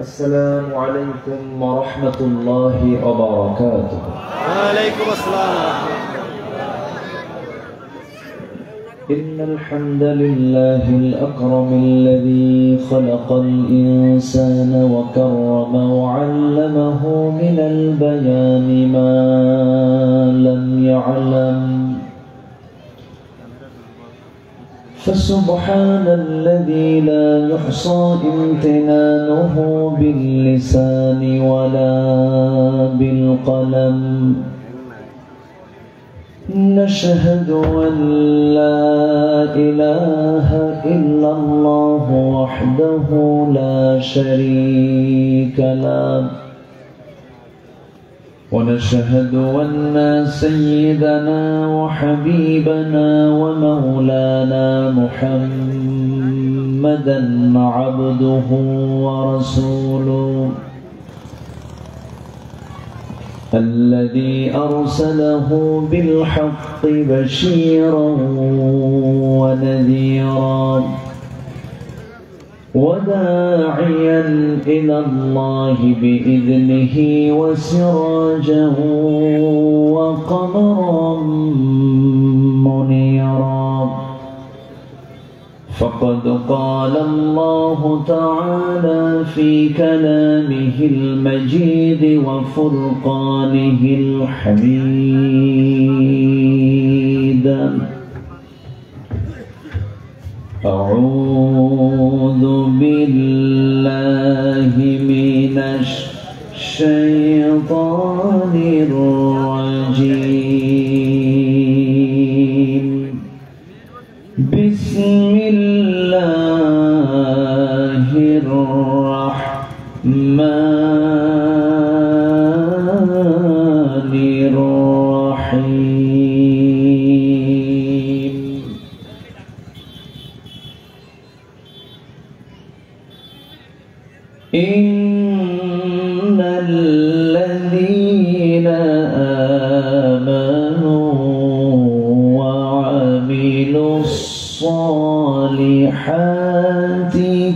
Assalamualaikum warahmatullahi wabarakatuh. Waalaikumsalam. Innal hamdalillahil akramil ladzi khalaqal insana wa karrama wa 'allamahu minal bayani ma lam ya'lam. فسبحان الذي لا يحصى امتنانه باللسان ولا بالقلم. نشهد أن لا إله إلا الله وحده لا شريك له، ونشهد أن سيدنا وحبيبنا ومولانا محمدا عبده ورسوله الذي أرسله بالحق بشيرا ونذيرا وداعيا إلى الله بإذنه وسراجا وقمرا منيرا. فقد قال الله تعالى في كلامه المجيد وفرقانه الحميد: أعوذ بالله من الشيطان الرجيم. بسم الله الرحمن الرحيم. إن الذين آمنوا وعملوا الصالحات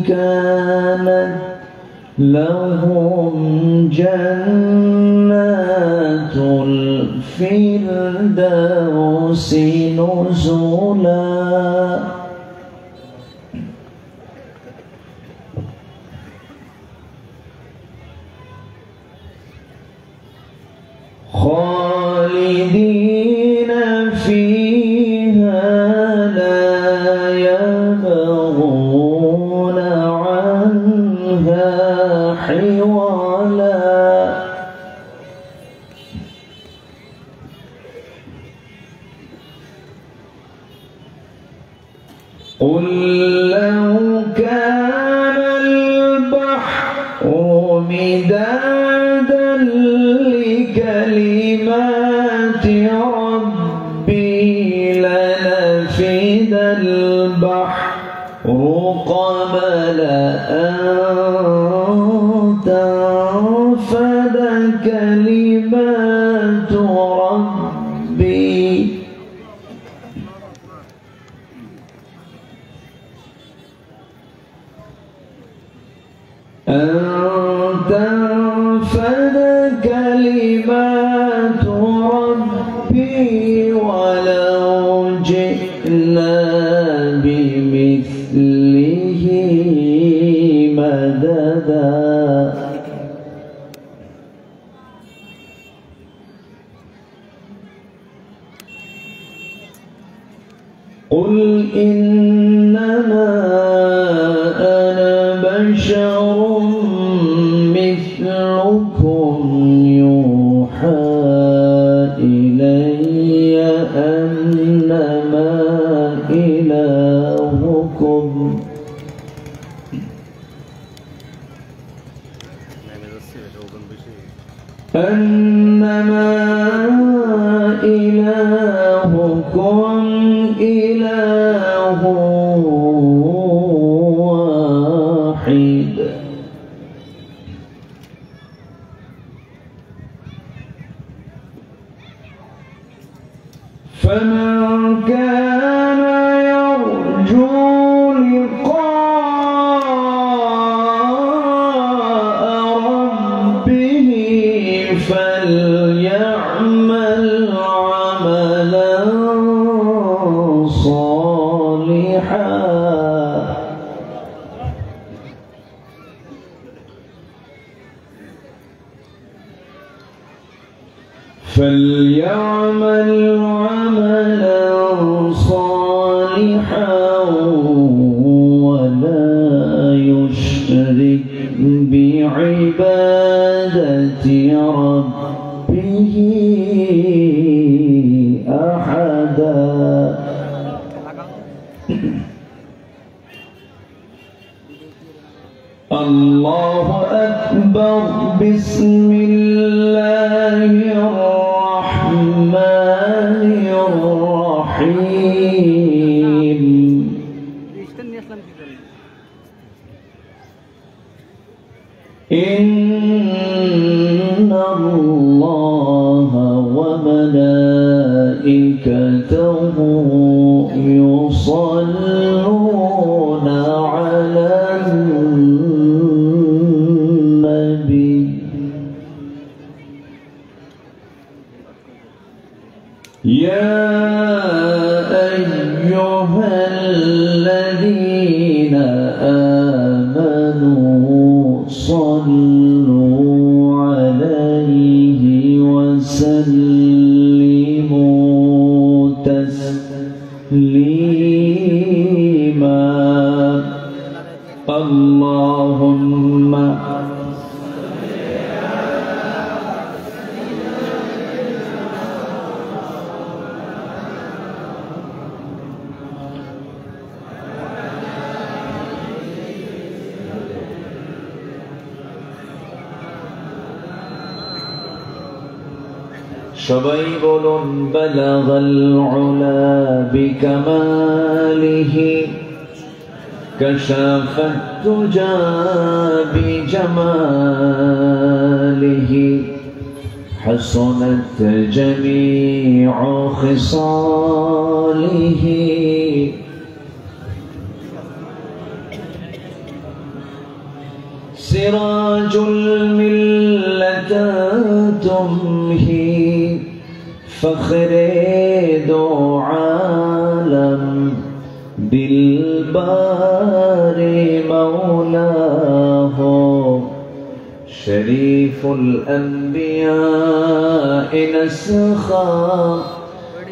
كانت لهم جنات الفردوس نزلا. خالدين فيها لا يبغون عنها حولا. قل لو كان البحر مدادا لكلمات ربي لنفد البحر قبل أن تنفد كلمات ربي. أن تنفد كلمات ربي ولو جئنا بمثله مددا. قل إنما أنا بشر مثلكم يوحى إلي أنما إلهكم إله واحد. فمن كان يرجو لقاء فليعمل عملا صالحا ولا يشرك بعبادة ربه أحدا. الله أكبر. بسم الله الرحمن الرحيم. إن الله وملائكته يصلون على النبي يا أيها الذين آمنوا صلوا عليه وسلموا تسليما. اللهم সবাই বলুন বালাগাল উলা বিকামালিহি কাশাফাত thuja বিজামালিহি Hasnat জামিউ খিসালিহি Sirajul মিল্লাতাতুম হি فخر دو عالم دلبار مولاه شريف الأنبياء نسخا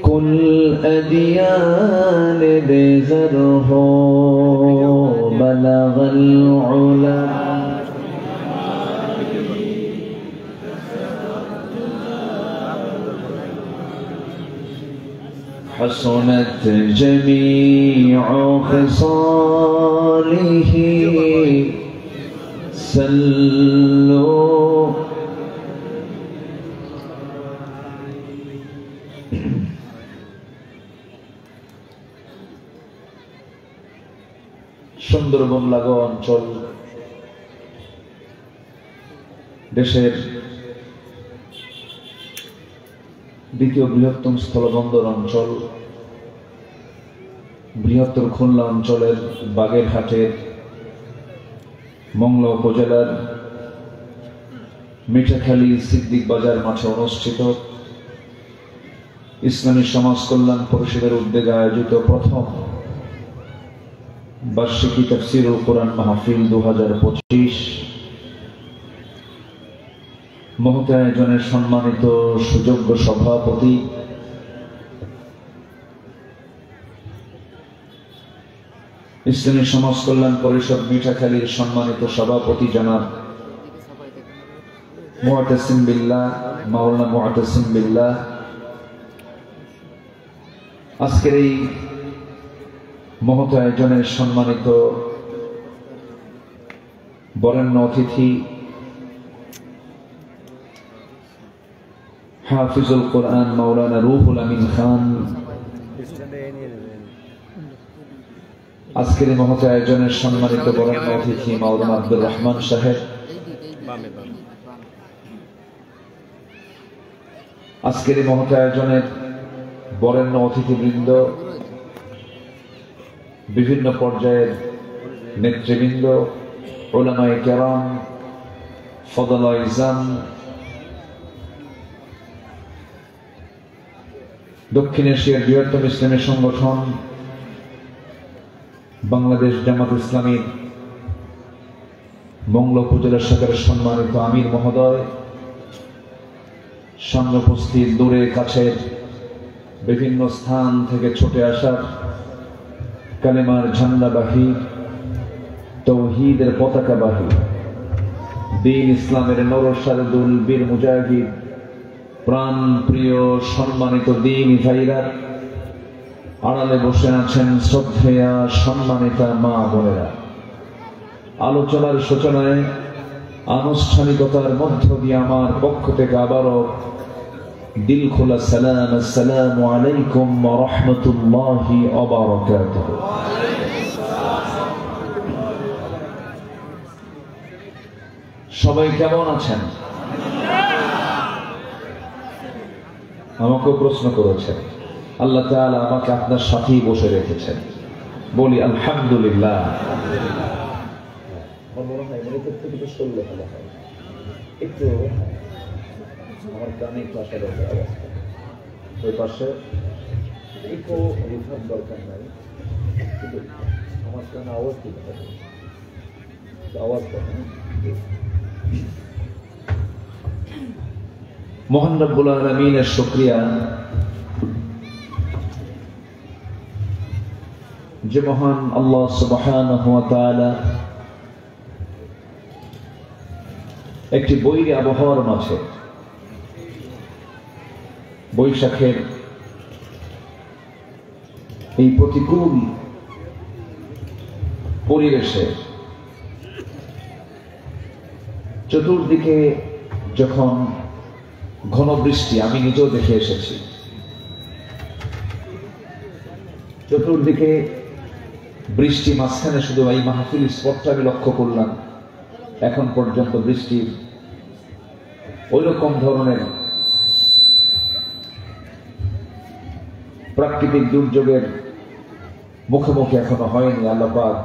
كل أديان بذره بلغ العلا حسنت جميع خصاله صلوا সুন্দরবন লাগোয়া অঞ্চল দেশের দ্বিতীয় বৃহত্তম স্থলবন্দর অঞ্চল, বৃহত্তর খুলনা অঞ্চলের বাগেরহাটের মংলা উপজেলার মিঠাখালী সিদ্দিক বাজার মাঠে অনুষ্ঠিত ইসলামী সমাজ কল্যাণ পরিষদের উদ্যোগে আয়োজিত প্রথম বার্ষিকী তাফসীরুল কোরআন মাহফিল 2025 মহৎ আয়োজনের সম্মানিত সুযোগ্য সভাপতি ইসলামী সমাজ কল্যাণ পরিষদ মিঠাখালীর সম্মানিত সভাপতি জনাব মুআতাসিম বিল্লাহ মাওলানা মুআতাসিম বিল্লাহ, আজকের এই মহৎ আয়োজনের সম্মানিত বরেণ্য অতিথি হাফিজুল কোরআন মাওলানা রুহুল আমিন খান, আজকের এই মহৎ আয়োজনের সম্মানিত বরেণ্য অতিথি মাওলানা আব্দুর রহমান সাহেব, আজকের এই মহৎ আয়োজনের বরেণ্য অতিথিবৃন্দ, বিভিন্ন পর্যায়ের নেতৃবৃন্দ, উলামায়ে কেরাম, ফদলায়ে ইজাম, দক্ষিণ এশিয়ার বৃহত্তম ইসলামী সংগঠন বাংলাদেশ জামাত ইসলামীর মংলা উপজেলা শাখার সম্মানিত আমির মহোদয়, সামনে উপস্থিত দূরে কাছের বিভিন্ন স্থান থেকে ছুটে আসার কালেমার ঝান্ডাবাহী, তৌহিদের পতাকাবাহী, দ্বীন ইসলামের নরসারদুল বীর মুজাহিদ, প্রাণ প্রিয় সম্মানিত দ্বীনী ভাইরা, আড়ালে বসে আছেন শ্রদ্ধেয়া সম্মানিতা মা বোনেরা, আলোচনার সূচনায় আনুষ্ঠানিকতার মধ্য দিয়ে আমার পক্ষ থেকে আবারও দিল খোলা সালাম, আসসালামু আলাইকুম ওয়া রাহমাতুল্লাহি ওয়া বারাকাতুহু। সবাই কেমন আছেন? আমাকেও প্রশ্ন করেছেন, আল্লাহ তাআলা আমাকে আপনার সাথেই বসে রেখেছেন, বলি আলহামদুলিল্লাহ। আমার মনে হয় মনে করতে কিছু শুনলে ভালো হয়, একটু আমার কানে একটু আসা দরকার, অবস্থা ওই পাশে একটু রিভার্ব দরকার নাই, কিন্তু আমার কানে আওয়াজ দিতে হবে, আওয়াজ করে মহান রব্বুল আলামিনের শুকরিয়া যে মহান আল্লাহ সুবহানাহু ওয়া তাআলা একটি বৈরী আবহাওয়ার মাঝে বৈশাখের এই প্রতিকূল পরিবেশে চতুর্দিকে যখন ঘন বৃষ্টি, আমি নিজেও দেখে এসেছি, চতুর্দিকে বৃষ্টি, মাঝখানে শুধু এই মাহফিল স্পটটা আমি লক্ষ্য করলাম, এখন পর্যন্ত বৃষ্টির ওইরকম ধরনের প্রাকৃতিক দুর্যোগের মুখোমুখি এখনো হয়নি। আল্লাহ পাক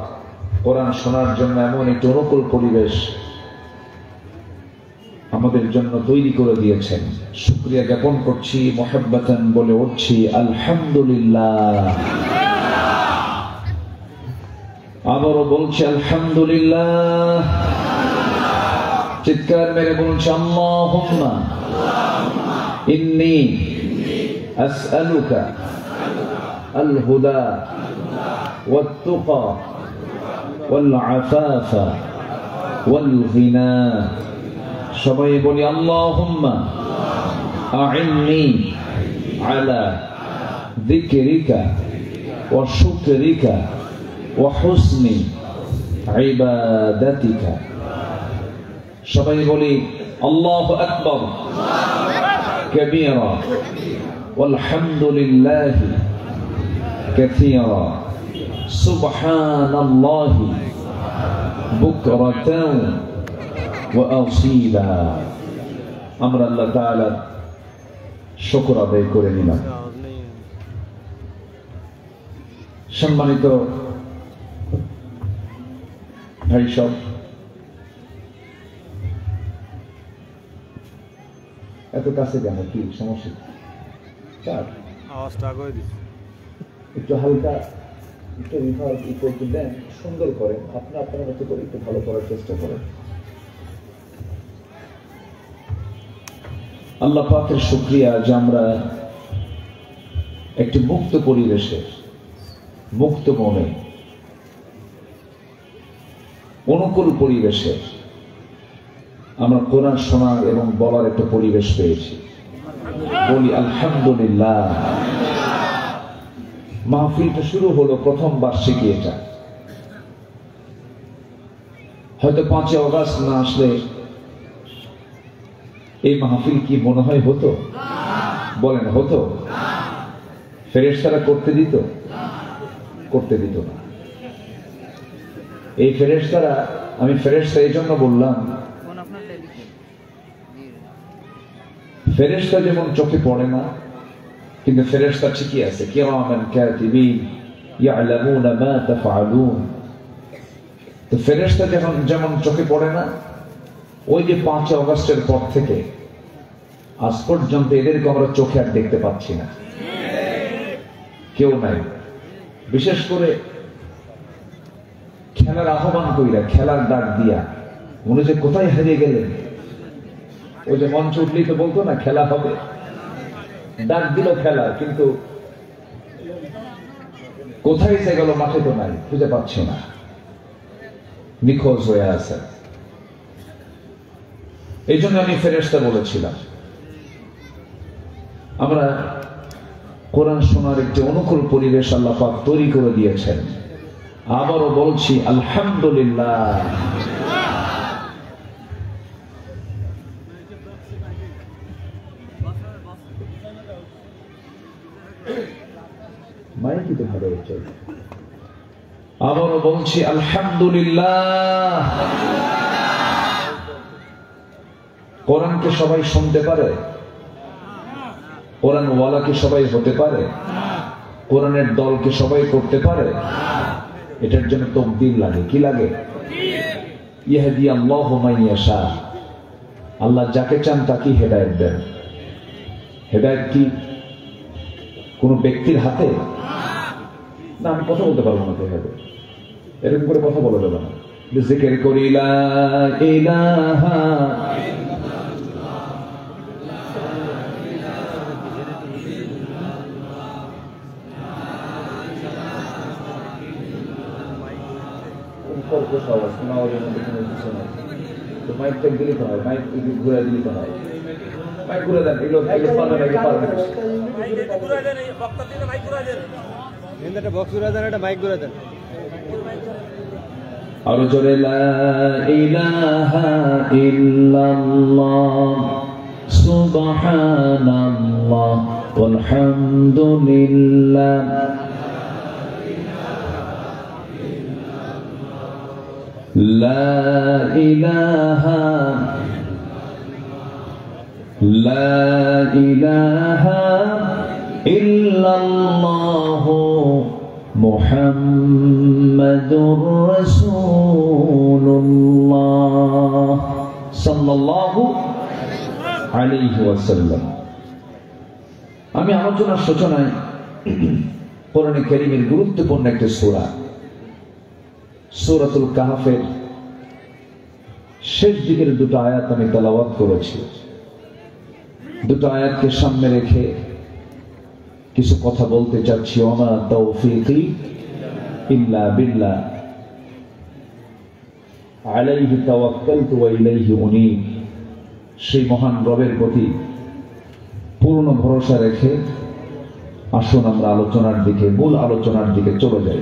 কোরআন শোনার জন্য এমন একটি অনুকূল পরিবেশ আমাদের জন্য তৈরি করে দিয়েছেন। শুকরিয়া জ্ঞাপন করছি, মুহাব্বাতান বলে উঠছি আলহামদুলিল্লাহ। আবারও বলছি আলহামদুলিল্লাহ। চিৎকার মেরে বলছি আল্লাহুম্মা ইন্নী আসআলুকা আল হুদা ওয়াত তুকা ওয়াল আফাফা ওয়াল গিনা। সবাই বলি আল্লাহুম্মা আইন্নি আলা যিকরিকা ওয়া শুকরিকা ওয়া হুসনি ইবাদাতিকা। সবাই বলি আল্লাহু আকবার কাবীরা ওয়ালহামদুলিল্লাহি কাসীরা সুবহানাল্লাহি বুকরাতান ওয়া আসীলা। আমরা আল্লাহ তাআলার শুকর আদায় করে নিলাম। সম্মানিত ভাই সব, এত কাছে কেন, কি সমস্যা? আওয়াজটা করে দিচ্ছি, একটু হালকা, একটু রিভার্ব একটু দেন, সুন্দর করেন, আপনি আপনার মতো করে একটু ভালো করার চেষ্টা করেন। আল্লাহ পাকের শুকরিয়া যে আমরা একটি মুক্ত পরিবেশে, মুক্ত মনে, অনুকূল পরিবেশে আমরা কোরআন শোনার এবং বলার একটা পরিবেশ পেয়েছি, বলি আলহামদুলিল্লাহ। মাহফিলটা শুরু হলো প্রথম বার্ষিকী, এটা হয়তো 5 অগাস্ট না আসলে এই মাহফিল কি মনে হয় হতো? বলেন হতো? ফেরেশতারা করতে দিত? করতে দিত না। এই ফেরেশতারা, আমি ফেরেশতা এই জন্য বললাম, ফেরেশতা যেমন চোখে পড়ে না, কিন্তু ফেরেশতা ঠিকই আছে, কিরামান কাতিবিন ইয়ালামুনা মা তাফআলুন। তো ফেরেশতা যেমন চোখে পড়ে না, ওই যে 5 অগাস্টের পর থেকে আজ পর্যন্ত এদেরকে আমরা চোখে আর দেখতে পাচ্ছি না, কেউ নাই। বিশেষ করে খেলার আহ্বান কইরা, খেলার ডাক দিয়া, মনে যে কোথায় হারিয়ে গেলেন, ওই যে মঞ্চ উঠলেই তো বলতো না খেলা হবে, ডাক দিল খেলা, কিন্তু কোথায় সে গেল? মাঠে তো নাই, খুঁজে পাচ্ছি না, নিখোঁজ হয়ে আছে। এই জন্য আমি ফেরেশতা বলেছিলাম, আমরা কোরআন শোনার একটি অনুকূল পরিবেশ আল্লাহ পাক তৈরি করে দিয়েছেন। আবারও বলছি আলহামদুলিল্লাহ। মাইকি তো ভালো হচ্ছে। আবারও বলছি আলহামদুলিল্লাহ। কোরআনকে সবাই শুনতে পারে? কোরআন ওয়ালা কি সবাই হতে পারে? কোরআনের দলকে সবাই করতে পারে? এটার জন্য তাকদীর লাগে। কি লাগে? ইয়াহদি আল্লাহু মান ইয়াশা, আল্লাহ যাকে চান তাকে হেদায়েত দেন। হেদায়েত কি কোন ব্যক্তির হাতে? না, আমি কথা বলতে পারবো না, এরকম করে কথা বলা যাবে না। জিকির করি লা ইলাহা মাইকটা দিলে তো হয়, মাইক ঘুরে দিলে তো হয়, মাইক ঘুরে দেন। এগুলো আরো জোরে লা ইলাহা ইল্লাল্লাহ সুবহানাল্লাহ ওয়ালহামদুলিল্লাহ লা ইলাহা ইল্লাল্লাহ মুহাম্মাদুর রাসূলুল্লাহ সাল্লাল্লাহু আলাইহি ওয়াসাল্লাম। আমি আলোচনার সূচনায় কোরআনে কারীমের গুরুত্বপূর্ণ একটা সূরা সূরাতুল কাহফের শেষ দিকের দুটো আয়াত আমি তেলাওয়াত করেছি। দুটো আয়াতকে সামনে রেখে কিছু কথা বলতে চাচ্ছি। ওমা তাওফীকি ইল্লা বিল্লাহ আলাইহি তাওয়াক্কালতু ওয়া ইলাইহি উনীব। সেই মহান রবের প্রতি পূর্ণ ভরসা রেখে আসুন আমরা আলোচনার দিকে, মূল আলোচনার দিকে চলে যাই।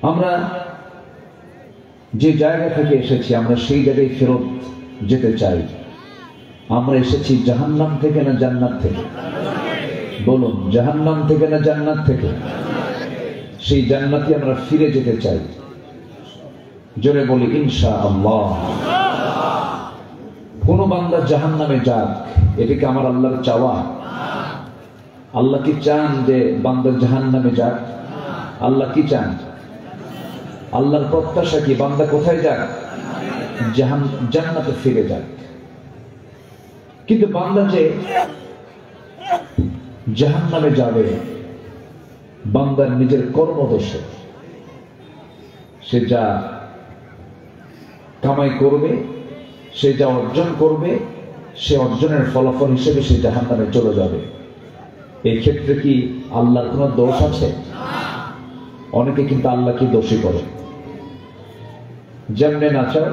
আমরা যে জায়গা থেকে এসেছি আমরা সেই জায়গায় ফেরত যেতে চাই। আমরা এসেছি জাহান্নাম থেকে না জান্নাত থেকে? বলুন, জাহান্নাম থেকে না জান্নাত থেকে? সেই জান্নাতে আমরা ফিরে যেতে চাই। জোরে বলি ইনশাআল্লাহ। কোন বান্দা জাহান্নামে যাক, এটা কি আমার আল্লাহর চাওয়া? আল্লাহ কি চান যে বান্দা জাহান্নামে যাক? আল্লাহ কি চান? আল্লাহর প্রত্যাশা কি বান্দা কোথায় যাক? জান্নাতে ফিরে যাক। কিন্তু বান্দা যে জাহান্নামে যাবে, বান্দার নিজের কর্মদোষে সে যা কামাই করবে, সে যা অর্জন করবে, সে অর্জনের ফলাফল হিসেবে সে জাহান্নামে চলে যাবে। এই ক্ষেত্রে কি আল্লাহর কোনো দোষ আছে? অনেকে কিন্তু আল্লাহকে দোষী করে। যেমনে নাচার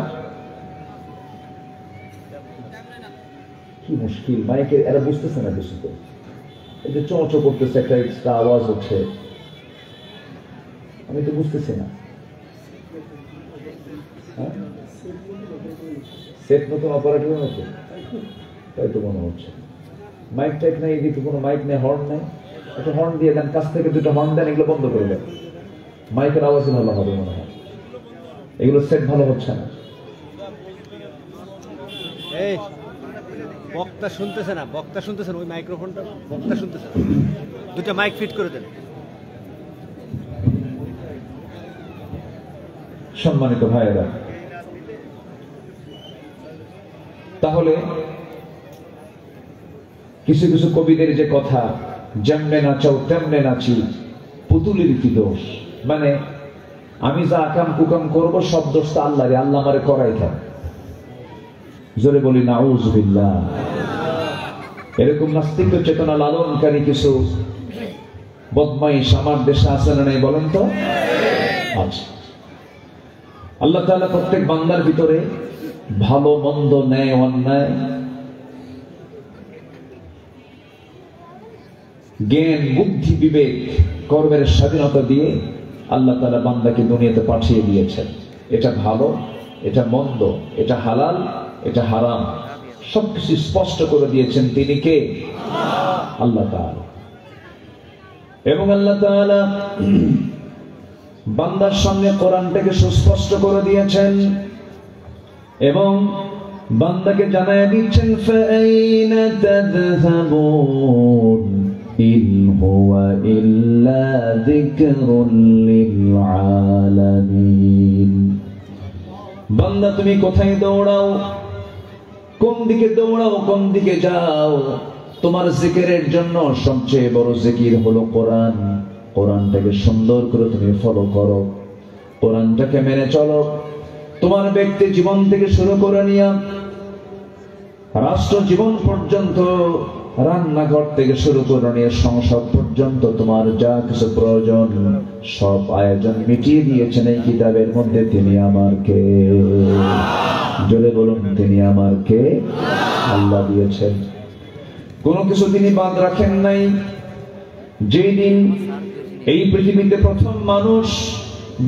কি মুশকিল, মাইকে এরা বুঝতেছে না বেশি তো, এই যে চোঁচো করতেছে, একটা এক্সট্রা আওয়াজ হচ্ছে, আমি তো বুঝতেছি না। সেট নতুন অপারেটর নতুন, তাই তো মনে হচ্ছে। মাইক টাইক নাই, এদিকে কোনো মাইক নেই, হর্ন নেই। একটা হর্ন দিয়ে দেন, কাছ থেকে দুটো হর্ন দেন, এগুলো বন্ধ করে দেন, মাইকের আওয়াজই ভালো হবে মনে হয়। এগুলো সেট ভালো হচ্ছে না। এই বক্তা শুনতেছে না, বক্তা শুনতেছেন, ওই মাইক্রোফোনটা বক্তা শুনতেছে। দুটো মাইক ফিট করে দেন। সম্মানিত ভাইয়েরা, তাহলে কিছু কিছু কবিদের যে কথা, যেমনে নাচাও তেমনে নাচি, পুতুলের কি দোষ? মানে আমি যা আকাম কুকাম করবো সব দোষটা আল্লাহরে, আল্লাহ আমারে করাই খান। জোরে বলি নাউযুবিল্লাহ। এরকম নাস্তিক চেতনা লালনকারী কিছু বদমাইশ আমার দেশে আছে না নাই বলেন তো? আচ্ছা, আল্লাহ তাআলা প্রত্যেক বান্দার ভিতরে ভালো মন্দ ন্যায় অন্যায় জ্ঞান বুদ্ধি বিবেক কর্মের স্বাধীনতা দিয়ে আল্লাহ তাআলা বান্দাকে দুনিয়াতে পাঠিয়ে দিয়েছেন। এটা ভালো, এটা মন্দ, এটা হালাল, এটা হারাম, সবকিছু স্পষ্ট করে দিয়েছেন। তিনি কে? আল্লাহ তাআলা। এবং আল্লাহ তাআলা বান্দার সামনে কোরআনটাকে সুস্পষ্ট করে দিয়েছেন এবং বান্দাকে জানায় দিচ্ছেন ফাআইনা তাযহাবুন ইন হুয়া ইল্লা যিকরুল লিল আলামিন। বান্দা তুমি কোথায় দৌড়াও, কোন দিকে দৌড়াও, কোন দিকে যাও? তোমার জিকিরের জন্য সবচেয়ে বড় জিকির হলো কোরআন। কোরআনটাকে সুন্দর করে তুমি ফলো করো, কোরআনটাকে মেনে চলো। তোমার ব্যক্তি জীবন থেকে শুরু করে নিয়ে রাষ্ট্র জীবন পর্যন্ত, রান্নাঘর থেকে শুরু করে নিয়ে সংসদ পর্যন্ত তোমার যা কিছু প্রয়োজন সব আয়োজন মিটিয়ে দিয়েছেন এই কিতাবের মধ্যে। তিনি আমার কে? জোরে বলুন, তিনি আমার কে? আল্লাহ দিয়েছেন, কোনো কিছু তিনি বাদ রাখেন নাই। যেই দিন এই পৃথিবীতে প্রথম মানুষ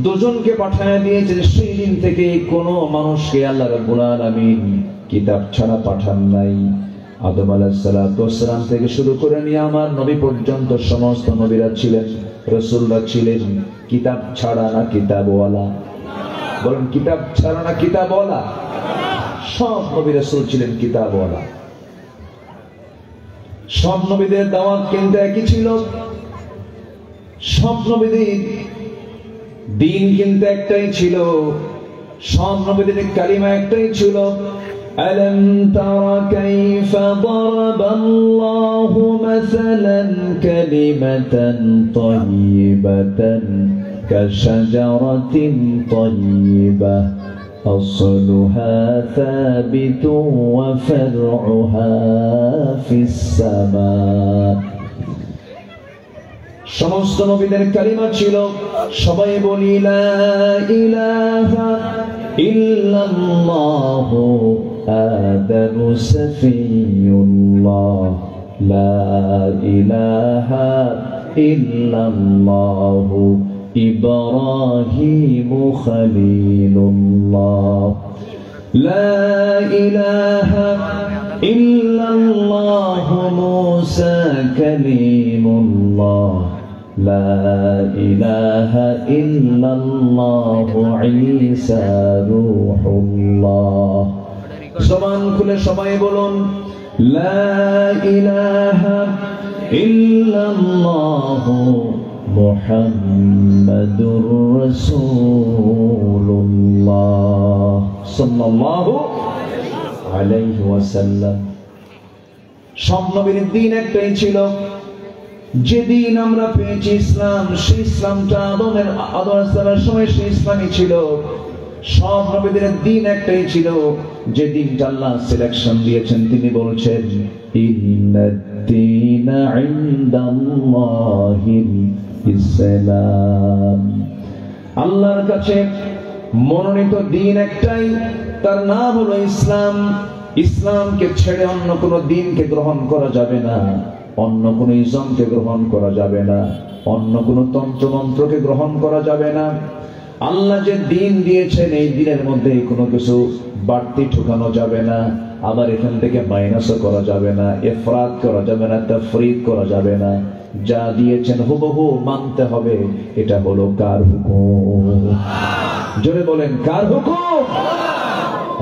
দুজনকে পাঠায় দিয়েছেন, সেই দিন থেকে কোনো মানুষকে আল্লাহ রাব্বুল আলামিন কিতাব ছাড়া পাঠান নাই। আদম আলাইহিস সালাতু ওয়াস সালাম থেকে শুরু করে নিয়ে আমার নবী পর্যন্ত সমস্ত নবীরা ছিলেন, রাসূলরা ছিলেন কিতাব ছাড়া না কিতাবওয়ালা? বলেন, কিতাব ছাড়া না কিতাবওয়ালা? সব নবী রাসূল ছিলেন কিতাবওয়ালা। সব নবীদের দাওয়াত কিন্তু একই ছিল, সব নবীদের দিন কিন্তু একটাই ছিল, সব নবীদের কালিমা একটাই ছিল। আলম তারা কাইফা দারাবাল্লাহু মাসালান কালিমাতান তাইয়িবাতান কাশাজারাতিন তাইয়িবাহ أصلها ثابت وفرعها في السماء। সমস্ত নবীদের কালিমা ছিল, সবাই বলি লা ইলাহা ইল্লাল্লাহ আদামু সাফিয়ুল্লাহ, লা ইলাহা ইল্লাল্লাহ إبراهيم خليل الله، لا إله إلا الله موسى كليم الله، لا إله إلا الله عيسى روح الله। زبان كل সবাই বলুন لا إله إلا الله মুহাম্মাদুর রাসূলুল্লাহ সাল্লাল্লাহু আলাইহি ওয়াসাল্লাম। সব নবীর দিন একটাই ছিল। যেদিন আমরা পেয়েছি ইসলাম, সেই ইসলামটা আদম আলাইহিস সময় সেই ইসলামই ছিল। সব নবীদের দিন একটাই ছিল। যে দিনটা আল্লাহ সিলেকশন দিয়েছেন, তিনি বলছেন ইন্নাদ-দীনা ইনদাল্লাহিল ইসলাম। আল্লাহর কাছে মনোনীত দিন একটাই, তার নাম হলো ইসলাম। ইসলামকে ছেড়ে অন্য কোনো দিনকে গ্রহণ করা যাবে না, অন্য কোনো ইসলামকে গ্রহণ করা যাবে না, অন্য কোনো তন্ত্রমন্ত্রকে গ্রহণ করা যাবে না। আল্লাহ যে দিন দিয়েছেন এই দিনের মধ্যে কোনো কিছু বাড়তি ঢুকানো যাবে না, আবার এখান থেকে মাইনাসও করা যাবে না, ইফরাত করা যাবে না, তাফরিদ করা যাবে না। যা দিয়েছেন হুবহু মানতে হবে। এটা হলো কার হুকুম? জোরে বলেন, কার হুকুম?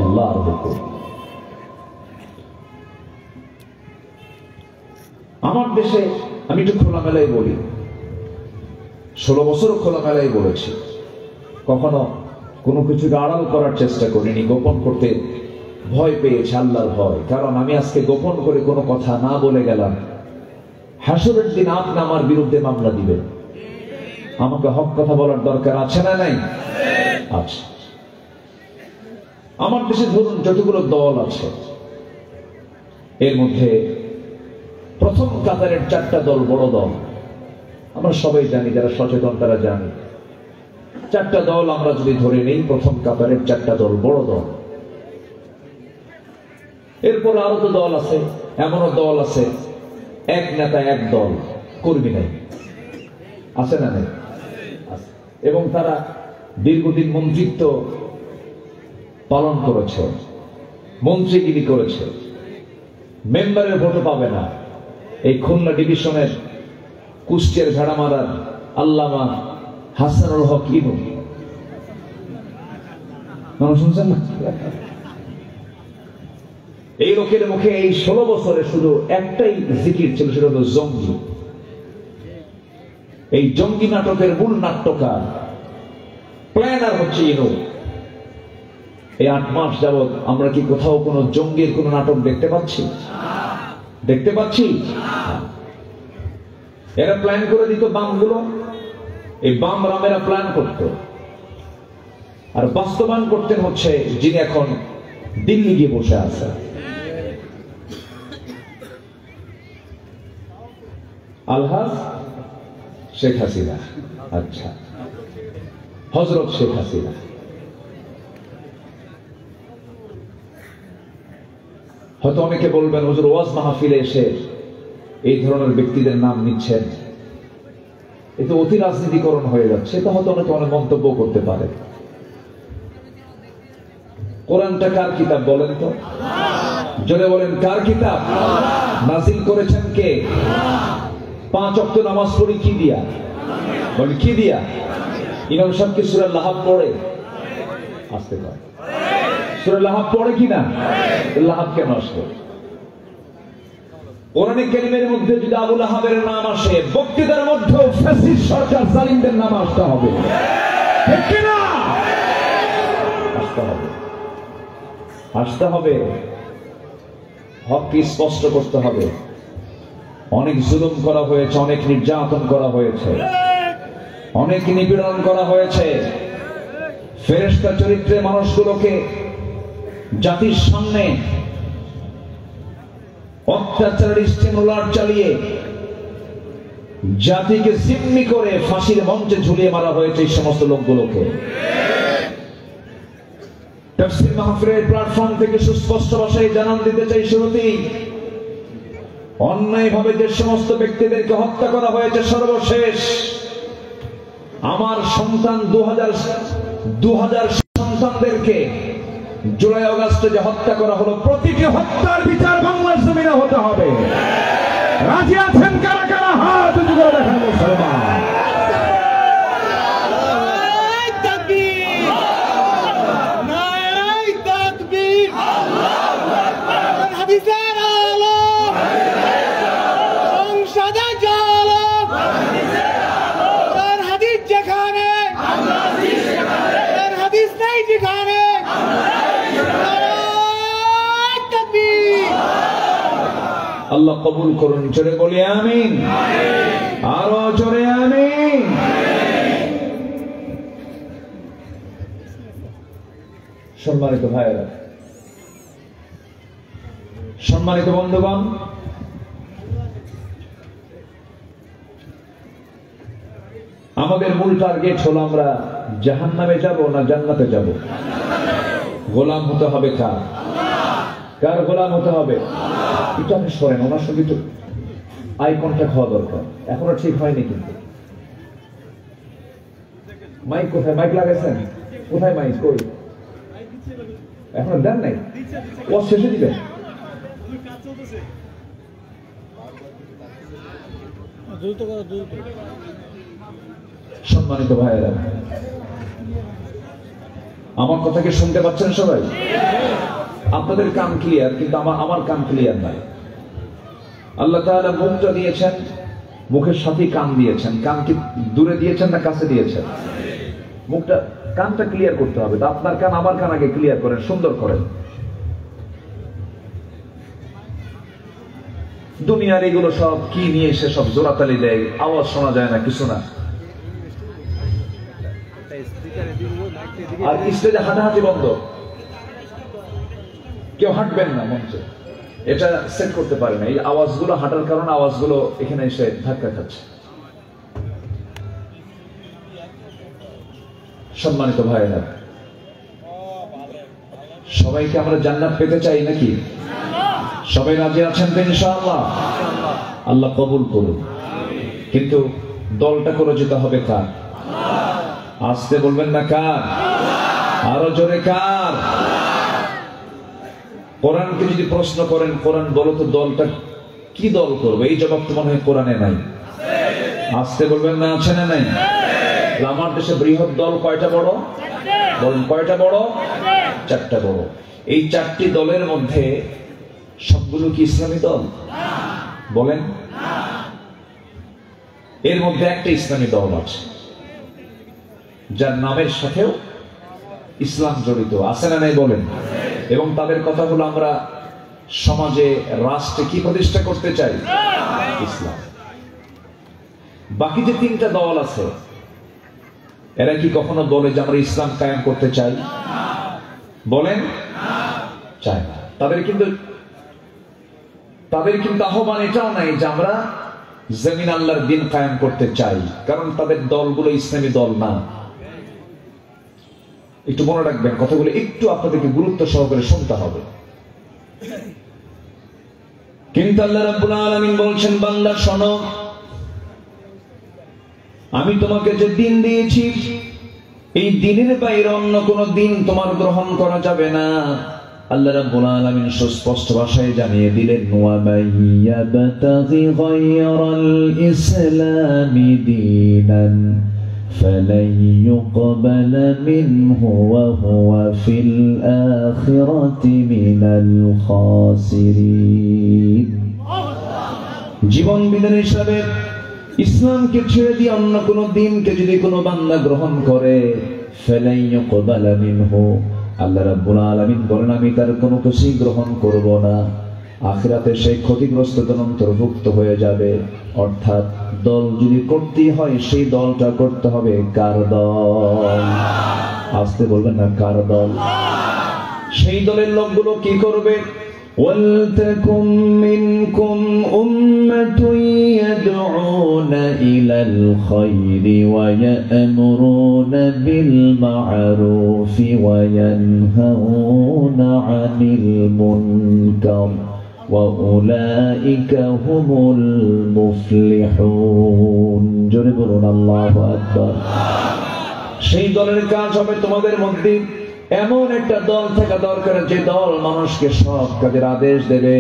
আল্লাহর হুকুম। আমার দেশে আমি একটু খোলামেলাই বলি, 16 বছর খোলামেলাই বলেছি, কখনো কোনো কিছুকে আড়াল করার চেষ্টা করিনি, গোপন করতে ভয় পেয়েছি, আল্লাহর ভয়। কারণ আমি আজকে গোপন করে কোনো কথা না বলে গেলাম, হাসরের দিন আপনি আমার বিরুদ্ধে মামলা দিবেন। আমাকে হক কথা বলার দরকার আছে না নাই? আচ্ছা, আমার দেশে ধরুন যতগুলো দল আছে, এর মধ্যে প্রথম কাতারের 4টা দল বড় দল। আমরা সবাই জানি, যারা সচেতন তারা জানি। 4টা দল আমরা যদি ধরে নেই, প্রথম কাতারের 4টা দল বড় দল। এরপর আরো তো দল আছে, এমনও দল আছে এক নেতা এক দল, কর্মী নেই, আছে না নেই? এবং তারা দীর্ঘদিন মন্ত্রিত্ব পালন করেছে, মন্ত্রীগিরি করেছে, মেম্বারের ভোটও পাবে না। এই খুলনা ডিভিশনের কুষ্টিয়ার ভেড়ামারার আল্লামা হাসানুল হক ইনু, শুনছেন না? এই লোকের মুখে এই 16 বছরে শুধু একটাই জিকির ছিল, সেটা হলো জঙ্গি। এই জঙ্গি নাটকের মূল নাট্যকার, প্ল্যানার হচ্ছে ইনু। এই 8 মাস যাবৎ আমরা কি কোথাও কোনো জঙ্গির কোনো নাটক দেখতে পাচ্ছি? দেখতে পাচ্ছি? এরা প্ল্যান করে দিত বামগুলো, এই বাম রামেরা প্ল্যান করত, আর বাস্তবায়ন করতেন হচ্ছে যিনি এখন দিল্লি গিয়ে বসে আছে, আলহাজ শেখ হাসিনা। আচ্ছা, হযরত শেখ হাসিনা। হয়তো অনেকে বলবেন, হুজুর ওয়াজ মাহফিলে এসে এই ধরনের ব্যক্তিদের নাম নিচ্ছেন, এতে অতি রাজনীতিকরণ হয়ে যাচ্ছে। এটা হয়তো অনেকে অনেক মন্তব্য করতে পারে। কোরআনটা কার কিতাব বলেন তো? জোরে বলেন, কার কিতাব? নাজিল করেছেন কে? 5 ওয়াক্ত নামাজ পড়ি কি দিয়া? বলি কি দিয়া? ইমাম সাহেব কি সূরা লাহাব পড়ে? আসতে পারে সূরা লাহাব পড়ে কিনা? লাহাব কেন আসবে? কোরআনে কারীমের মধ্যে যদি আবু লাহাবের নাম আসে, বক্তৃতার মধ্যেও ফ্যাসিস্ট সরকার জালিমদের নাম আসতে হবে, ঠিক কিনা? আসতে হবে, আসতে হবে। হককে স্পষ্ট করতে হবে। অনেক জুলুম করা হয়েছে, অনেক নির্যাতন করা হয়েছে, অনেক নিপীড়ন করা হয়েছে। ফেরেশতা চরিত্রে মানুষগুলোকে জাতির সামনে অত্যাচারের স্টিমুলার চালিয়ে জাতিকে জিম্মি করে ফাঁসির মঞ্চে ঝুলিয়ে মারা হয়েছে এই সমস্ত লোকগুলোকে। তাফসীর মাহফিলের প্ল্যাটফর্ম থেকে সুস্পষ্ট ভাষায় জানান দিতে চাই, শুরুতেই অন্যায়ভাবে যে সমস্ত ব্যক্তিদেরকে হত্যা করা হয়েছে, সর্বশেষ আমার সন্তান 2000 সন্তানদেরকে জুলাই আগস্টে যে হত্যা করা হলো, প্রতিটি হত্যার বিচার বাংলার জমিনে হতে হবে। রাজি আছেন কারা কারা? হাত উঁচু করে দেখান মুসলমান। আল্লাহ কবুল করুন। জোরে বলি আমিন, আরো জোরে আমিন। সম্মানিত ভাইয়েরা, সম্মানিত বন্ধুগণ, আমাদের মূল টার্গেট হলো আমরা জাহান্নামে যাব না জান্নাতে যাব? গোলাম হতে হবে কার? কার গোলাম হতে হবে? এটা আপনি শোনেন, ওনার সঙ্গে একটু আই কন্ট্যাক্ট হওয়া দরকার। এখনো ঠিক হয়নি কিন্তু। মাইক কোথায়? মাইক লাগাইছেন কোথায়? মাইক কই? এখনো দেন নাই? ও শেষে দিবেন। সম্মানিত ভাইয়েরা, আমার কথা কি শুনতে পাচ্ছেন সবাই? আপনাদের কান ক্লিয়ার, কিন্তু আমার কান ক্লিয়ার নাই। আল্লাহ তাআলা মুখটা দিয়েছেন, মুখের সাথে কান দিয়েছেন। কান কি দূরে দিয়েছেন না কাছে দিয়েছেন? মুখটা, কানটা ক্লিয়ার করতে হবে। তো আপনার কান আমার কান আগে ক্লিয়ার করেন, সুন্দর করেন। দুনিয়ার এগুলো সব কি নিয়ে এসে সব জোরাতালি দেয়, আওয়াজ শোনা যায় না, কিছু না। আর স্টেজে হাঁটাহাঁটি বন্ধ। কেউ হাঁটবেন না মঞ্চে, এটা সেট করতে পারে না। এই আওয়াজগুলো হাঁটার কারণে আওয়াজগুলো এখানে এসে ধাক্কা খাচ্ছে। সম্মানিত ভাইরা, সবাইকে আমরা জান্নাত পেতে চাই নাকি? সবাই রাজি আছেন তো ইনশাআল্লাহ? আল্লাহ কবুল করুন। কিন্তু দলটা করে যেতে হবে কার? আসতে বলবেন না কার? আরো জোরে কার? কোরআনকে যদি প্রশ্ন করেন, কোরআন বলো তো দলটা কি দল করবে, এই জবাব তো মনে হয় কোরআনে নাই। আসতে বলবেন না, আছে না নাই? আমার দেশে বৃহৎ দল কয়টা বড়? বলেন কয়টা বড়? চারটা বড়। এই চারটি দলের মধ্যে সবগুলো কি ইসলামী দল? বলেন। এর মধ্যে একটা ইসলামী দল আছে যার নামের সাথেও ইসলাম জড়িত, আছে না নাই? বলেন। এবং তাদের কথা হলো আমরা সমাজে, রাষ্ট্রে কি প্রতিষ্ঠা করতে চাই? ইসলাম। বাকি যে তিনটা দল আছে এরা কি কখনো বলে যে আমরা ইসলাম কায়েম করতে চাই? বলেন চায় না। তাদের কিন্তু আহ্বান এটাও নাই যে আমরা জমিন আল্লাহর দিন কায়েম করতে চাই, কারণ তাদের দলগুলো ইসলামী দল না। একটু মনে রাখবেন কথাগুলো, একটু আপনাদেরকে গুরুত্ব সহকারে শুনতে হবে। কিন্তু আল্লাহ রাব্বুল আলামিন বলছেন, বান্দা শোনো, আমি তোমাকে যে দিন দিয়েছি এই দিনের বাইরে অন্য কোন দিন তোমার গ্রহণ করা যাবে না। আল্লাহ রাব্বুল আলামিন সুস্পষ্ট ভাষায় জানিয়ে দিলেন, ওয়া মাইয়াবতাগি গায়রাল ইসলামি দীনান ফালান ইউকবালা মিনহু ওয়া হুয়া ফিল আখিরাতি মিনাল খাসিরিন। জীবন বিধান হিসাবে ইসলামকে ছেড়ে দিয়ে অন্য কোন দিনকে যদি কোনো বান্দা গ্রহণ করে, ফালান ইউকবালা মিনহু, আল্লাহ রাব্বুল আলামিন বলেন আমি তার কোনো কিছুই গ্রহণ করব না, আখিরাতে সেই ক্ষতিগ্রস্তদের অন্তর্ভুক্ত হয়ে যাবে। অর্থাৎ দল যদি করতে হয় সেই দলটা করতে হবে কার দল? আসতে বলবেন না কার দল? সেই দলের লোকগুলো কি করবে? ওয়ালতাকুম মিনকুম উম্মাতুন ইয়াদউনা ইলাল খায়রি ওয়া ইয়া'মুরুনা বিল মা'রুফি ওয়া ইয়ানহাউনা আনিল মুনকার ওয়া উলাইকা হুমুল মুফলিহুন। জোরে বলুন আল্লাহু আকবার। সেই দলের কাজ হবে তোমাদের মধ্যে এমন একটা দল থাকা দরকার যে দল মানুষকে সৎ কাজের আদেশ দেবে,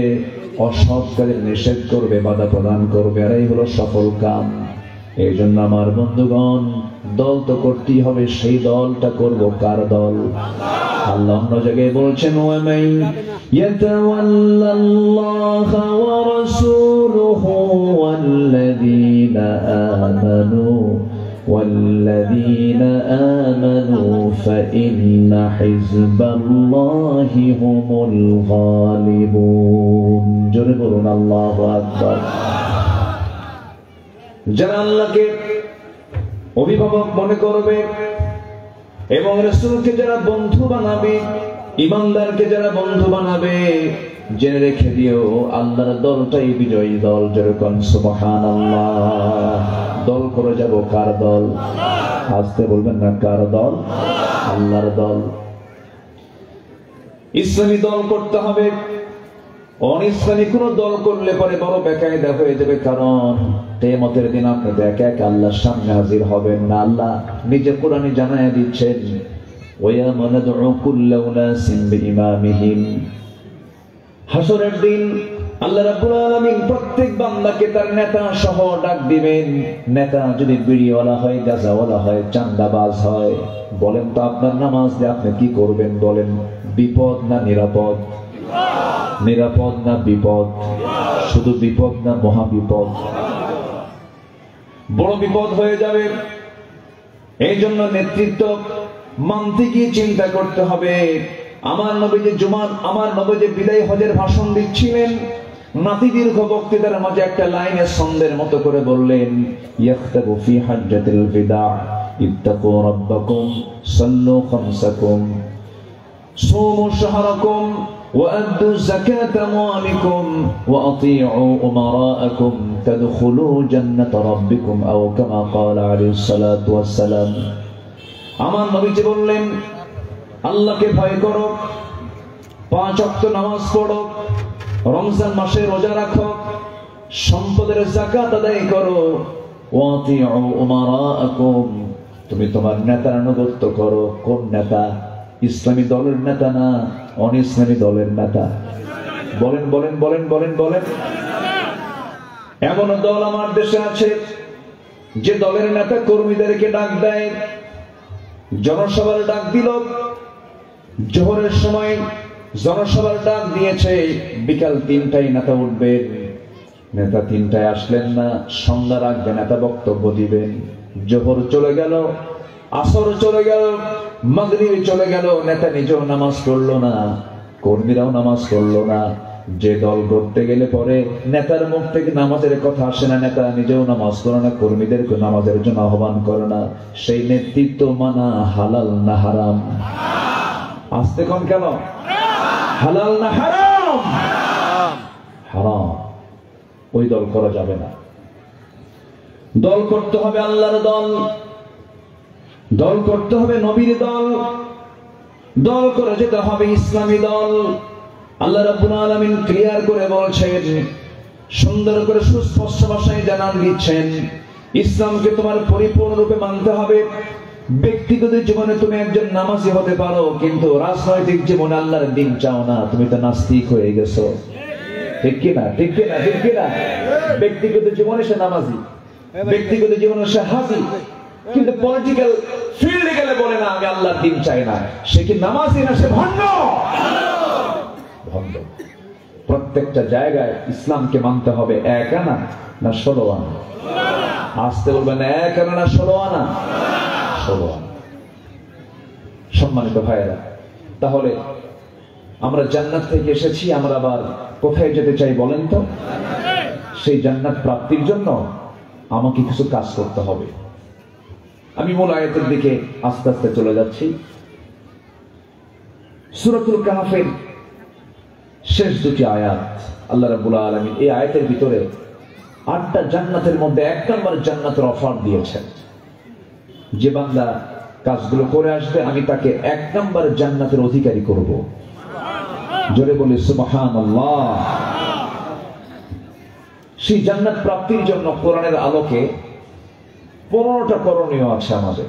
অসৎ কাজের নিষেধ করবে, বাধা প্রদান করবে। আর এই হলো সফল কাম। এই জন্য আমার বন্ধুগণ, দল তো করতেই হবে, সেই দলটা করব কার দল? আল্লাহ অন্য জায়গায় বলছেন, ওয়া মান ইয়াতাওয়াল্লাল্লাহা ওয়া রাসূলুহু ওয়াল্লাযীনা আমানু والذين آمنوا فإن حزب الله هم الغالبون। জোরে বলুন আল্লাহু আকবার। যারা আল্লাহকে অভিভাবক মনে করবে এবং রাসূলকে যারা বন্ধু বানাবে, ঈমানদারকে যারা বন্ধু বানাবে, জেনে রেখে দিও আল্লাহর দলটাই বিজয়ী দল। যেরকম সুবহানাল্লাহ। দল করে যাব কার দল? আসতে বলবেন না কার দল? আল্লাহর দল। ইসলামী দল করতে হবে। অনিসলামী কোন দল করলে পরে বড় বেকায়দা হয়ে যাবে, কারণ কিয়ামতের দিন আপনি একা একা আল্লাহর সামনে হাজির হবেন না। আল্লাহ নিজে কোরআনে জানায়া দিচ্ছেন, ওয়া মানাদউ কুল্লা উনাসিন বিইমামিহিম। হাসরের দিন আল্লাহ রাব্বুল আলামিন প্রত্যেক বান্দাকে তার নেতা সহ ডাক দিবেন। নেতা যদি বিড়িওয়ালা হয়, গাঁজাওয়ালা হয়, চাঁদাবাজ হয়, বলেন তো আপনার নামাজ দিয়ে আপনি কি করবেন? বলেন বিপদ না নিরাপদ? নিরাপদ না বিপদ? শুধু বিপদ না মহা বিপদ? বড় বিপদ হয়ে যাবে। এই জন্য নেতৃত্ব মানতে গিয়ে চিন্তা করতে হবে। আমার নবী যে বিদায় হজের ভাষণ দিচ্ছিলেন, নাতি দীর্ঘ বক্তৃতার মাঝে একটা লাইনে ছন্দের মতো করে বললেন, ইয়াখতাবু ফি হাজ্জাতিল বিদা ইত্তাকু রাব্বাকুম সাল্লু খামসাকুম সুমু শাহরাকুম وأدوا زكاة أموالكم وأطيعوا أمراءكم تدخلوا جنة ربكم أو كما قال عليه الصلاة والسلام আমার নবীজি বললেন আল্লাহকে ভয় করো, 5 ওয়াক্ত নামাজ পড়ো, রমজান মাসে রোজা রাখো, সম্পদের যাকাত আদায় করো, ওয়াতিউ উমারাআকুম তুমি তোমার নেতার আনুগত্য করো। কোন নেতা? ইসলামী দলের নেতা না অন ইসলামী দলের নেতা? বলেন বলেন বলেন বলেন বলেন। এমন দল আমার দেশে আছে যে দলের নেতা কর্মীদেরকে ডাক দেয়, জনসভার ডাক দিল, জোহরের সময় জনসভার ডাক দিয়েছে, বিকাল 3টায় নেতা উঠবেন, নেতা 3টায় আসলেন না, সন্ধ্যা রাখবে, নেতা বক্তব্য দিবেন। জোহর চলে গেল, আসর চলে গেল, মাগরিব চলে গেল, নেতা নিজেও নামাজ পড়লো না, কর্মীরাও নামাজ পড়লো না। যে দল করতে গেলে পরে নেতার মুখ থেকে নামাজের কথা আসে না, নেতা নিজেও নামাজ পড়ে না, কর্মীদেরকে নামাজের জন্য আহ্বান করে না, সেই নেতৃত্ব মানা হালাল না হারাম? আসতে কোন কেন? হালাল না হারাম? হারাম। ওই দল করা যাবে না। দল করতে হবে আল্লাহর দল, দল করতে হবে নবীর দল, দল করে যেতে হবে ইসলামী দল। আল্লাহ রাব্বুল আলামিন ক্লিয়ার করে বলছেন, সুন্দর করে সুস্পষ্ট ভাষায় জানান দিচ্ছেন, ইসলামকে তোমার পরিপূর্ণ রূপে মানতে হবে। ব্যক্তিগত জীবনে তুমি একজন নামাজি হতে পারো, কিন্তু রাজনৈতিক জীবনে আল্লাহর দ্বীন চাও না, তুমি তো নাস্তিক হয়ে গেছো। ঠিক কিনা? ঠিক কিনা? ঠিক কিনা? ব্যক্তিগত জীবনে সে নামাজি, ব্যক্তিগত জীবনে সে হাজি, কিন্তু পলিটিক্যাল ফিল্ডে গেলে বলে না আমি আল্লাহর দ্বীন চাই না। সে কি নামাজি না? সে ভণ্ড। ভণ্ড। প্রত্যেকটা জায়গায় ইসলামকে মানতে হবে। 1 আনা না 16 আনা? আসতে বলবেন 1 আনা না 16 আনা? 16 আনা। সম্মানিত ভাইয়েরা, তাহলে আমরা জান্নাত থেকে এসেছি, আমরা আবার কোথায় যেতে চাই বলেন তো? সেই জান্নাত প্রাপ্তির জন্য আমাকে কিছু কাজ করতে হবে। আমি মূল আয়াতের দিকে আস্তে আস্তে চলে যাচ্ছি। সূরাতুল কাহফের শেষ 2টি আয়াত, আল্লাহ রাব্বুল আলামিন এই আয়াতের ভিতরে 8টা জান্নাতের মধ্যে 1 নম্বর জান্নাতের অফার দিয়েছেন। যে বান্দা কাজগুলো করে আসবে আমি তাকে 1 নম্বর জান্নাতের অধিকারী করব। জোরে বলি সুবহানাল্লাহ। সেই জান্নাত প্রাপ্তির জন্য কোরআনের আলোকে 15টা করণীয় আছে আমাদের,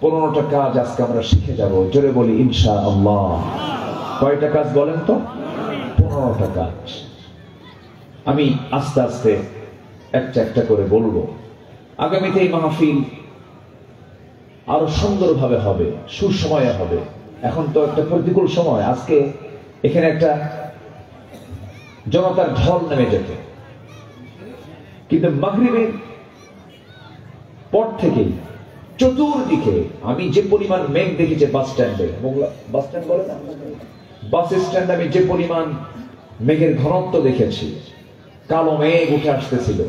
15টা কাজ আজকে আমরা শিখে যাব। জোরে বলি ইনশাআল্লাহ। কয়টা কাজ বলেন তো? 15টা কাজ। আমি আস্তে আস্তে একটা একটা করে বলবো। আগামীতে এই মাহফিল আরো সুন্দরভাবে হবে, সুসময়ে হবে। এখন তো একটা প্রতিকূল সময়, আজকে এখানে একটা জনতার ঢল নেমে যেত, কিন্তু মাগরিবের পর থেকেই চতুর্দিকে আমি যে পরিমাণ মেঘ দেখেছি বাস স্ট্যান্ডে, বাস স্ট্যান্ড বলে না, বাস স্ট্যান্ডে আমি যে পরিমাণ মেঘের ঘনত্ব দেখেছি, কালো মেঘ উঠে আসতেছিল।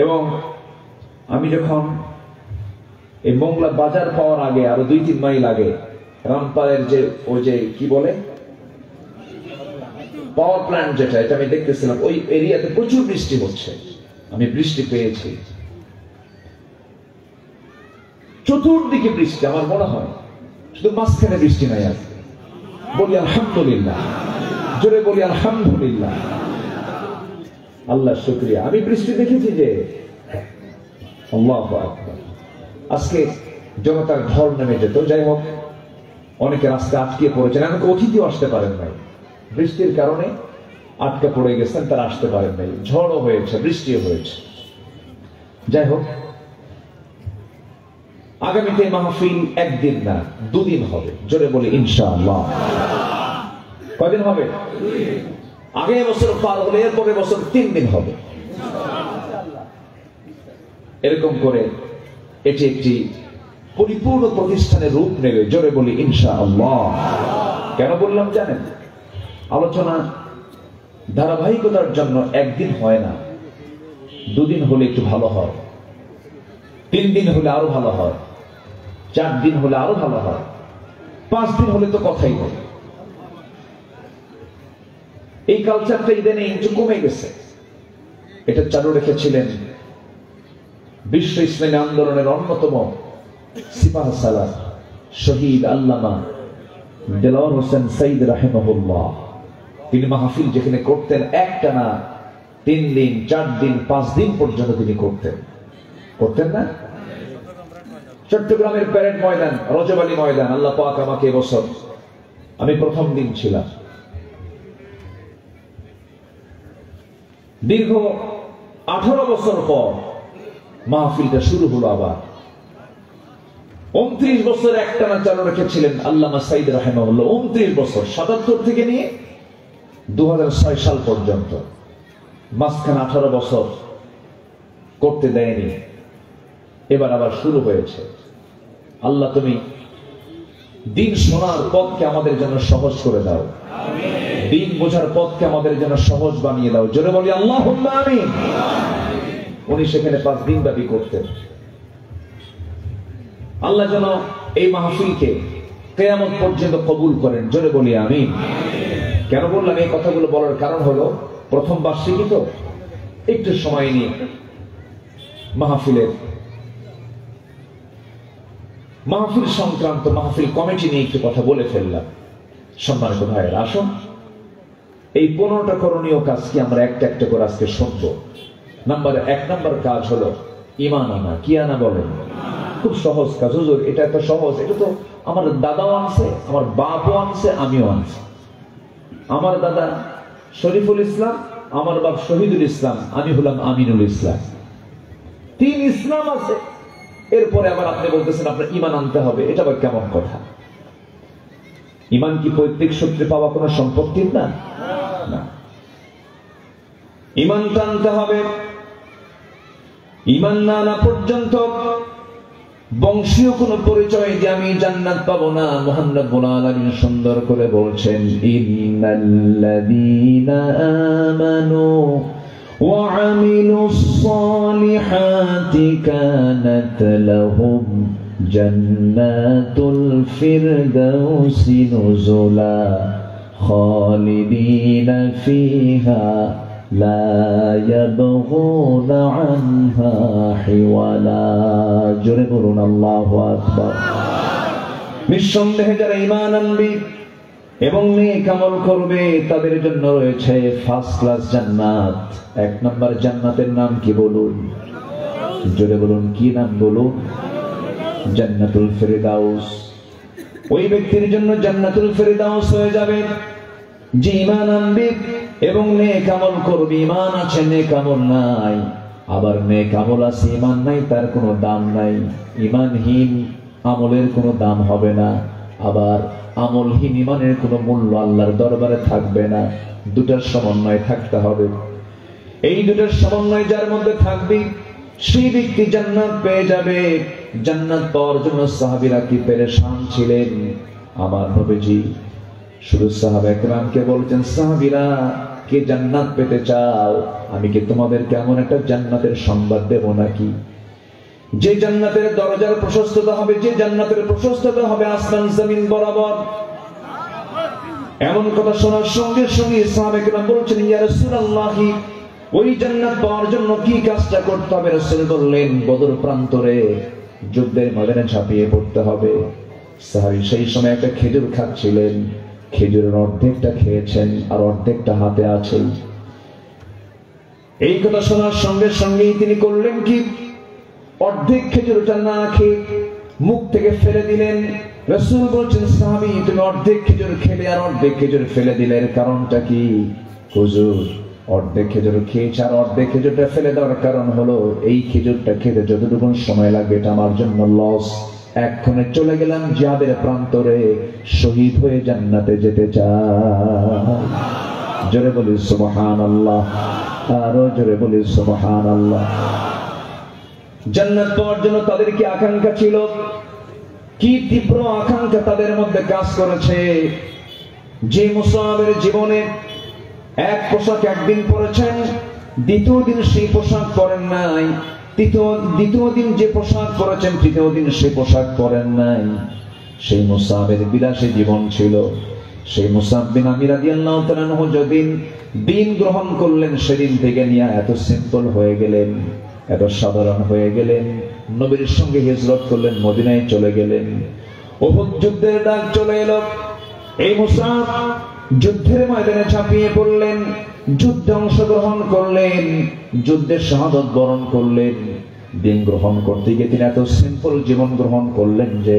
এবং আমি যখন এই মোংলা বাজার পাওয়ার আগে আরো 2-3 মাইল আগে রামপালের যে ওই যে কি বলে পাওয়ার প্ল্যান্ট যেটা, এটা আমি দেখতেছিলাম, ওই এরিয়াতে প্রচুর বৃষ্টি হচ্ছে, আমি বৃষ্টি পেয়েছি, চতুর্দিকে বৃষ্টি। আমার মনে হয় শুধু মাঝখানে বৃষ্টি নাই আজকে। বলি আলহামদুলিল্লাহ, জোরে বলি আলহামদুলিল্লাহ। আল্লাহ শুকরিয়া, আমি বৃষ্টি দেখেছি যে আল্লাহু আকবার। আজকে জনতার ঢল নেমে যেত। যাই হোক, অনেকে রাস্তা আটকে পড়েছেন, এমনকি অতিথিও আসতে পারেন নাই, বৃষ্টির কারণে আটকে পড়ে গেছেন, তারা আসতে পারেন নাই। ঝড়ও হয়েছে, বৃষ্টিও হয়েছে। যাই হোক, আগামীতে মাহফিল 1 দিন না 2 দিন হবে। জোরে বলি ইনশাআল্লাহ। কয়দিন হবে? আগে বছর পার হলে এরপরে বছর 3 দিন হবে। এরকম করে এটি একটি পরিপূর্ণ প্রতিষ্ঠানের রূপ নেবে। জোরে বলি ইনশাআল্লাহ। কেন বললাম জানেন? আলোচনা ধারাবাহিকতার জন্য 1 দিন হয় না, 2 দিন হলে একটু ভালো হয়, 3 দিন হলে আরো ভালো হয়, 4 দিন হলে আরো ভালো হয়, 5 দিন হলে তো কথাই নেই। এই কালচারটা ইদানিং একটু কমে গেছে। এটা চালু রেখেছিলেন বিশ্ব ইসলামী আন্দোলনের অন্যতম সিপাহ সালার শহীদ আল্লামা দেলাওয়ার হোসেন সাইদ রাহিমাহুল্লাহ। তিনি মাহফিল যেখানে করতেন একটানা 3 দিন 4 দিন 5 দিন পর্যন্ত তিনি করতেন না? চট্টগ্রামের প্যারেড ময়দান, রজব আলী ময়দান, আল্লাহ পাক আমাকে এবছর, আমি প্রথম দিন ছিলাম। দীর্ঘ 18 বছর পর মাহফিলটা শুরু হলো আবার। 29 বছর একটানা চালু রেখেছিলেন আল্লামা সাইদ রাহিমাহুল্লাহ। 29 বছর, 77 থেকে নিয়ে 2006 সাল পর্যন্ত, মাঝখানে 18 বছর করতে দেয়নি। এবার আবার শুরু হয়েছে। আল্লাহ তুমি দিন শোনার পথকে আমাদের জন্য সহজ করে দাও, দিন বোঝার পথকে আমাদের জন্য সহজ বানিয়ে দাও। জোরে বলি আল্লাহুম্মা আমিন। উনি সেখানে 5 দিন ব্যাপী করতেন। আল্লাহ যেন এই মাহফিলকে কিয়ামত পর্যন্ত কবুল করেন। জোরে বলি আমিন। কেন বললাম এই কথাগুলো বলার কারণ হলো, প্রথম বার্ষিকী তো, একটু সময় নিয়ে মাহফিল সংক্রান্ত মাহফিল কমিটি নিয়ে একটু কথা বলে ফেললাম। সম্মানিত ভাইয়েরা, আসুন এই 15টা করণীয় কাজ কি আমরা একটা একটা করে আজকে শুনবো। 1 নাম্বার কাজ হলো ঈমান আনা। কি আনা বলেন? খুব সহজ কাজ। হুজুর এটা এত সহজ, এটা তো আমার দাদাও আনছে, আমার বাপও আনছে, আমিও আনছি। আমার দাদা শরীফুল ইসলাম, আমার বাপ শহীদুল ইসলাম, আমি হলাম আমিনুল ইসলাম। 3 ইসলাম আছে। এরপরে আবার আপনি বলতেছেন আপনার ঈমান আনতে হবে, এটা আবার কেমন কথা? ঈমান কি পৈতৃক সূত্রে পাওয়া কোনো সম্পত্তির না? না, ঈমানটা আনতে হবে। ঈমান না আনা পর্যন্ত বংশীয় কোন পরিচয় যে আমি জান্নাত পাবো না। মহান রব্বুল আলামিন সুন্দর করে বলছেন, ইন্নাল্লাযীনা আমানু ওয়া আমিলুস সালিহাতি কানাত লাহুম জান্নাতুল ফিরদাউসি নুজুলা খালিদিনা ফিহা লা ইয়াবগুনা আনহা হিওয়ালা। জোরে বলুন আল্লাহু আকবার। নিঃসন্দেহে যারা ঈমান আনবে এবং নেক আমল করবে তাদের জন্য রয়েছে ফার্স্ট ক্লাস জান্নাত। 1 নম্বর জান্নাতের নাম কি বলুন? জোরে বলুন, কি নাম বলুন? জান্নাতুল ফিরদাউস। ওই ব্যক্তির জন্য জান্নাতুল ফিরদাউস হয়ে যাবে যে ঈমান আনবে এবং নেক আমল করবে। ঈমান আছে, নেক আমল নাই। আবার নেক আমল আছে, ঈমান নাই, তার কোনো দাম নাই। ঈমানহীন আমলের কোনো দাম হবে না, আবার আমলহীন ঈমানের কোনো মূল্য আল্লাহর দরবারে থাকবে না। দুটার সমন্বয় থাকতে হবে। এই দুটার সমন্বয় যার মধ্যে থাকবে সেই ব্যক্তি জান্নাত পেয়ে যাবে। জান্নাত পাওয়ার জন্য সাহাবীরা কি পেরেশান ছিলেন। আমার নবীজি শুধু সাহাবায়ে কেরামকে বলছেন, সাহাবীরা কে জান্নাত পেতে চাও, আমি কি তোমাদেরকে এমন একটা জান্নাতের সংবাদ দেব নাকি যে জান্নাতের দরজার প্রশস্ততা হবে, যে জান্নাতের প্রশস্ততা হবে আসমান জমিন বরাবর। এমন কথা শোনার সঙ্গে সঙ্গে সাহাবায়ে কেরাম বলছেন, ইয়া রাসূলুল্লাহ, ওই জান্নাত পাওয়ার জন্য কি কাজটা করতে হবে? রাসূল বললেন, বদর প্রান্তরে যুদ্ধের ময়দানে ঝাঁপিয়ে পড়তে হবে। সাহাবী সেই সময় একটা খেজুর খাচ্ছিলেন, খেজুরের অর্ধেকটা খেয়েছেন আর অর্ধেকটা হাতে আছে। এই কথা শোনার সঙ্গে সঙ্গেই তিনি করলেন কি, অর্ধেক খেজুরটা না খেয়ে মুখ থেকে ফেলে দিলেন। রাসূল বলছেন, সাহাবী তুমি অর্ধেক খেজুর খেলে আর অর্ধেক খেজুর ফেলে দিলে, এর কারণটা কি? হুজুর অর্ধেক খেজুর খেয়েছে আর অর্ধেক খেজুরটা ফেলে দেওয়ার কারণ হলো এই খেজুরটা খেতে যতটুকু সময় লাগবে এটা আমার জন্য লস। এক্ষণে চলে গেলাম জিহাদের প্রান্তরে, শহীদ হয়ে জান্নাতে যেতে চাই। জোরে বলি সুবহানাল্লাহ, আরো জোরে বলি সুবহানাল্লাহ। জান্নাত পাওয়ার জন্য তাদের কি আকাঙ্ক্ষা ছিল, কি তীব্র আকাঙ্ক্ষা তাদের মধ্যে কাজ করেছে। যে মুসাহাবের জীবনে এক পোশাক একদিন পরেছেন, দ্বিতীয় দিন সেই পোশাক পরেন নাই, দ্বিতীয় দিন যে পোশাক পরেছেন তৃতীয় দিন সেই পোশাক পরেন নাই। সেই মুসাহাবের বিলাসী জীবন ছিল, সেই মুসআব বিন আমির রাদিয়াল্লাহু তাআলা আনহু যেদিন দিন গ্রহণ করলেন, সেদিন থেকে নিয়ে এত সিম্পল হয়ে গেলেন, এত সাধারণ হয়ে গেলেন। নবীর সঙ্গে হিজরত করলেন, মদিনায় চলে গেলেন। উহুদ যুদ্ধের ডাক চলে এলো। এই মুসআব যুদ্ধের ময়দানে ঝাঁপিয়ে পড়লেন, যুদ্ধে অংশগ্রহণ করলেন, যুদ্ধে শাহাদাত বরণ করলেন। দিন গ্রহণ করতে গিয়ে তিনি এত সিম্পল জীবন গ্রহণ করলেন যে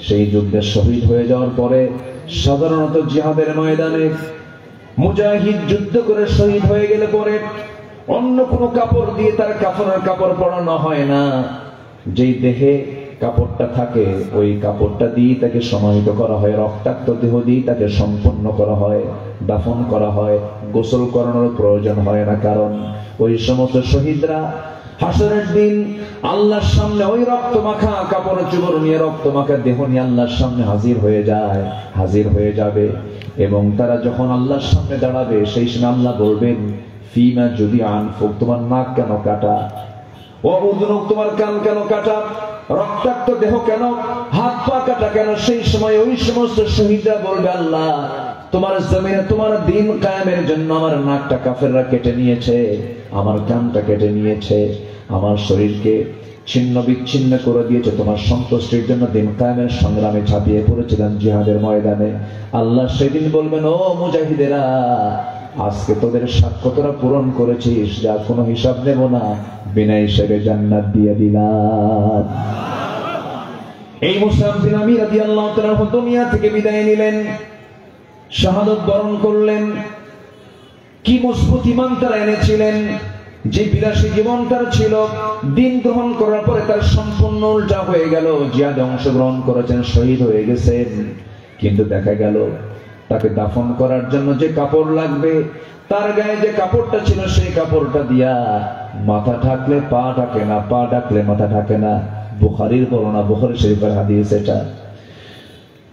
সেই যুদ্ধে শহীদ হয়ে যাওয়ার পরে সাধারণত জিহাদের ময়দানে মুজাহিদ যুদ্ধ করে শহীদ হয়ে গেলে পরে অন্য কোনো কাপড় দিয়ে তার কাফনের কাপড় পরানো হয় না। যেই দেহে কাপড়টা থাকে ওই কাপড়টা দিয়ে তাকে সমাহিত করা হয়, রক্তাক্ত দেহ দিয়ে তাকে সম্পন্ন করা হয়, দাফন করা হয়। গোসল করানোর প্রয়োজন হয় না, কারণ ওই সমস্ত শহীদরা হাসরের দিন আল্লাহর সামনে ওই রক্ত মাখা কাপড় চোপড় নিয়ে, রক্ত মাখা দেহ নিয়ে আল্লাহর সামনে হাজির হয়ে যাবে। এবং তারা যখন আল্লাহর সামনে দাঁড়াবে সেই সময় আল্লাহ বলবেন, ফিমা যদি আনফুক, তোমার নাক কেন কাটা, ও উযুনুক, তোমার কান কেন কাটা, রক্তাক্ত দেহ কেন, হাত পা কাটা কেন। সেই সময় ওই সমস্ত শহীদরা বলবে, আল্লাহ তোমার জমিনে তোমার দিন কায়েমের জন্য আমার নাকটা কাফেররা কেটে নিয়েছে, আমার কানটা কেটে নিয়েছে, আমার শরীরকে ছিন্ন বিচ্ছিন্ন করে দিয়েছে, তোমার সন্তুষ্টির জন্য দিন কায়েমের সংগ্রামে ঝাঁপিয়ে পড়েছিলেন জিহাদের ময়দানে। আল্লাহ সেদিন বলবেন, ও মুজাহিদেরা, আজকে তোদের সাক্ষ্য তোরা পূরণ করেছিস, যা কোনো হিসাব নেব না, বিনা হিসেবে জান্নাত দিয়ে দিলাম। এই মুসআব বিন আমির রাদিয়াল্লাহু তাআলা দুনিয়া থেকে বিদায় নিলেন, শাহাদাত বরণ করলেন। কি মজবুত ঈমান তারা এনেছিলেন, যে বিলাসী জীবন তার ছিল, দিন গ্রহণ করার পরে তার সম্পূর্ণ উল্টা হয়ে গেল। জিহাদে অংশগ্রহণ করেছেন, শহীদ হয়ে গেছেন, কিন্তু দেখা গেল তাকে দাফন করার জন্য যে কাপড় লাগবে, তার গায়ে যে কাপড়টা ছিল সেই কাপড়টা দিয়া মাথা ঢাকলে পা ঢাকে না, পা ঢাকলে মাথা ঢাকে না। বুখারীর বর্ণনা, বুখারী শরীফের হাদিস এটা।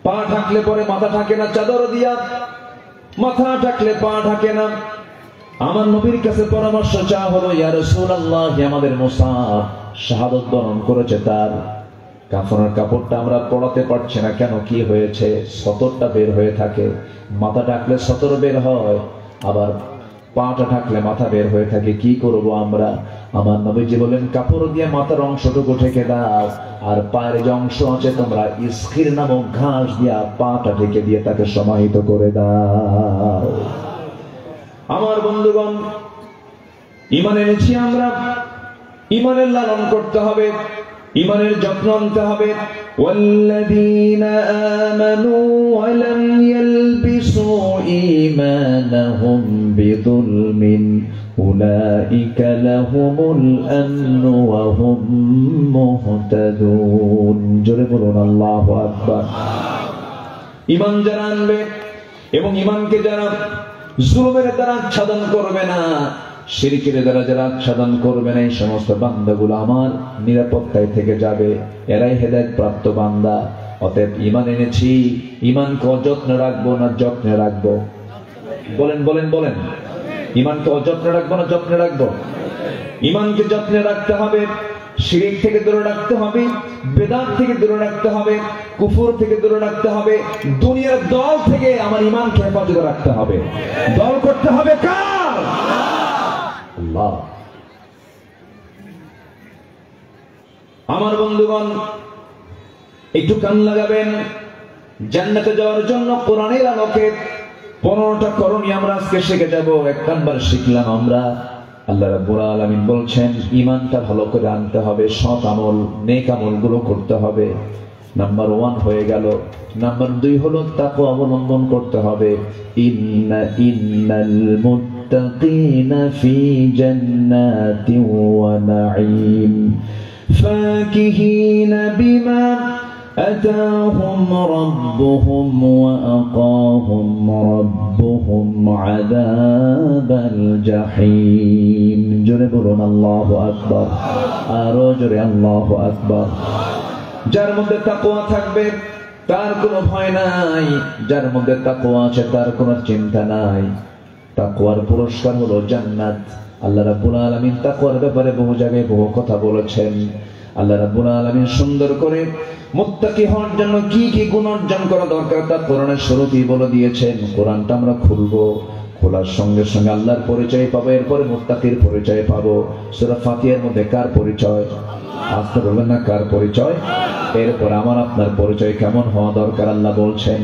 পা ঢাকলে পরে মাথা ঢাকে না চাদর দিয়া, মাথা ঢাকলে পা ঢাকে না। আমার নবীর কাছে পরামর্শ চাওয়া হলো, ইয়া রাসূলুল্লাহ, আমাদের মুসআব শাহাদাত বরণ করেছে, তার কাফনের কাপড়টা আমরা পরাতে পারছি না কেন, কি হয়েছে? সতরটা বের হয়ে থাকে, মাথা ঢাকলে সতর বের হয়, আবার পাটা ঢাকলে মাথা বের হয়ে থাকে, কি করব আমরা? আমার নবীজি বলেন, কাপড় দিয়ে মাথার অংশটুকু ঢেকে দাও, আর পায়ের যে অংশ আছে তোমরা ইসখির নামক ঘাস দিয়া পাটা ঢেকে দিয়ে তাকে সমাহিত করে দাও। আমার বন্ধুগণ, ঈমান এনেছি আমরা, ঈমানের লালন করতে হবে, ঈমানের যত্ন নিতে হবে। ওয়াল্লাযীনা আমানু ওয়া লাম ইয়ালবিসু ঈমানাহুম বিযুলমিন উলাইকা লাহুমুল আমনু ওয়া হুম মুহতাদুন। জোরে বলুন আল্লাহু আকবার। ঈমান যারা আনবে এবং ঈমানকে যারা জুলুমের দ্বারা আচ্ছাদন করবে না, শিরকের দ্বারা যারা আচ্ছাদন করবে না, এই সমস্ত বান্দাগুলো আমার নিরাপত্তায় থেকে যাবে, এরাই হেদায়েত প্রাপ্ত বান্দা। অতএব ঈমান এনেছি, ঈমানকে অযত্নে রাখবো না যত্নে রাখবো? বলেন বলেন বলেন। ঈমানকে অযত্নে রাখবো না যত্নে রাখবো? ঈমানকে যত্নে রাখতে হবে, শিরক থেকে দূরে রাখতে হবে, বেদাত থেকে দূরে রাখতে হবে, কুফর থেকে দূরে রাখতে হবে, দুনিয়ার দল থেকে আমার ঈমানকে হেফাজত রাখতে হবে। দল করতে হবে কার? আল্লাহ। আমার বন্ধুগণ, একটু কান লাগাবেন। জান্নাতে যাওয়ার জন্য কোরআনের আলোকে 15টা করণীয় আমরা আজকে শিখে যাব। 1 নাম্বার শিখলাম আমরা, আল্লাহ রাব্বুল আলামিন বলছেন ঈমানটা ভালো করে আনতে হবে, সৎ আমল নেক আমলগুলো করতে হবে। নাম্বার 1 হয়ে গেল। নাম্বার 2 হলো তাকওয়া অবলম্বন করতে হবে। ইন্নাল মুত্তাকিনা ফি জান্নাতিন ওয়া নাঈম ফাকিহিনা বিমা আতাহুম রাব্বুহুম ওয়া আকাহুম রাব্বুহুম আযাবাল জাহিম। জোরে বলুন আল্লাহু আকবার, আরো জোরে আল্লাহু আকবার। যার মধ্যে তাকওয়া থাকবে তার কোনো ভয় নাই, যার মধ্যে তাকওয়া আছে তার কোনো চিন্তা নাই। তাকওয়ার পুরস্কার হলো জান্নাত। আল্লাহ রাব্বুল আলামিন তাকওয়ার ব্যাপারে বহু জায়গায় বহু কথা বলেছেন। আল্লাহ রাব্বুল আলামিন সুন্দর করে মুত্তাকি হওয়ার জন্য কি কি গুণ অর্জন করা দরকার তা কোরআনের শুরুতেই বলে দিয়েছেন। কোরআনটা আমরা খুলবো, খোলার সঙ্গে সঙ্গে আল্লাহর পরিচয় পাবো, এরপরে মুত্তাকির পরিচয় পাবো। সূরা ফাতিহার মধ্যে কার পরিচয়? আসতে বলবেন না কার পরিচয়? এরপর আমার আপনার পরিচয় কেমন হওয়া দরকার? আল্লাহ বলছেন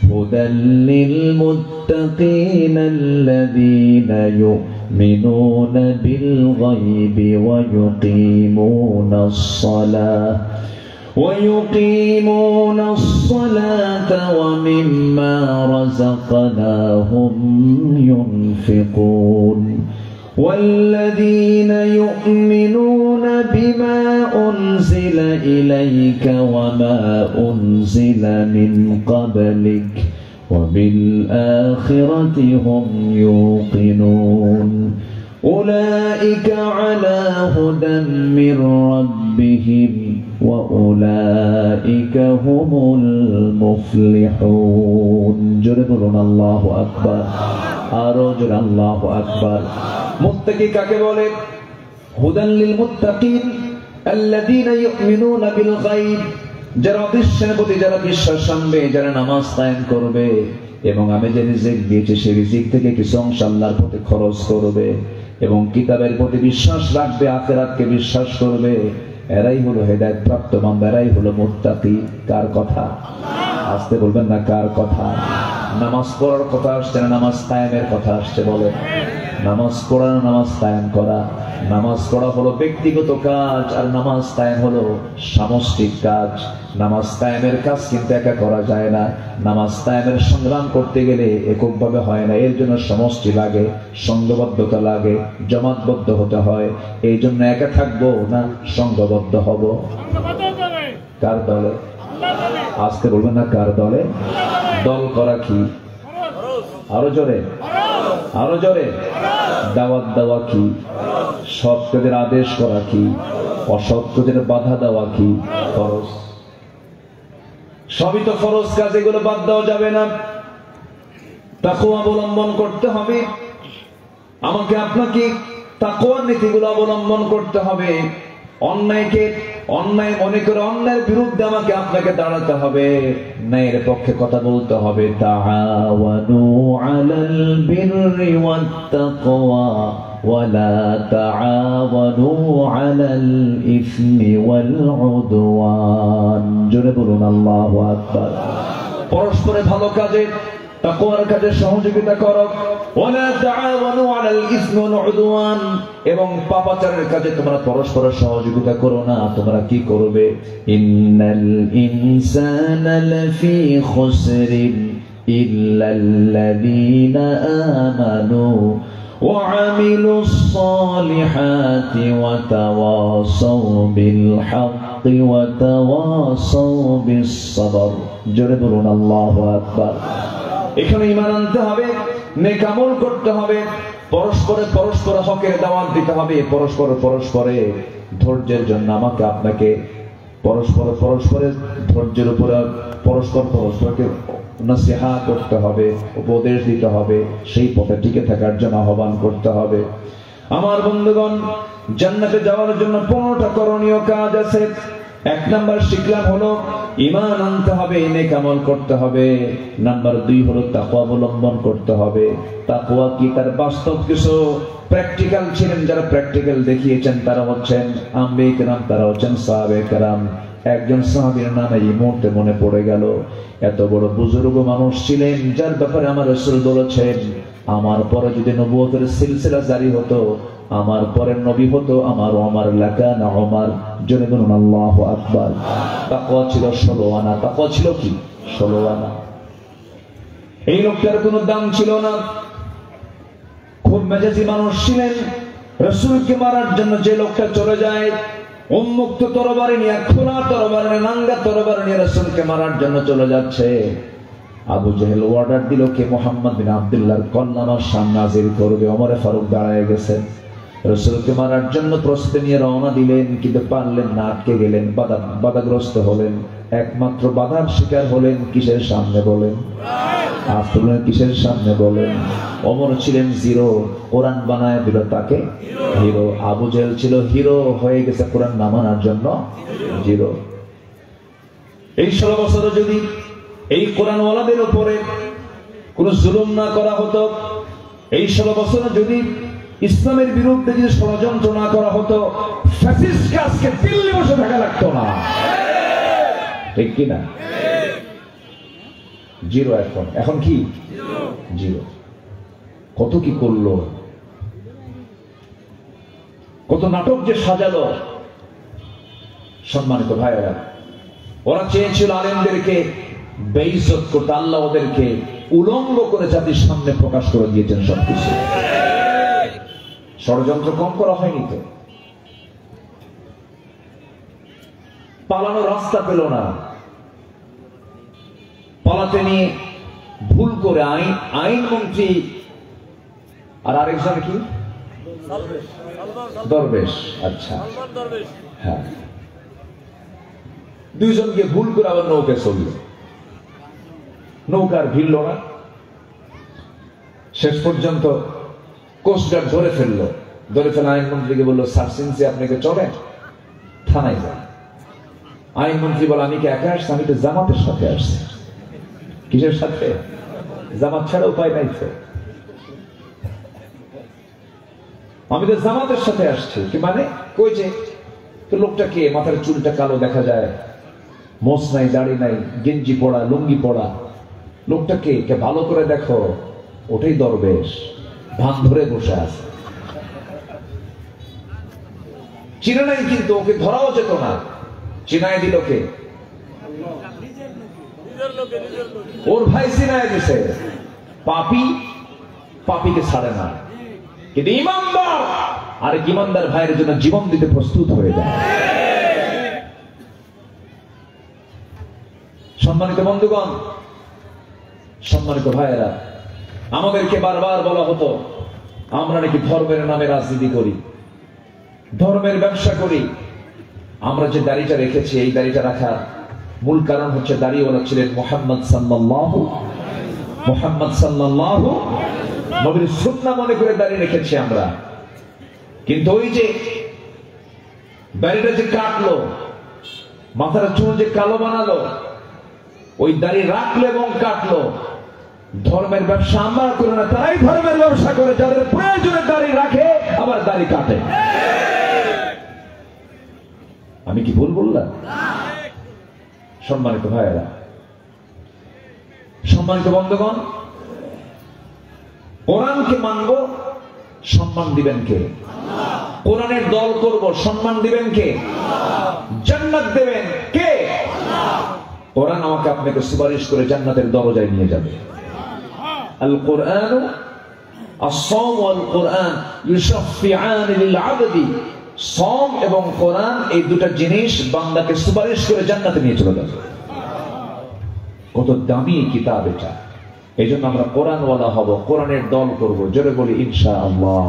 হুদাল্লিল মুত্তাকিনাল্লাযীনা ইউমিনুনা বিল গায়বি ওয়া ইউকিমুনাস সালাহ ويقيمون الصلاة ومما رزقناهم ينفقون والذين يؤمنون بما أنزل إليك وما أنزل من قبلك وبالآخرة هم يوقنون أولئك على هدى من ربهم وأولئك هم المفلحون جربون الله أكبر আরো আল্লাহু আকবার। মুত্তাকি কাকে বলে? হুদাল লিল মুত্তাকিন আল্লাযীনা ইউমিনুনা বিল গায়ব, যারা অদৃশ্যের প্রতি যারা বিশ্বাস আনবে, যারা নামাজ কায়েম করবে এবং আমি যে রিজিক দিয়েছি সেই রিজিক থেকে কিছু অংশ আল্লাহর প্রতি খরচ করবে এবং কিতাবের প্রতি বিশ্বাস রাখবে, আখিরাতকে বিশ্বাস করবে, এরাই হলো হেদায়েত প্রাপ্ত বান্দা, এরাই হলো মুত্তাকি। কার কথা? আসতে বলবেন না কার কথা? নামাজ পড়ার কথা আসছে না নামাজ কায়েমের কথা আসছে? বলে নামাজ পড়া না নামাজ কায়েম করা? নামাজ পড়া হলো ব্যক্তিগত কাজ আর নামাজ কায়েম হলো সামষ্টিক কাজ। নামাজ কায়েমের কাজ কিন্তু একা করা যায় না। নামাজ কায়েমের সংগ্রাম করতে গেলে এককভাবে হয় না, এর জন্য সমষ্টি লাগে, সংঘবদ্ধতা লাগে, জমাতবদ্ধ হতে হয়। এই জন্য একা থাকবো না সংঘবদ্ধ হব। কার দলে? আজকে বলবেন না কার দলে? দল করা কি? আরো জোরে, আরো জোরে। দাওয়াত দেওয়া কি? সৎ কাজের আদেশ করা কি? অসৎ কাজের বাধা দেওয়া কি? ফরজ। সবই তো ফরজ কাজ, এগুলো বাদ দেওয়া যাবে না। তাকওয়া অবলম্বন করতে হবে। আমাকে আপনাকে তাকওয়ার নীতিগুলো অবলম্বন করতে হবে। অন্যায়কে অন্যায় মনে করে অন্যায়ের বিরুদ্ধে আমাকে আপনাকে দাঁড়াতে হবে, ন্যায়ের পক্ষে কথা বলতে হবে। তাআওয়ানু আলাল বিররি ওয়াত তাকওয়া ওয়ালা তাআওয়ানু আলাল ইসমি ওয়াল উদওয়ান। জোরে বলুন আল্লাহু আকবার। পরস্পরে ভালো কাজে তাকওয়ার কাজে সহযোগিতা করো। ওয়ালা তাআওয়ানু আলাল ইসমি ওয়াল উদওয়ান, এবং পাপাচারের কাজে তোমরা পরস্পর সহযোগিতা করো না। তোমরা কি করবে? ইন্নাল ইনসানা লাফি খুসরিন ইল্লাল্লাযীনা আমানু ওয়া আমিলুস সালিহাতি ওয়া তাওয়াসাউ বিল হাক্কি ওয়া তাওয়াসাউ বিস সাবর। জোরে বলুন আল্লাহু আকবার। এখানে ঈমান আনতে হবে, নেক আমল করতে হবে, পরস্পরে হকের দাওয়াত দিতে হবে, পরস্পরে ধৈর্যের জন্য আমাকে আপনাকে পরস্পরে ধৈর্যের উপরে পরস্পরকে নসিহত করতে হবে, উপদেশ দিতে হবে, সেই পথে টিকে থাকার জন্য আহ্বান করতে হবে। আমার বন্ধুগণ, জান্নাতে যাওয়ার জন্য 15টা করণীয় কাজ আছে। 1 নাম্বার শিখলাম হলো ঈমান আনতে হবে, নেক আমল করতে হবে। নাম্বার 2 হলো তাকওয়া অবলম্বন করতে হবে। তাকওয়া কি? তার বাস্তব কিছু প্র্যাকটিক্যাল ছিলেন, যারা প্র্যাকটিক্যাল দেখিয়েছেন তারা হচ্ছেন আম্বিয়া কেরাম, তারা হচ্ছেন সাহাবায়ে কেরাম। একজন সাহাবীর নাম এই মুহূর্তে মনে পড়ে গেল। এত বড় বুজুর্গ মানুষ ছিলেন, যার ব্যাপারে আমার রাসূল বলেছেন, আমার পরে যদি নবুয়তের সিলসিলা জারি হতো, আমার পরের নবী হতো আমার ওমর লাকানা ওমর। জোরে বলুন আল্লাহু আকবার। তাকওয়া ছিল 16 আনা। তাকওয়া ছিল কি? 16 আনা। এই লোকটার কোনো দাম ছিল না, খুব মেজাজি মানুষ ছিলেন। রাসূলকে মারার জন্য যে লোকটা চলে যায় উন্মুক্ত তরবারি নিয়ে, খোলা তরবারি নিয়ে, নাঙ্গা তরবারি নিয়ে রাসূলকে মারার জন্য চলে যাচ্ছে, আবু জেহেল অর্ডার দিল কে মুহাম্মদ বিন আব্দুল্লাহর কন্যা আমার সামনে হাজির করবে। ওমরে ফারুক দাঁড়ায় গেছেন, রাসূলকে মারার জন্য প্রস্তুতি নিয়ে রওনা দিলেন, কিন্তু পারলেন না, আটকে গেলেন, বাধাগ্রস্ত হলেন। একমাত্র বাধার শিকার হলেন কিসের সামনে বলেন? আপনারা কিসের সামনে বলেন? ওমর ছিলেন জিরো, কোরআন বানায় দিল তাকে হিরো। আবু জেহেল ছিল হিরো, হয়ে গেছে কোরআন না মানার জন্য জিরো। এই 16 বছরে যদি এই কোরআনওয়ালাদের উপরে কোন জুলুম না করা হতো, এই 16 বছরে যদি ইসলামের বিরুদ্ধে যদি ষড়যন্ত্র না করা হতো, ফ্যাসিস্টকে আজকে দিল্লি বসে থাকা লাগতো না, ঠিক কিনা? জিরো। এখন কি জিরো? কত কি করলো, কত নাটক যে সাজালো। সম্মানিত ভাইয়েরা, ওরা চেয়েছিল আলেমদেরকে বেইজ্জত করতে, আল্লাহ ওদেরকে উলঙ্গ করে জাতির সামনে প্রকাশ করে দিয়েছেন সবকিছু। ষড়যন্ত্র কম করা হয়নি তো। পালানোর রাস্তা পেল না, পালাতে নিয়ে ভুল করে আইনমন্ত্রী আর আরেকজন কি দরবেশ, আচ্ছা হ্যাঁ, দুইজনকে ভুল করে আবার নৌকা চলল, নৌকার ভিড়ল না। শেষ পর্যন্ত কোস্টগার্ড ধরে ফেললো, ধরে ফেলে আইনমন্ত্রীকে বললো, সার্সেন্সি আপনাকে চলেন, থানায় যান। আইনমন্ত্রী বলে, আমি কি একা আসছি? আমি তো জামাতের সাথে আসছি। কিসের সাথে? জামাত ছাড়া উপায় নাই তো, আমি তো জামাতের সাথে আসছি। কি মানে? কই যে তো লোকটা কে? মাথার চুলটা কালো দেখা যায়, মোছ নাই, দাড়ি নাই, গেঞ্জি পড়া, লুঙ্গি পড়া। লোকটা কে? ভালো করে দেখো, ওটাই দরবেশ, ভান ধরে বসে আছে। চিনে নাই কিন্তু, ওকে ধরাও যেত না। চিনায় দিল কে? ওর ভাই চিনায় দিছে। পাপী পাপীকে ছাড়ে না, কিন্তু ইমানদার আরেক ইমানদার ভাইয়ের জন্য জীবন দিতে প্রস্তুত হয়ে যায়। সম্মানিত বন্ধুগণ, সম্মানিত ভাইয়েরা, আমাদেরকে বারবার বলা হতো আমরা নাকি ধর্মের নামে রাজনীতি করি, ধর্মের ব্যবসা করি। আমরা যে দাড়িটা রেখেছি, এই দাড়িটা রাখার মূল কারণ হচ্ছে দাড়িওয়ালা ছিলেন মুহাম্মদ সাল্লাল্লাহু নবীর সুন্নাহ মনে করে দাড়ি রেখেছি আমরা। কিন্তু ওই যে দাড়িটা যে কাটলো, মাথার চুল যে কালো বানালো, ওই দাড়ি রাখলো এবং কাটলো, ধর্মের ব্যবসা আমরা করি না, তারাই ধর্মের ব্যবসা করে, যাদের প্রয়োজনে দাড়ি রাখে আবার দাড়ি কাটে। আমি কি ভুল বললাম? সম্মানিত ভাইয়েরা, সম্মানিত বন্ধুগণ, কোরআনকে মানব, সম্মান দিবেন কে? কোরআনের দল করব, সম্মান দিবেন কে? জান্নাত দেবেন কে? কোরআন আমাকে আপনাকে সুপারিশ করে জান্নাতের দরজায় নিয়ে যাবে। আল কোরআন আস-সাওম ওয়াল কোরআন ইউশাফিআন লিল আবদি। সাওম এবং কোরআন, এই দুটো জিনিস বান্দাকে সুপারিশ করে জান্নাতে নিয়ে চলে যাবে। কত দামি কিতাব এটা! এই জন্য আমরা কোরআনওয়ালা হব, কোরআনের দল করব। জোরে বলি ইনশাআল্লাহ।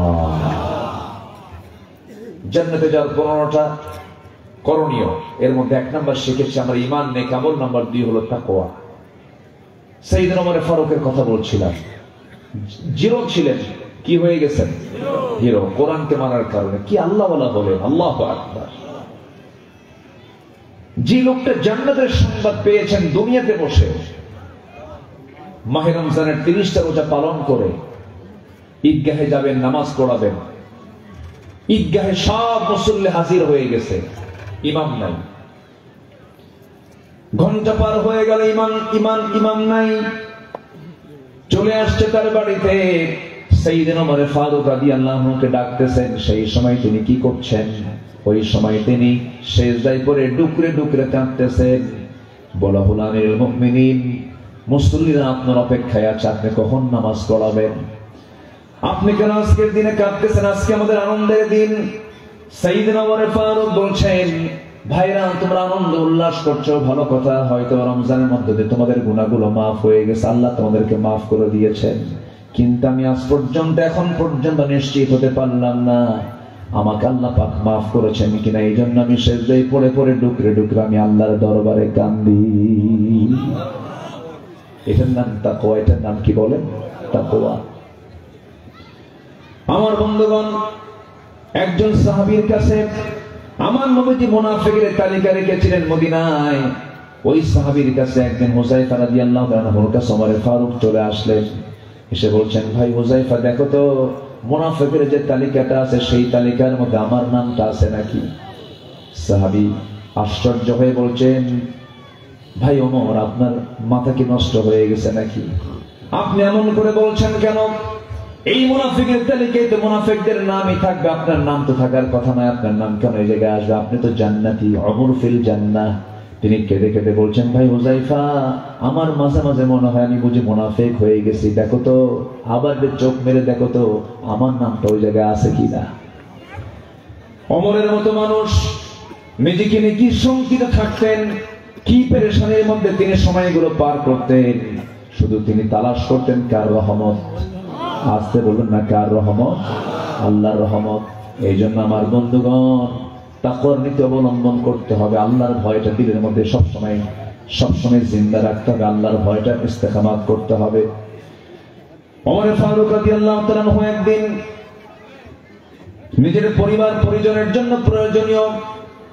জান্নাতে যাওয়ার 15টা করণীয়, এর মধ্যে 1 নাম্বার শিখেছি আমরা ঈমান, নেক আমল। নাম্বার 2 হলো তাকওয়া। সাইয়েদনা ওমর ফারুকের কথা বলছিলাম, জিরো ছিলেন, কি হয়ে গেছেন? হিরো, কোরআনকে মানার কারণে। কি আল্লাহওয়ালা হলেন! আল্লাহু আকবার। যে লোকটা জান্নাতের সংবাদ পেয়েছেন দুনিয়াতে বসে, মাহে রমজানের 30টা রোজা পালন করে ঈদগাহে যাবেন, নামাজ পড়াবেন। ঈদগাহে সব মুসল্লি হাজির হয়ে গেছে, ইমাম নাই। ঘন্টা পার হয়ে গেল, ইমাম নাই। চলে আসছে তার বাড়িতে, সাইয়েদনা ওমর ফারুক রাদিয়াল্লাহু আনহুকে ডাকতেছেন। সেই সময় তিনি কি করছেন? ওই সময় তিনি সেজদায় পড়ে ডুকরে ডুকরে কাঁদতেছেন। বলা হলো, আমিরুল মুমিনিন, মুসল্লিরা আপনার অপেক্ষায় আছে, আপনি কখন নামাজ পড়াবেন? আপনি কেন আজকের দিনে কাঁদতেছেন? আজকে আমাদের আনন্দের দিন। সাইয়েদনা ওমর ফারুক বলছেন, ভাইরা তোমরা আনন্দ উল্লাস করছো, ভালো কথা, হয়তো রমজানের মধ্যে দিয়ে তোমাদের গুনাহগুলো মাফ হয়ে গেছে, আল্লাহ তোমাদেরকে মাফ করে দিয়েছেন। কিন্তু আমি আজ পর্যন্ত, এখন পর্যন্ত নিশ্চিত হতে পারলাম না আমাকে আল্লাহ পাক মাফ করেছেন কিনা। এই জন্য আমি সেজদায় পড়ে পড়ে ডুকরে ডুকরে আমি আল্লাহর দরবারে কান্দি। এটার নাম তাকওয়া। এটার নাম কি বলেন? তাকওয়া। আমার বন্ধুগণ, একজন সাহাবীর কাছে আমার নবীজি মুনাফিকের তালিকা রেখেছিলেন মদিনায়। ওই সাহাবীর কাছে একদিন হুযায়ফা রাদিয়াল্লাহু আনহুর কাছে ওমর ফারুক চলে আসলেন। এসে বলছেন, ভাই হুযায়ফা, দেখো তো মুনাফিকের যে তালিকাটা আছে সেই তালিকার মধ্যে আমার নামটা আছে নাকি? সাহাবী আশ্চর্য হয়ে বলছেন, ভাই ওমর, আপনার মাথা কি নষ্ট হয়ে গেছে নাকি? আপনি এমন করে বলছেন কেন? এই মুনাফিকের তালিকায় তো মুনাফিকদের নামই থাকবে, আপনার নাম তো থাকার কথা নয়। আপনার নাম কেন এই জায়গায় আসবে? আপনি তো জান্নাতি, উমর ফিল জান্নাহ। তিনি কেঁদে কেঁদে বলছেন, ভাই হুযায়ফা, আমার মাঝে মাঝে মনে হয় আমি বুঝি মুনাফিক হয়ে গেছি। দেখো তো, আবার চোখ মেরে দেখো তো আমার নামটা ওই জায়গায় আছে কিনা। ওমরের মতো মানুষ নিজেকে নিয়ে কি শঙ্কিত থাকতেন, কি পেরেশানির মধ্যে তিনি সময়গুলো পার করতেন। শুধু তিনি তালাশ করতেন কার রহমত। আসতে বলুন না, কার রহমত? আল্লাহর রহমত। এই জন্য আমার বন্ধুগণ, তাকওয়ার নীতি অবলম্বন করতে হবে। আল্লাহর ভয়টা দিলের মধ্যে সবসময় জিন্দা রাখতে হবে। আল্লাহর ভয়টা ইস্তেকামাত করতে হবে। ওমর ফারুক রাদিয়াল্লাহু তাআলা আনহু একদিন নিজের পরিবার পরিজনের জন্য প্রয়োজনীয়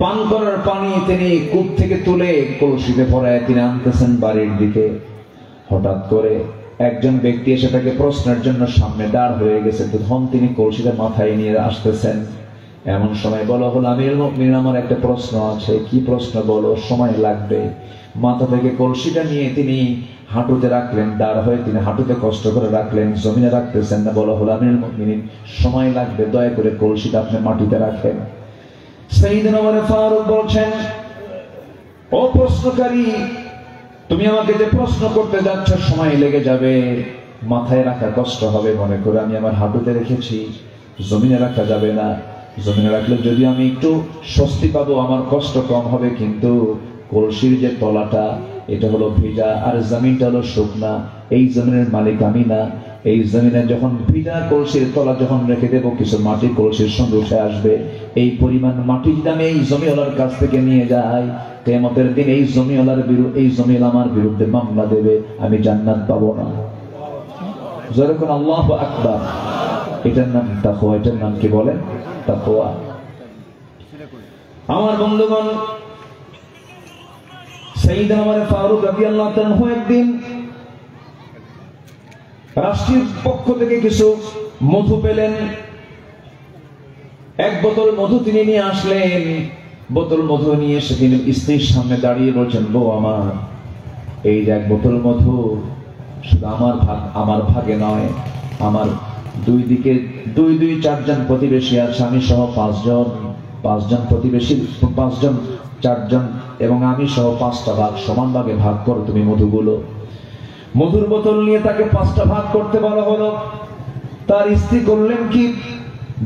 পান করার পানি তিনি কূপ থেকে তুলে কলসিতে ভরায় তিনি আনতেছেন বাড়ির দিকে। হঠাৎ করে একজন ব্যক্তি এসে তাকে প্রশ্নের জন্য সামনে দাঁড় হয়ে গেছে। তখন তিনি কলসিটা মাথায় নিয়ে আসতেছেন। এমন সময় বলা হলো, আমিরুল মুমিনিন, আমার একটা প্রশ্ন আছে। কি প্রশ্ন বলো? সময় লাগবে। মাথা থেকে কলসিটা নিয়ে তিনি হাঁটুতে রাখলেন, দাঁড় হয়ে তিনি হাঁটুতে কষ্ট করে রাখলেন, জমিনে রাখতেছেন না। বলা হলো, আমিরুল মুমিনিন, সময় লাগবে, দয়া করে কলসিটা আপনি মাটিতে রাখেন। সাইয়েদনা ওমর ফারুক বলছেন, ও প্রশ্নকারী, তুমি আমাকে যে প্রশ্ন করতে যাচ্ছ সময় লেগে যাবে, মাথায় রাখা কষ্ট হবে মনে করে আমি আমার হাঁটুতে রেখেছি, জমিনে রাখা যাবে না। জমিনে রাখলে যদি আমি একটু স্বস্তি পাবো, আমার কষ্ট কম হবে, কিন্তু কলসির যে তলাটা এটা হলো ভিজা আর জমিনটা হলো শুকনা। এই জমিনের মালিক আমি না। এই জমিনে যখন ভিজা কলসির তলা যখন রেখে দেবো, কিছু মাটি কলসির সঙ্গে উঠে আসবে। এই পরিমাণ মাটি যদি আমি এই জমিওয়ালার কাছ থেকে নিয়ে যাই, কিয়ামতের দিন এই জমিওয়ালা আমার বিরুদ্ধে মামলা দেবে, আমি জান্নাত পাবো না। যখন আল্লাহু আকবার। এটার নাম তাকওয়া। এটার নাম কি বলেন? তাকওয়া। আমার বন্ধুগণ, সাইয়েদনা ওমর ফারুক রাদিয়াল্লাহু তাআলা আনহু একদিন রাষ্ট্রের পক্ষ থেকে কিছু মধু পেলেন। এক বোতল মধু তিনি নিয়ে আসলেন। বোতল মধু নিয়ে এসে তিনি স্ত্রীর সামনে দাঁড়িয়ে বলছেন, বউ আমার, এই যে এক বোতল মধু, শুধু আমার ভাগে নয়, আমার দুই দিকে দুই চারজন প্রতিবেশী আছে, আমি সহ পাঁচজন প্রতিবেশী, চারজন এবং আমি সহ 5টা ভাগ, সমান ভাগে ভাগ করো তুমি মধুগুলো। মধুর বোতল নিয়ে তাকে 5টা ভাগ করতে বলা হলো। তার স্ত্রী করলেন কি,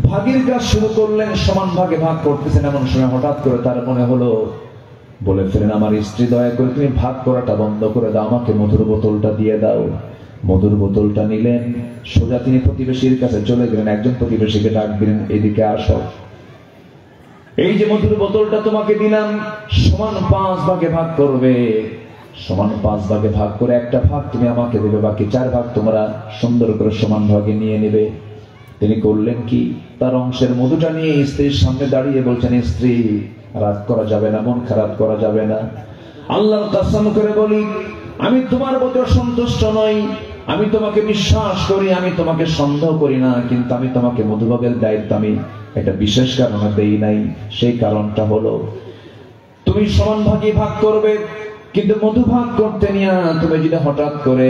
ভাগের কাজ শুরু করলেন, সমান ভাগে ভাগ করতেছেন। এমন সময় হঠাৎ করে তার মনে হলো, বলে ফেলেন, আমার স্ত্রী, দয়া করে তুমি ভাগ করাটা বন্ধ করে দাও, আমাকে মধুর বোতলটা দিয়ে দাও। মধুর বোতলটা নিলেন, সোজা তিনি প্রতিবেশীর কাছে চলে গেলেন। একজন প্রতিবেশীকে ডাক দিলেন, এদিকে আসো, এই যে মধুর বোতলটা তোমাকে দিলাম, সমান 5 ভাগে ভাগ করবে। সমান 5 ভাগে ভাগ করে একটা ভাগ তুমি আমাকে দেবে, বাকি 4 ভাগ তোমরা সুন্দর করে সমান ভাগে নিয়ে নেবে। তিনি করলেন কি, তার অংশের মধুটা নিয়ে স্ত্রীর সামনে দাঁড়িয়ে বলছেন, স্ত্রী, রাগ করা যাবে না, মন খারাপ করা যাবে না। আল্লাহর কসম করে বলি, আমি তোমার প্রতি সন্তুষ্ট নই, আমি তোমাকে বিশ্বাস করি, আমি তোমাকে সন্দেহ করি না, কিন্তু আমি তোমাকে মধুভাগের দায়িত্ব আমি একটা বিশেষ কারণে দেই নাই। সেই কারণটা হলো, তুমি সমান ভাগে ভাগ করবে, কিন্তু মধু ভাগ করতে নিয়ে তুমি যদি হঠাৎ করে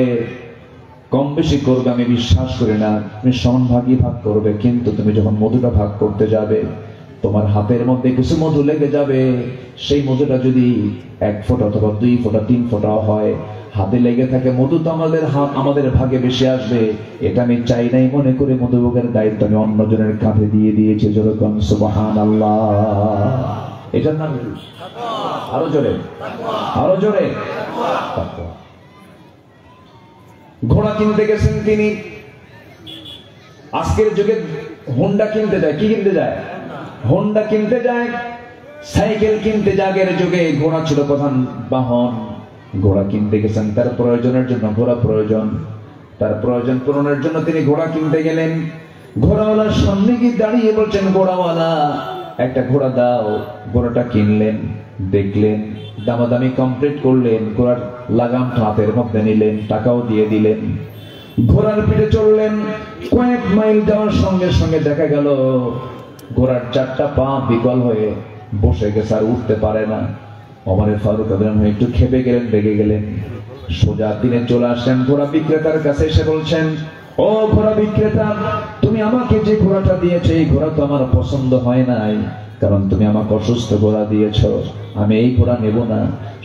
কম বেশি করবে, আমি বিশ্বাস করি না। তুমি সমান ভাগই ভাগ করবে, কিন্তু তুমি যখন মধুটা ভাগ করতে যাবে, তোমার হাতের মধ্যে কিছু মধু লেগে যাবে। সেই মধুটা যদি 1 ফোঁটা অথবা 2 ফোঁটা 3 ফোঁটাও হয়, হাতে লেগে থাকে, মধু তো আমাদের ভাগে বেশি আসবে। এটা আমি চাই নাই মনে করে মধুভাগের দায়িত্ব আমি অন্যজনের কাঁধে দিয়ে দিয়েছি। যেরকম সুবহানাল্লাহ। এটার নাম আরো জোরে, আরো জোরে। ঘোড়া কিনতে গেছেন তিনি। আজকের যুগে হোন্ডা কিনতে যায়, কি কিনতে যায়? হোন্ডা কিনতে যায়, সাইকেল কিনতে যায়। আগের যুগে ঘোড়া ছিল প্রধান বাহন। ঘোড়া কিনতে গেছেন, তার প্রয়োজনের জন্য ঘোড়া প্রয়োজন, তার প্রয়োজন পূরণের জন্য তিনি ঘোড়া কিনতে গেলেন। ঘোড়াওয়ালার সামনে গিয়ে দাঁড়িয়ে বলছেন, ঘোড়াওয়ালা একটা ঘোড়া দাও। ঘোড়াটা কিনলেন, দেখলেন, দামাদামি কমপ্লিট করলেন, ঘোড়ার লাগামটা হাতের মধ্যে নিলেন, টাকাও দিয়ে দিলেন, ঘোড়ার পিঠে চললেন। কয়েক মাইল যাওয়ার সঙ্গে সঙ্গে দেখা গেল ঘোড়ার চারটা পা বিকল হয়ে বসে গেছে, আর উঠতে পারে না। ওমর ফারুক রাদিয়াল্লাহু একটু খেপে গেলেন, রেগে গেলেন। সোজা দিনে চলে আসলেন ঘোড়া বিক্রেতার কাছে, এসে বলছেন, ও ঘোড়া বিক্রেতা, তুমি আমাকে যে ঘোড়াটা দিয়েছো এই ঘোড়া তো আমার পছন্দ হয় নাই, কারণ তুমি আমাকে অসুস্থ ঘোড়া দিয়েছো, আমি এই ঘোড়া নেব না।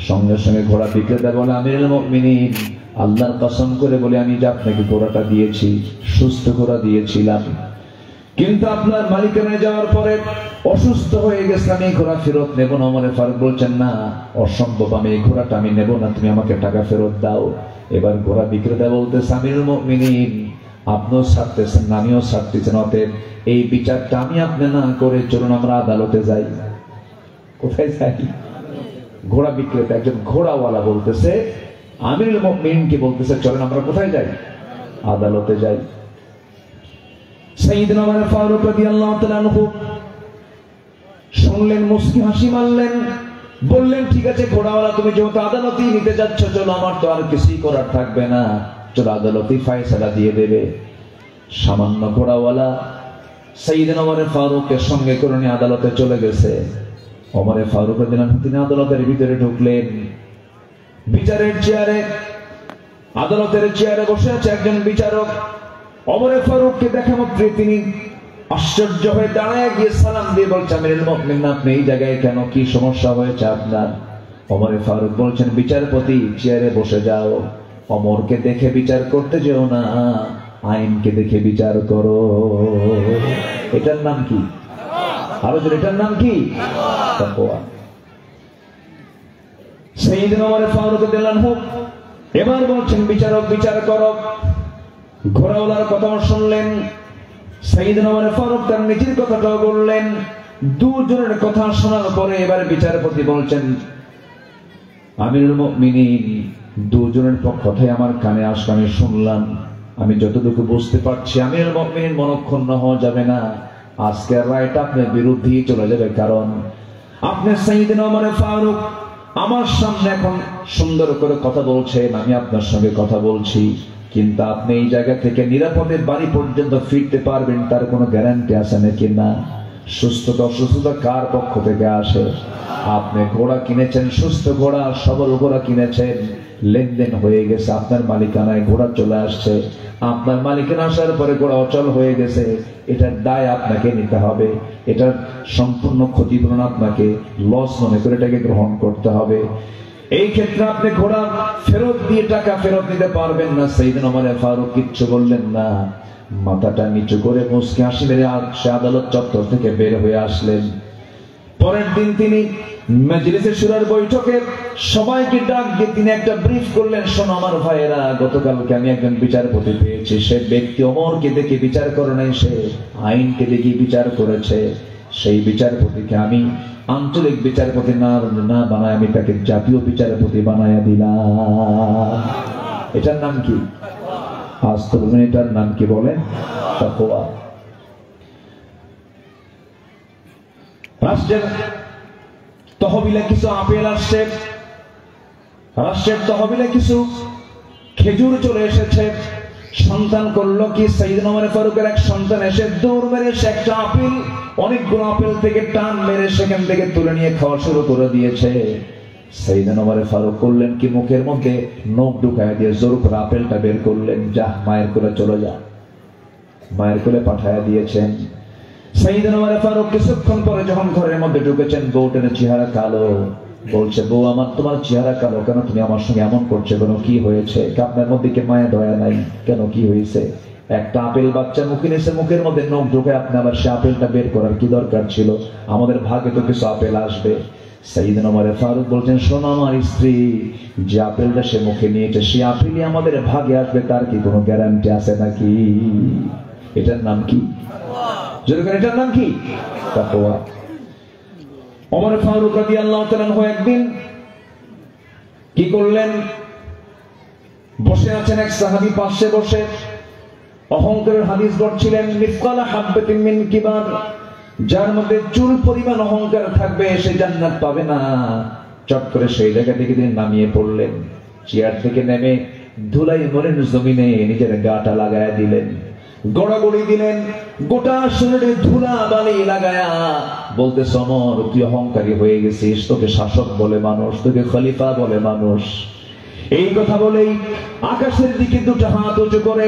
সঙ্গে সঙ্গে ঘোড়া বিক্রেতা বলে, আমিরুল মুমিনিন, আল্লাহর কসম করে বলে আমি যে আপনাকে ঘোড়াটা দিয়েছি সুস্থ ঘোড়া দিয়েছিলাম, কিন্তু আপনার মালিকানায় যাওয়ার পরে অসুস্থ হয়ে গেছে, আমি এই ঘোড়া ফেরত নেব না। ওমর ফারুক বলছেন, না, অসম্ভব, আমি এই ঘোড়াটা আমি নেব না, তুমি আমাকে টাকা ফেরত দাও। এবার ঘোড়া বিক্রেতা বলতেছে, আমিরুল মুমিনিন, আপনিও ছাড়তেছেন না আমিও ছাড়তেছেন, অতএব এই বিচারটা আমি আপনি না করে চলুন আমরা আদালতে যাই। কোথায় যাই? ঘোড়া বিক্রেতা একজন ঘোড়াওয়ালা বলতেছে আমিরুল মুমিনিনকে বলতেছে, চলেন আমরা কোথায় যাই? আদালতে যাই। সাইয়েদনা ওমর ফারুক রাদিয়াল্লাহু তাআলা আনহু শুনলেন, মুস্কি হাসি মারলেন, বললেন, ঠিক আছে ঘোড়াওয়ালা, তুমি যেহেতু আদালতেই নিতে যাচ্ছ, চলো, আমার তো আর কিছুই করার থাকবে না, চলো আদালতেই ফয়সালা দিয়ে দেবে। সামান্য ঘোড়াওয়ালা সাইয়েদনা ওমর ফারুকের সঙ্গে করে নিয়ে আদালতে চলে গেছে। ওমর ফারুক রাদিয়াল্লাহু তিনি আদালতের ভিতরে ঢুকলেন। বিচারের চেয়ারে, আদালতের চেয়ারে বসে আছে একজন বিচারক। ওমর ফারুককে দেখা মাত্র তিনি আশ্চর্য হয়ে দাঁড়ায় গিয়ে সালাম দিয়ে বলছে, আমিরুল মুমিনিন, আপনি এই জায়গায় কেন, কি সমস্যা হয়েছে আপনার? ওমর ফারুক বলছেন, বিচারপতি, চেয়ারে বসে যাও, ওমরকে দেখে বিচার করতে যেও না, আইনকে দেখে বিচার করো। এটার নাম কি? আরো জোরে, এটার নাম কি? তাকওয়া। সাইয়েদনা ওমর ফারুক রাদিয়াল্লাহু আনহু এবার বলছেন, বিচারক বিচার করো। ঘোড়াওয়ালার কথা শুনলেন, সাইয়েদনা ওমর ফারুক তার নিজের কথাটাও বললেন। দুজনের কথা শোনার পরে এবার বিচারপতি বলছেন, আমিরুল মুমিনিন, দুজনের কথাই আমার কানে আসলো, আমি শুনলাম, আমি যতটুকু বুঝতে পারছি, আমিরুল মুমিনিন মনক্ষুণ্ণ হওয়া যাবে না, আজকের রায়টা আপনার বিরুদ্ধেই চলে যাবে, কারণ আপনি সাইয়েদনা ওমর ফারুক আমার সামনে এখন সুন্দর করে কথা বলছেন, আমি আপনার সঙ্গে কথা বলছি, কিন্তু আপনি এই জায়গা থেকে নিরাপদে বাড়ি পর্যন্ত ফিরতে পারবেন তার কোনো গ্যারান্টি আছে নাকি? না। সুস্থতা অসুস্থতা কার পক্ষ থেকে আসে? আপনি ঘোড়া কিনেছেন, সুস্থ ঘোড়া, সবল ঘোড়া কিনেছেন, লেনদেন হয়ে গেছে, আপনার মালিকানায় ঘোড়া চলে আসছে, আপনার মালিকানা আসার পরে ঘোড়া অচল হয়ে গেছে, এটার দায় আপনাকে নিতে হবে, এটার সম্পূর্ণ ক্ষতিপূরণ আপনাকে লস মনে করে এটাকে গ্রহণ করতে হবে। এই ক্ষেত্রে আপনি ঘোড়া ফেরত দিয়ে টাকা ফেরত দিতে পারবেন না। সাইয়েদনা ওমর ফারুক কিচ্ছু বললেন না, মাথাটা নিচু করে মুস্কি হাসি মেরে আদালত চত্বর থেকে বের হয়ে আসলেন। পরের দিন তিনি মজলিসে শুরার বৈঠকে সবাইকে ডাক দিয়ে তিনি একটা ব্রিফ করলেন, শোনো আমার ভাইয়েরা, গতকালকে আমি একজন বিচারপতি পেয়েছি, সে ব্যক্তি ওমরকে দেখে বিচার করে নাই, সে আইনকে দেখে বিচার করেছে। সেই বিচারপতিকে আমি আঞ্চলিক বিচারপতি না বানায় আমি তাকে জাতীয় বিচারপতি বানায়া দিলাম। এটার নাম কি? আজ তো বলবেন, এটার নাম কি বলেন? তাকওয়া। রাষ্ট্রের তহবিলে কিছু আপেল আসছে, রাষ্ট্রের তহবিলে কিছু খেজুর চলে এসেছে। সন্তান করলো কি, সাইয়েদনা ওমর ফারুকের এক সন্তান এসে দৌড় মেরে সে একটা আপেল, অনেকগুলো আপেল থেকে টান মেরে সেখান থেকে তুলে নিয়ে খাওয়া শুরু করে দিয়েছে। সাইয়েদনা ওমর ফারুক করলেন কি, মুখের মধ্যে নখ ঢুকায় দিয়ে জোর করে আপেলটা বের করলেন, যা মায়ের কোলে চলে যা, মায়ের কোলে পাঠায়া দিয়েছেন। সাইয়েদনা ওমর ফারুক কিছুক্ষণ পরে যখন ঘরের মধ্যে ঢুকেছেন, বউটার চেহারা কালো, বলছে, বউ আমার, তোমার চেহারা কালো কেন, তুমি আমার সঙ্গে এমন করছো কেন, কি হয়েছে? আপনার মধ্যে কি মায়া দয়া নাই কেন, কি হয়েছে? একটা আপেল বাচ্চা মুখে নিয়েছে, মুখের মধ্যে নখ ঢুকে আপনি আবার সে আপেলটা বের করার কি দরকার ছিল? আমাদের ভাগে তো কিছু আপেল আসবে। সাইয়েদনা ওমর ফারুক বলছেন, শোনো আমার স্ত্রী, যে আপেলটা সে মুখে নিয়েছে সে আপেলই আমাদের ভাগে আসবে, তার কি কোনো গ্যারান্টি আছে নাকি? এটার নাম কি? যেরকম এটার নাম কি? তাকওয়া। ওমর ফারুক রাদিয়াল্লাহু তাআলা একদিন কি করলেন? বসে আছেন এক সাহাবী, পাশে বসে অহংকারের হাদিস পড়ছিলেন। মিসকালা হাববাতিন মিন কিবার, যার মধ্যে চুল পরিমাণ অহংকার থাকবে সে জান্নাত পাবে না। চট করে সেই জায়গা থেকে তিনি নামিয়ে পড়লেন। চেয়ার থেকে নেমে ধুলাই মরেন জমিনে নিজের গাটা লাগায়া দিলেন, গড়াগড়ি দিলেন, গোটা শরীরে ধুলা বালি লাগায়া বলতে, সমর তুই অহংকারী হয়ে গেছিস, তোকে শাসক বলে মানুষ, তোকে খলিফা বলে মানুষ। এই কথা বলেই আকাশের দিকে দুটো হাত উঁচু করে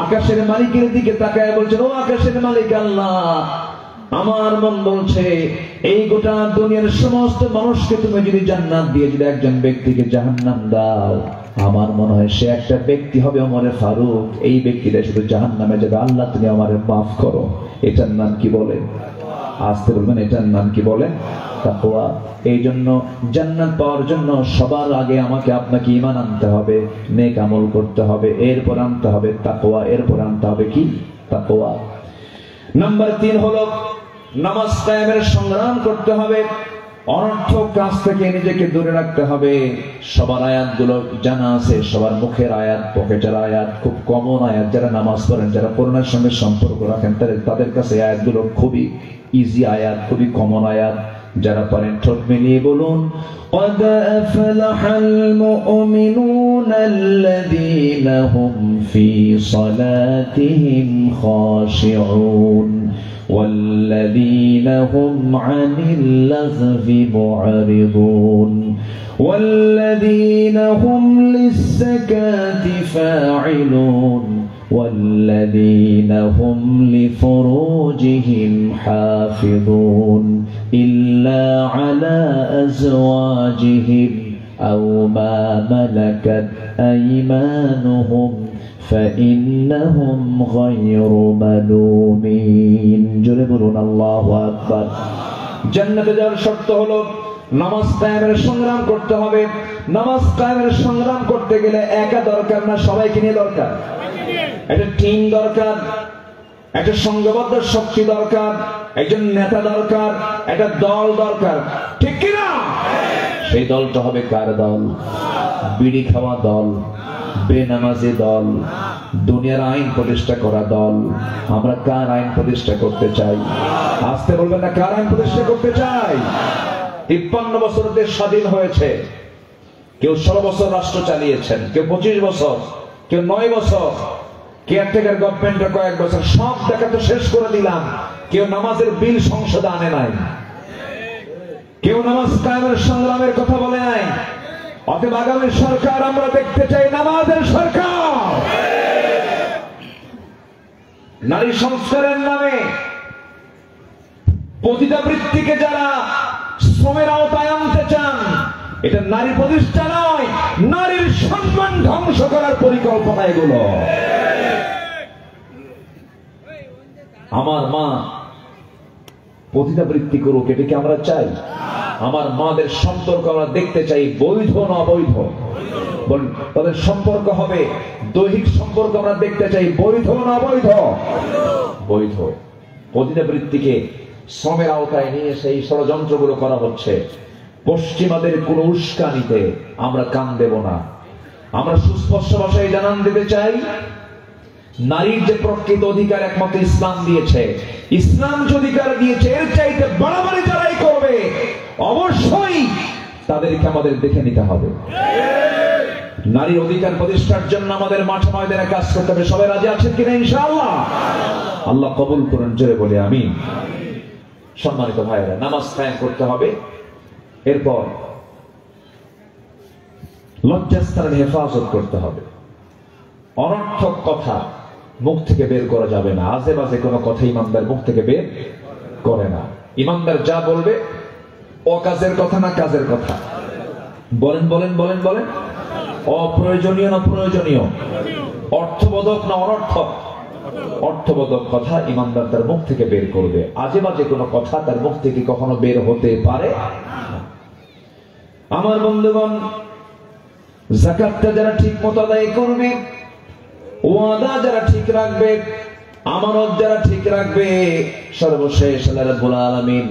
আকাশের মালিকের দিকে তাকায় বলছেন, ও আকাশের মালিক আল্লাহ, আমার মন বলছে এই গোটা দুনিয়ার সমস্ত মানুষকে তুমি যদি জান্নাত দিয়ে যদি একজন ব্যক্তিকে জাহান্নাম দাও, আমার মনে হয় সে একটা ব্যক্তি হবে ওমর ফারুক। এই ব্যক্তিটা শুধু জাহান্নামে যাবে। আল্লাহ তুমি আমারে মাফ করো। এটার নাম কি বলেন? আসতে বলবেন, এটার নাম কি বলেন? তাকওয়া। এই জন্য জান্নাত পাওয়ার জন্য সবার আগে আমাকে আপনাকে ঈমান আনতে হবে, নেক আমল করতে হবে, এরপর আনতে হবে তাকওয়া, এরপর আনতে হবে কি? তাকওয়া। নাম্বার 3 হলো নামাজ কায়েমের সংগ্রাম করতে হবে, অনর্থক কাজ থেকে নিজেকে দূরে রাখতে হবে। সবার আয়াতগুলো জানা আছে, সবার মুখের আয়াত, পকেটের আয়াত, খুব কমন আয়াত। যারা নামাজ পড়েন, যারা কোরআনের সঙ্গে সম্পর্ক রাখেন, তাদের কাছে আয়াতগুলো খুবই ইজি আয়াত, খুবই কমন আয়াত। যারা পারেন ঠোঁট মিলিয়ে বলুন, قد أفلح المؤمنون الذين هم في صلاتهم خاشعون والذين هم عن اللغو معرضون والذين هم للزكاة فاعلون والذين هم لفروجهم حافظون إلا على أزواجهم أو ما ملكت أيمانهم فإنهم غير ملومين جربون الله أكبر জান্নাতে যাওয়ার শর্ত হলো নামাজ কায়েমের সংগ্রাম করতে হবে। নামাজ কায়েমের সংগ্রাম করতে গেলে একা দরকার না, সবাইকে নিয়ে দরকার। একটা টিম দরকার, একটা সংঘবদ্ধ শক্তি দরকার, একজন নেতা দরকার, একটা দল দরকার, ঠিক কিনা? সেই দলটা হবে কার দল? বিড়ি খাওয়া দল, বেনামাজি দল, দুনিয়ার আইন প্রতিষ্ঠা করা দল। আমরা কার আইন প্রতিষ্ঠা করতে চাই? আসতে বলবেন না, কার আইন প্রতিষ্ঠা করতে চাই? 53 বছর দেশ স্বাধীন হয়েছে। কেউ 16 বছর রাষ্ট্র চালিয়েছেন, কেউ 25 বছর, কেউ 9 বছর, কেয়ারটেকার গভর্নমেন্টের কয়েক বছর। সব দেখা তো শেষ করে দিলাম। কেউ নামাজের বিল সংসদে আনে নাই, কেউ নামাজ কায়েমের সংগ্রামের কথা বলে নাই। অতএব আগামী সরকার আমরা দেখতে চাই নামাজের সরকার। নারী সংস্কারের নামে পতিতাবৃত্তিকে যারা শ্রমের আওতায় আনতে চান, এটা নারী প্রতিষ্ঠা নয়, নারীর সম্মান ধ্বংস করার পরিকল্পনা এগুলো। আমার মা পতিতাবৃত্তি করুক, এটা কি আমরা চাই? আমার মাদের সম্পর্ক আমরা দেখতে চাই বৈধ না অবৈধ? বলুন, তাদের সম্পর্ক হবে দৈহিক সম্পর্ক আমরা দেখতে চাই বৈধ না অবৈধ? বৈধ। পতিতাবৃত্তিকে শ্রমের আওতায় নিয়ে সেই ষড়যন্ত্রগুলো করা হচ্ছে। পশ্চিমাদের কোন উস্কানিতে আমরা কান দেব না। আমরা সুস্পষ্ট ভাষায় জানান দিতে চাই, নারীর যে প্রকৃত অধিকার একমাত্র ইসলাম দিয়েছে। ইসলাম যে অধিকার দিয়েছে এর চাইতে বাড়াবাড়ি যারাই করবে অবশ্যই তাদেরকে আমাদের দেখে নিতে হবে। নারীর অধিকার প্রতিষ্ঠার জন্য আমাদের মাঠে ময়দানে কাজ করতে হবে। সবাই রাজি আছেন কিনা ইনশাআল্লাহ? আল্লাহ কবুল করুন, জোরে বলে আমিন। সম্মানিত ভাইয়েরা, নামাজ কায়েম করতে হবে। এরপর লজ্জাস্থানের হেফাজত করতে হবে। অনর্থক কথা মুখ থেকে বের করা যাবে না। আজে বাজে কোনো কথা ইমানদার মুখ থেকে বের করে না। ইমানদার যা বলবে অকাজের কথা না কাজের কথা? বলেন বলেন বলেন বলেন। অপ্রয়োজনীয় না প্রয়োজনীয়? অর্থবোধক না অনর্থক? অর্থবোধক কথা ইমানদার তার মুখ থেকে বের করবে। আজে বাজে কোনো কথা তার মুখ থেকে কখনো বের হতে পারে না। আমার বন্ধুগণ, যাকাতটা যারা ঠিক মতো আদায় করবে, ওয়াদা যারা ঠিক রাখবে, আমানত যারা ঠিক রাখবে, সর্বশেষ আল্লাহ রাব্বুল আলামিন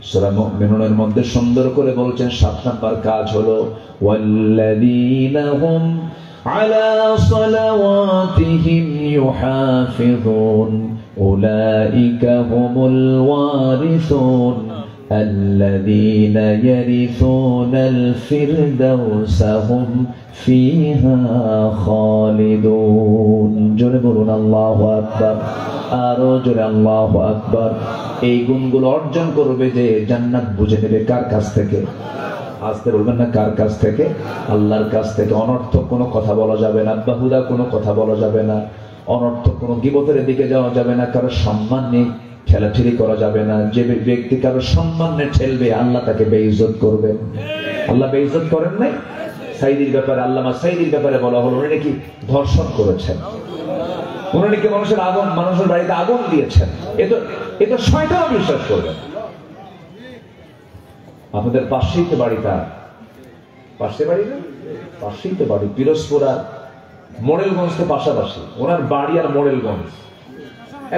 সূরা মুমিনুনের মধ্যে সুন্দর করে বলছেন 7 নাম্বার কাজ হলো ওয়াল্লাযীনা হুম আলা সালাওয়াতিহিম ইউহাফিযুন উলাইকা হুমুল ওয়ারিসুন আল্লাযীনা ইয়ারিসুনাল ফিরদাউসা হুম ফিহা খালিদুন। জোরে বলুন আল্লাহু আকবার, আরো জোরে আল্লাহু আকবার। এই গুণগুলো অর্জন করবে যে জান্নাত বুঝে নেবে কার কাছ থেকে? আস্তে বলবেন না, কার কাছ থেকে? আল্লাহর কাছ থেকে। অনর্থক কোনো কথা বলা যাবে না, বাহুদা কোনো কথা বলা যাবে না, অনর্থক কোনো গীবতের দিকে যাওয়া যাবে না, কারো সম্মান নিয়ে ঠেলাঠেলি করা যাবে না। যে ব্যক্তি কারো সম্মান নিয়ে ঠেলবে আল্লাহ তাকে বেইজ্জত করবেন। আল্লাহ বেইজ্জত করেন নাই? সাইদির ব্যাপারে, আল্লামা সাইদির ব্যাপারে বলা হলো উনি নাকি ধর্ষণ করেছেন, উনি নাকি মানুষের বাড়িতে আগুন দিয়েছেন। এ তো শয়তান বিশ্বাস করবেন। আপনাদের পাশেই তো বাড়ি, তার পাশে বাড়ি না, পাশেই তো বাড়ি, পিরোজপুরা মোড়েলগঞ্জ তো পাশাপাশি। ওনার বাড়ি আর মোড়েলগঞ্জ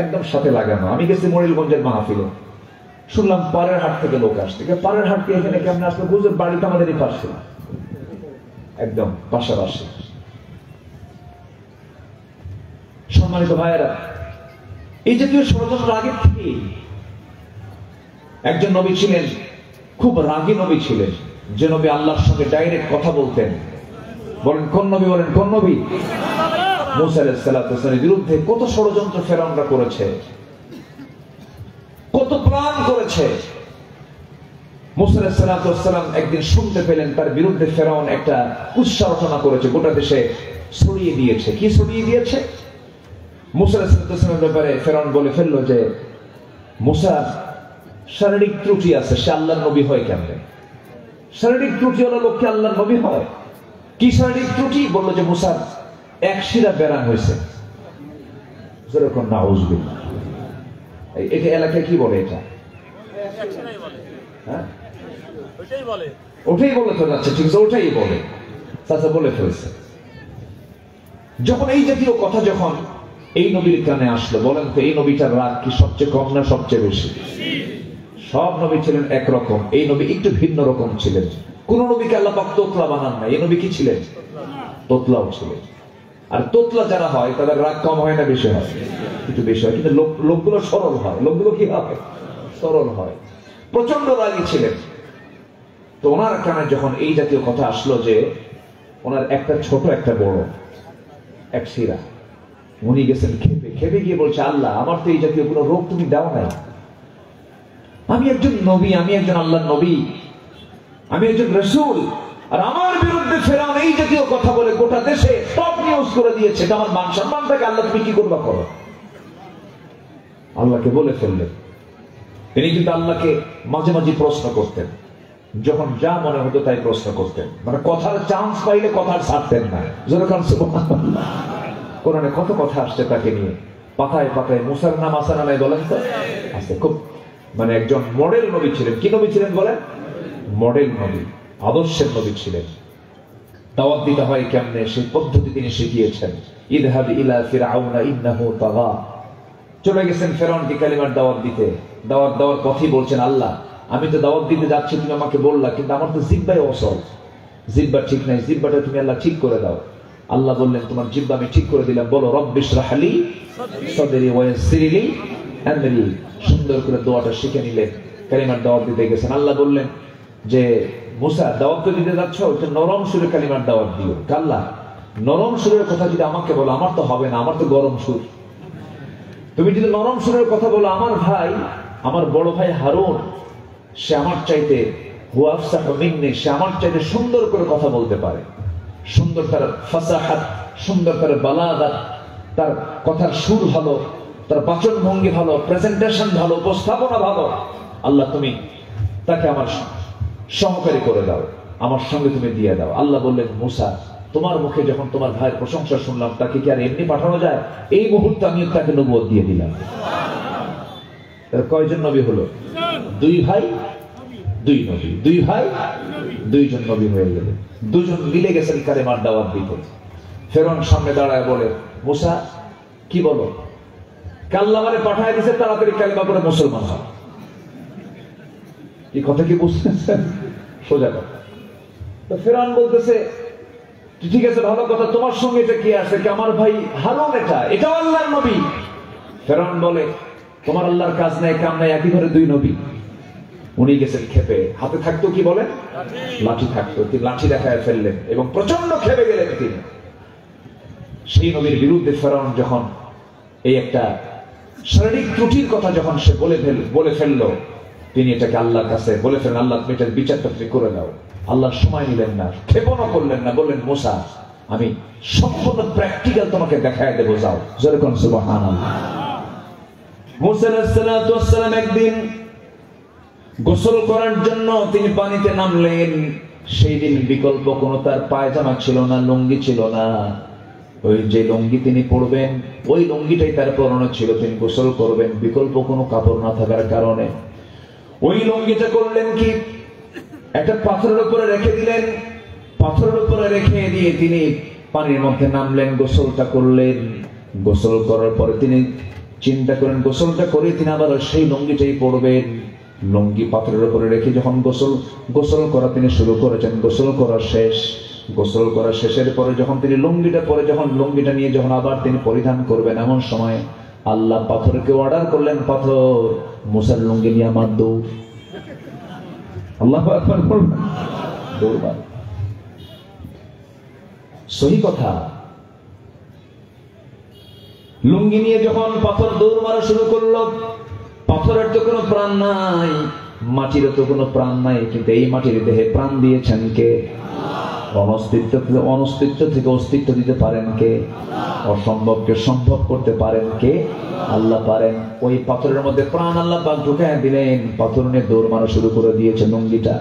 একদম সাথে লাগানো। আমি গেছি মোড়েলগঞ্জের মাহফিলে, শুনলাম পাড়ের হাট থেকে লোক আসছে। পাড়ের হাট থেকে এখানে কেমন আসলো? গুজর বাড়িটা আমাদেরই পাশে, একদম পাশাপাশি। সম্মানিত ভাইয়েরা, এই জাতীয় ষড়যন্ত্র আগের থেকে। একজন নবী ছিলেন, খুব রাগী নবী ছিলেন, যে নবী আল্লাহর সঙ্গে ডাইরেক্ট কথা বলতেন। বলেন কোন নবী? বলেন কোন নবী? মুসা আলাইহিস সালামের বিরুদ্ধে কত ষড়যন্ত্র ফেরাউনরা করেছে, কত প্ল্যান করেছে। মুসা আলাইহিস সালাম একদিন শুনতে পেলেন তার বিরুদ্ধে ফেরাউন একটা কুৎসা রচনা করেছে, গোটা দেশে ছড়িয়ে দিয়েছে। কি ছড়িয়ে দিয়েছে? মুসা আলাইহিস সালামের ব্যাপারে ফেরাউন বলে ফেললো যে মুসা শারীরিক ত্রুটি আছে, সে আল্লাহর নবী হয় কেমনে? শারীরিক ত্রুটি হলো লোককে আল্লাহর নবী হয়? কি শারীরিক ত্রুটি? বললো যে মুসার এক শিরা বেরান হয়েছে। যেরকম নাউজুবিল্লাহ। এটা এলাকায় কি বলে? এটা হ্যাঁ, ওটাই বলে তো যাচ্ছে। ঠিক আছে, ওটাই বলে, চাচা বলে ফেলছে। যখন এই জাতীয় কথা যখন এই নবীর কানে আসলো, বলেন তো এই নবীটার রাগ কি সবচেয়ে কম না সবচেয়ে বেশি? সব নবী ছিলেন একরকম, এই নবী একটু ভিন্ন রকম ছিলেন। কোন নবীকে আল্লাহ পাক তোতলা বানান না, এই নবী কি ছিলেন? তোতলাও ছিলেন। আর তোতলা যারা হয় তাদের রাগ কম হয় না বেশি হয়? একটু বেশি হয়। কিন্তু লোকগুলো সরল হয়। লোকগুলো কি হয়? সরল হয়। প্রচন্ড রাগী ছিলেন। তো ওনার কানে যখন এই জাতীয় কথা আসলো যে ওনার একটা ছোট একটা বড় এক শিরা, উনি গেছেন খেপে। খেপে গিয়ে বলছে আল্লাহ, আমার তো এই জাতীয় কোনো রোগ তুমি দাও নাই। আমি একজন নবী, আমি একজন আল্লাহর নবী, আমি একজন রাসূল, আর আমার বিরুদ্ধে ফেরাউন এই জাতীয় কথা বলে গোটা দেশে টপ নিউজ করে দিয়েছে। এটা আমার মান সম্মানটাকে আল্লাহ তুমি কি করবা করো। আল্লাহকে বলে ফেললেন। তিনি কিন্তু আল্লাহকে মাঝে মাঝে প্রশ্ন করতেন, যখন যা মনে হতো তাই প্রশ্ন করতেন। মানে কথার চান্স পাইলে কথার ছাড়তেন না। যেরকম কোরআনে কত কথা আসছে তাকে নিয়ে, পাতায় পাতায়। মুসার নাম আসা না নাই বলেন তো? আছে। খুব মানে একজন মডেল নবী ছিলেন। কি নবী ছিলেন বলেন? মডেল নবী, আদর্শের নবী ছিলেন। দাওয়াত দিতে হয় কেমনে সেই পদ্ধতি তিনি শিখিয়েছেন। ইযহাব ইলা ফিরআউনা ইন্নাহু তাগা। চলে গেছেন ফেরাউনকে কালিমার দাওয়াত দিতে। দাওয়াত দেওয়ার পথই বলছেন আল্লাহ, আমি তো দাওয়াত দিতে যাচ্ছি, তুমি আমাকে বললা, কিন্তু আমার তো জিহ্বায় অসল, জিহ্বা ঠিক নাই, জিহ্বাটা তুমি আল্লাহ ঠিক করে দাও। আল্লাহ বললেন তোমার জিহ্বা আমি ঠিক করে দিলাম, বলো রব্বিশরাহ লি সাদরি ওয়া ইয়াসসির লি আমরি। সুন্দর করে দোয়াটা শিখে নিলেন, কালিমার দাওয়াত দিতে গেছেন। আল্লাহ বললেন যে মুসা, দাওয়াত তো দিতে যাচ্ছ, তো নরম সুরে কালিমার দাওয়াত দিও। আল্লাহ, নরম সুরের কথা যদি আমাকে বলো, আমার তো হবে না, আমার তো গরম সুর। তুমি যদি নরম সুরের কথা বলো, আমার ভাই, আমার বড় ভাই হারুন, সে আমার চাইতে সে আমার চাইতে সুন্দর করে কথা বলতে পারে। সুন্দর তার ফাসাহাত, সুন্দর তার বালাগাত, তার কথার সুর ভালো, তার বাচন ভঙ্গি ভালো, প্রেজেন্টেশন ভালো, উপস্থাপনা ভালো। আল্লাহ তুমি তাকে আমার সহকারী করে দাও, আমার সঙ্গে তুমি দিয়ে দাও। আল্লাহ বললেন মুসা, তোমার মুখে যখন তোমার ভাইয়ের প্রশংসা শুনলাম, তাকে কি আর এমনি পাঠানো যায়? এই মুহূর্তে আমি তাকে নবুয়ত দিয়ে দিলাম। কয়জন নবী হলো? দুই ভাই দুই নবী, দুই ভাই দুইজন নবী হয়ে গেল। দুজন মিলে গেছেন কালেমার দাওয়াত দিতে। ফেরাউন সামনে দাঁড়ায় বলে, মুসা কি বলো? আল্লাহ মানে পাঠায় দিছে তাড়াতাড়ি কালিমা পড়ে মুসলমান হয়। এই কথা কি বুঝতেছেন? সোজা কথা। তো ফেরাউন বলতেছে ঠিক আছে ভালো কথা, তোমার সঙ্গে এটা কি আছে? কি আমার ভাই হারুন এটাও আল্লাহর নবী। ফেরাউন বলে তোমার আল্লাহর কাজ নাই কাম নাই, একই ঘরে দুই নবী। উনি গেছেন ক্ষেপে, হাতে থাকতো কি বলে লাঠি থাকতো, তিনি লাঠি দেখায় ফেললেন এবং প্রচন্ড ক্ষেপে গেলেন তিনি। সেই নবীর বিরুদ্ধে ফেরাউন যখন এই একটা শারীরিক ত্রুটির কথা যখন সে বলে ফেললো, তিনি এটাকে আল্লাহর কাছে বলে ফেলেন, আল্লাহ তুমি এটার বিচারটা তুমি করে দাও। আল্লাহ সময় নিলেন না, ক্ষেপণও করলেন না, বললেন মুসা আমি সম্পূর্ণ প্র্যাকটিক্যাল তোমাকে দেখায় দেবো, যাও। যেরকম সুবহানাল্লাহ। মুসা আলাইহিস সালাতু ওয়াস সালাম একদিন গোসল করার জন্য তিনি পানিতে নামলেন। সেই দিন বিকল্প কোনো তার পায়জামা ছিল না, লুঙ্গি ছিল না। ওই যে লুঙ্গি তিনি পরবেন ওই লুঙ্গিটাই তার পরনে ছিল, তিনি গোসল করবেন বিকল্প কোনো কাপড় না থাকার কারণে। ওই লুঙ্গিটা করলেন কি, একটা পাথরের উপরে রেখে দিলেন। পাথরের উপরে রেখে দিয়ে তিনি পানির মধ্যে নামলেন, গোসলটা করলেন। গোসল করার পরে তিনি চিন্তা করেন গোসলটা করে তিনি আবার সেই লুঙ্গিটাই পরবেন। লুঙ্গি পাথরের উপরে রেখে যখন গোসল করা তিনি শুরু করেছেন, গোসল করা শেষ। গোসল করা শেষের পরে যখন তিনি লুঙ্গিটা পরে যখন লুঙ্গিটা নিয়ে যখন আবার তিনি পরিধান করবেন, এমন সময় আল্লাহ পাথরকে অর্ডার করলেন, পাথর মুসার লুঙ্গি নিয়ে আমার দৌড়। আল্লাহু আকবার বলবেন, দৌড় মার। সহি কথা। লুঙ্গি নিয়ে যখন পাথর দৌড় মারা শুরু করলো, পাথরের তো কোনো প্রাণ নাই, মাটিরও তো কোনো প্রাণ নাই, কিন্তু এই মাটির দেহে প্রাণ দিয়েছেন কে? অনস্তিত্ব থেকে অস্তিত্ব দিতে পারেন কে? অসম্ভবকে সম্ভব করতে পারেন কে? আল্লাহ পারেন। ওই পাথরের মধ্যে প্রাণ আল্লাহ পাক ঢুকায় দিলেন, পাথর নিয়ে দৌড় মারা শুরু করে দিয়েছে লুঙ্গিটা।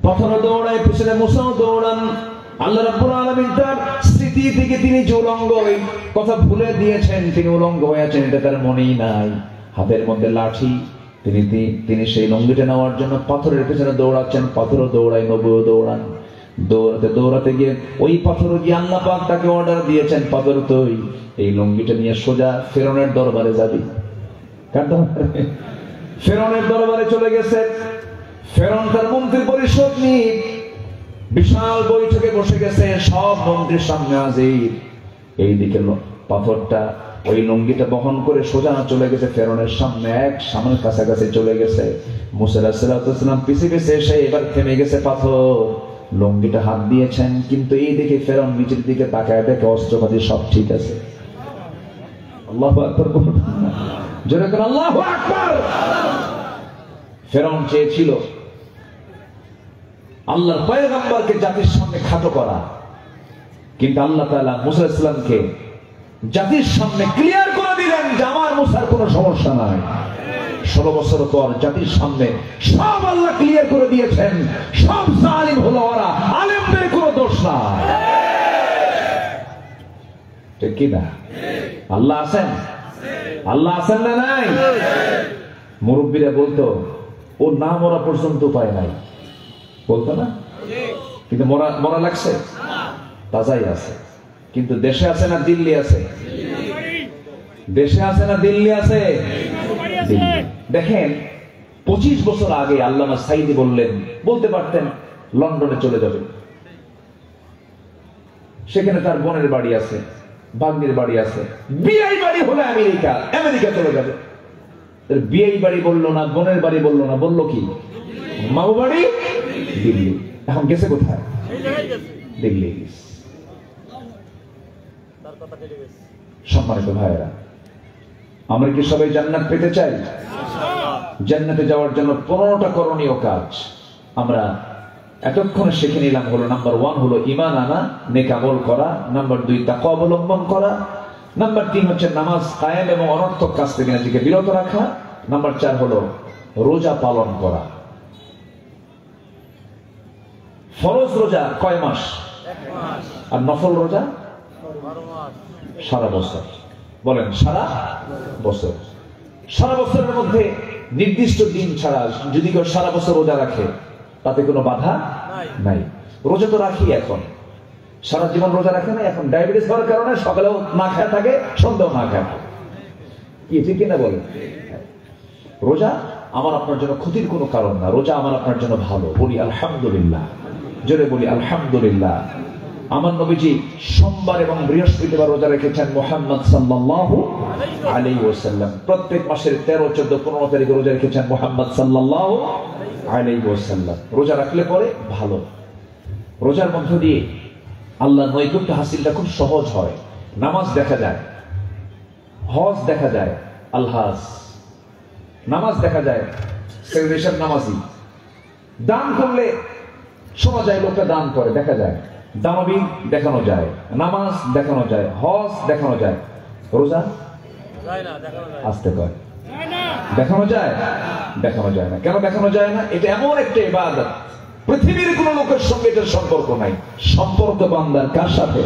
পাথর দৌড়ায়, পিছনে মুসাও দৌড়ান। আল্লাহ রাব্বুল আলামিন তার স্মৃতি থেকে তিনি যে উলঙ্গ কথা ভুলে দিয়েছেন, তিনি উলঙ্গ হয়ে আছেন এটা তার মনেই নাই। হাতের মধ্যে লাঠি, তিনি সেই লুঙ্গিটা নেওয়ার জন্য পাথরের পেছনে দৌড়াচ্ছেন। পাথরও দৌড়ায়, নবীও দৌড়ান। দৌড়াতে গিয়ে ওই পাথর গিয়ে আল্লাহ পাক তাকে অর্ডার দিয়েছেন, পাথর তুই এই লুঙ্গিটা নিয়ে সোজা ফেরাউনের দরবারে যাবি। কার দরবারে? ফেরাউনের দরবারে চলে গেছে। ফেরাউন তার মন্ত্রী পরিষদ নিয়ে বিশাল বৈঠকে বসে গেছে, সব মন্ত্রীর সামনে হাজির। এইদিকে পাথরটা ওই লুঙ্গিটা বহন করে সোজা চলে গেছে ফেরাউনের সামনে, এক সামনের কাছাকাছি চলে গেছে। মুসা আলাইহিস সালাম পিছে এসে এবার থেমে গেছে পাথর। লুঙ্গিটা হাত দিয়েছেন, কিন্তু এই দিকে ফেরাউন নিচের দিকে তাকায় দেখে অস্ত্রপাতি সব ঠিক আছে। আল্লাহু আকবার বলুন, জোরে করে আল্লাহু আকবার। ফেরাউন চেয়েছিল আল্লাহর পয়গম্বরকে জাতির সামনে খাটো করা, কিন্তু আল্লাহ তাআলা মুসা আলাইহিস সালামকে জাতির সামনে ক্লিয়ার করে দিলেন যে আমার মুসার কোনো সমস্যা নাই। 16 বছর পর জাতির সামনে সব আল্লাহ ক্লিয়ার করে দিয়েছেন, সব জালিম হলো ওরা, আলেমদের কোনো দোষ নাই। ঠিক কি না? আল্লাহ আছেন, আল্লাহ আছেন না নাই? মুরব্বীরা বলতো ও না মরা পর্যন্ত উপায় নাই, বলতো না? কিন্তু মরা লাগছে, তাজাই আছে। কিন্তু দেশে আছে না দিল্লি আছে? দেশে আছে না দিল্লি আছে? দেখেন 25 বছর আগে আল্লামা সাইদি বলতে পারতেন লন্ডনে চলে যাবে, সেখানে তার বোনের বাড়ি আছে, ভাগ্নির বাড়ি আছে। বিয়ে বাড়ি হলে আমেরিকা চলে যাবে। বিয়ে বাড়ি বললো না, বোনের বাড়ি বললো না, বললো কি মামু বাড়ি দিল্লি। এখন গেছে কোথায়? দিল্লি। সম্মানিত ভাইয়েরা, আমরা কি সবাই জান্নাত পেতে চাই? জান্নাতে যাওয়ার জন্য 15টা করণীয় কাজ আমরা এতক্ষণে শিখে নিলাম। হলো নাম্বার 1 হলো ঈমান আনা, নেক আমল করা। নাম্বার 2 তাকওয়া অবলম্বন করা। নাম্বার 3 হচ্ছে নামাজ কায়েম এবং অনর্থক কাজ থেকে নিজেকে বিরত রাখা। নাম্বার 4 হলো রোজা পালন করা। ফরজ রোজা কয় মাস? 1 মাস। আর নফল রোজা 12 মাস। সারা বছর। বলেন সারা বছর। সারা বছরের মধ্যে নির্দিষ্ট দিন ছাড়া যদি কেউ সারা বছর রোজা রাখে তাতে কোনো বাধা নাই। রোজা তো রাখি, এখন সারা জীবন রোজা রাখে না, এখন ডায়াবেটিস হওয়ার কারণে সকালেও না খায় থাকে, সন্ধ্যাও না খায়। কি ঠিক কিনা বলেন? রোজা আমার আপনার জন্য ক্ষতির কোনো কারণ না, রোজা আমার আপনার জন্য ভালো। বলি আলহামদুলিল্লাহ, জোরে বলি আলহামদুলিল্লাহ। আমার নবীজি সোমবার এবং বৃহস্পতিবার রোজা রেখেছেন মুহাম্মদ সাল্লাল্লাহু আলাইহি ওয়াসাল্লাম। প্রত্যেক মাসের 13, 14, 15 তারিখে রোজা রেখেছেন মুহাম্মদ সাল্লাল্লাহু আলাইহি ওয়াসাল্লাম। রোজা রাখলে পরে ভালো, রোজার মধ্য দিয়ে আল্লাহর নৈকট্য হাসিলটা খুব সহজ হয়। নামাজ দেখা যায়, হজ দেখা যায়, আলহাজ নামাজ দেখা যায়, সেলিব্রেশন নামাজি। দান করলে শোনা যায় লোকটা দান করে, দেখা যায়। দানবী দেখানো যায়, নামাজ দেখানো যায়, হজ দেখানো যায়, রোজা আসতে কয় দেখানো যায়, দেখানো যায় না। কেন দেখানো যায় না? এটা এমন একটা ইবাদত, পৃথিবীর কোন লোকের সঙ্গে এটার সম্পর্ক নাই। সম্পর্ক বান্দার কার সাথে?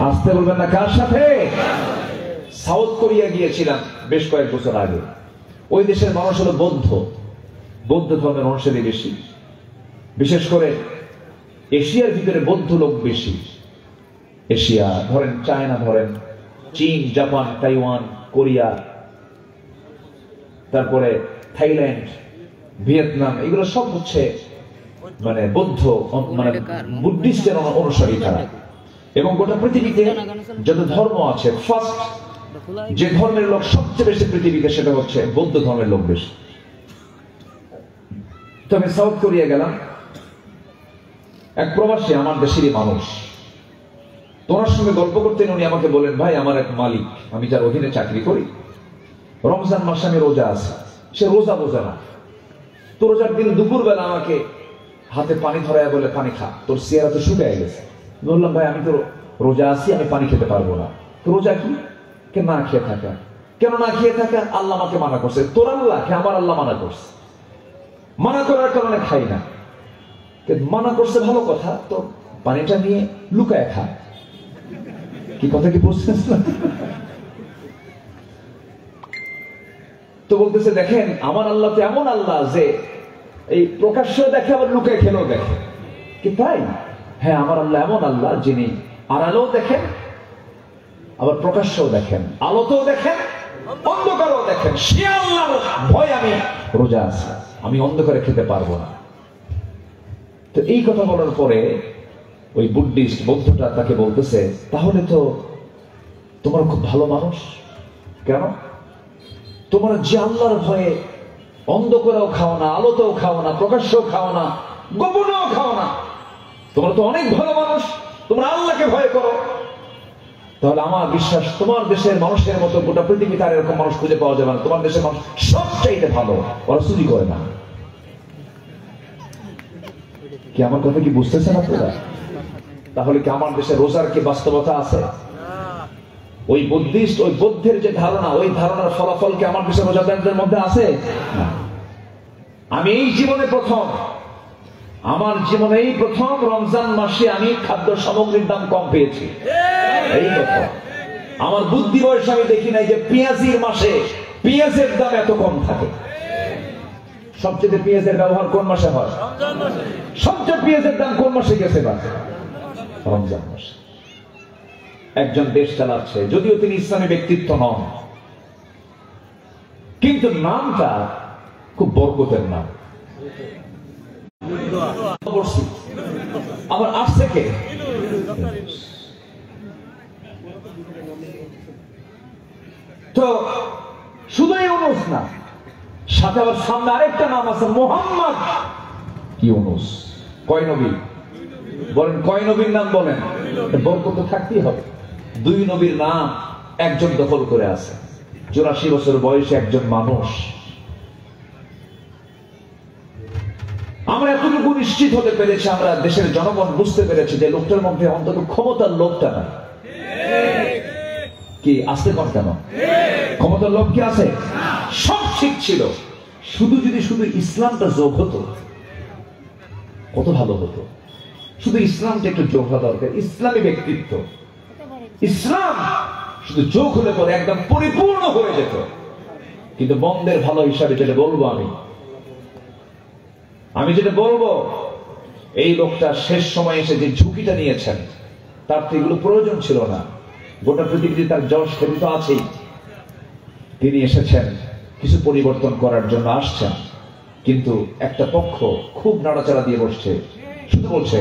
আসতে বলবেন না, কার সাথে? সাউথ কোরিয়া গিয়েছিলাম বেশ কয়েক বছর আগে। ওই দেশের মানুষ হলো বৌদ্ধ ধর্মের অনুসারী বেশি, বিশেষ করে এশিয়ার ভিতরে বৌদ্ধ লোক বেশি। এশিয়া ধরেন, চায়না ধরেন, চীন, জাপান, তাইওয়ান, কোরিয়া, তারপরে থাইল্যান্ড, ভিয়েতনাম, এগুলো সব হচ্ছে মানে বৌদ্ধ, মানে বুদ্ধিস্টের অনুসারী তারা। এবং গোটা পৃথিবীতে যত ধর্ম আছে, ফার্স্ট যে ধর্মের লোক সবচেয়ে বেশি পৃথিবীতে, সেটা হচ্ছে বৌদ্ধ ধর্মের লোক বেশি। তো আমি সাউথ কোরিয়া গেলাম, এক প্রবাসী আমার দেশেরই মানুষ, তোমার সঙ্গে গল্প করতেন। উনি আমাকে বলেন, ভাই আমার এক মালিক, আমি যার অধীনে চাকরি করি, রমজান মাসে আমি রোজা আছে, সে রোজা বোঝে না। তো রোজার দিন দুপুরবেলা আমাকে হাতে পানি ধরায় বলে, পানি খা, তোর চেহারা তো শুকিয়ে গেছে। বললাম, ভাই আমি তো রোজা আছি, আমি পানি খেতে পারবো না। তো রোজা কি? কে না খেয়ে থাকা। কেন না খেয়ে থাকা? আল্লাহ আমাকে মানা করছে। তোর আল্লাহ কে? আমার আল্লাহ মানা করছে। মানা করার কারণে খাই না। মানা করছে ভালো কথা, তো পানিটা নিয়ে লুকায় খা। কি কথা কি বুঝছেন? তো বলতেছে, দেখেন আমার আল্লাহ তো এমন আল্লাহ যে এই প্রকাশ্য দেখে আবার লুকায় খেলেও দেখে। কি তাই? হ্যাঁ, আমার আল্লাহ এমন আল্লাহ যিনি আড়ালেও দেখেন, আবার প্রকাশ্যও দেখেন, আলোতেও দেখেন, অন্ধকারেও দেখেন। সে আল্লাহর ভয় আমি রোজা আছি, আমি অন্ধকারে খেতে পারবো না। তো এই কথা বলার পরে ওই বুদ্ধিস্ট বৌদ্ধটা তাকে বলতেছে, তাহলে তো তোমার খুব ভালো মানুষ। কেন? তোমার যে আল্লাহর ভয়ে অন্ধকারেও খাও না, আলোতেও খাও না, প্রকাশ্যেও খাও না, গোপনেও খাও না, তোমরা তো অনেক ভালো মানুষ, তোমরা আল্লাহকে ভয় করো। তাহলে আমার বিশ্বাস তোমার দেশের মানুষের মতো গোটা পৃথিবীতে আর এরকম মানুষ খুঁজে পাওয়া যাবে না। তোমার দেশের মানুষ সবচাইতে ভালো, ওরা চুরি করে না। কি আমার কথা কি বুঝতেছেন আপনারা? তাহলে কি আমার দেশে রোজার কি বাস্তবতা আছে? ওই বুদ্ধিস্ট, ওই বৌদ্ধের যে ধারণা, ওই ধারণার ফলাফল কি আমার দেশের রোজাদারদের মধ্যে আছে? আমি এই জীবনে প্রথম, আমার জীবনে এই প্রথম রমজান মাসে আমি খাদ্য সামগ্রীর দাম কম পেয়েছি। এই কথা আমার বুদ্ধি বয়সে আমি দেখি নাই যে পেঁয়াজের মাসে পেঁয়াজের দাম এত কম থাকে। সবচেয়ে পেঁয়াজের ব্যবহার কোন মাসে হয়? সবচেয়ে পেঁয়াজের দাম কোন মাসে গেছে? রমজান মাসে। একজন দেশ চালাচ্ছে, যদিও তিনি ইসলামী ব্যক্তিত্ব নন, কিন্তু নামটা খুব বরকতের নাম। আবার আসছে কে? তো শুধু ইউনুস না, সাথে আবার সামনে আরেকটা নাম আছে, মোহাম্মদ ইউনুস। কয় নবী বলেন? কয় নবীর নাম বলেন? বরকত থাকতেই হবে। দুই নবীর নাম একজন দখল করে আছে। 84 বছর বয়সে একজন মানুষ। আমরা এতটুকু নিশ্চিত হতে পেরেছি, আমরা দেশের জনগণ বুঝতে পেরেছি যে লোকটার মধ্যে অন্তত ক্ষমতার লোভটা না। কি আসতে কর কেন? ক্ষমতার লোভ কি আছে? সব ঠিক ছিল, শুধু যদি শুধু ইসলামটা যোগ হতো কত ভালো হতো। শুধু ইসলামটা একটু যোগ হওয়া দরকার। ইসলামী ব্যক্তিত্ব, ইসলাম শুধু যোগ হলে পরে একদম পরিপূর্ণ হয়ে যেত। কিন্তু বন্ধের ভালো হিসাবে যেটা বলবো, আমি যেটা বলবো, এই লোকটা শেষ সময় এসে যে ঝুঁকিটা নিয়েছেন, তার তো এগুলো প্রয়োজন ছিল না। গোটা পৃথিবীতে তার যশ খ্যাতি তো আছেই, তিনি এসেছেন কিছু পরিবর্তন করার জন্য আসছেন, কিন্তু একটা পক্ষ খুব নাড়াচাড়া দিয়ে বসছে, শুধু বলছে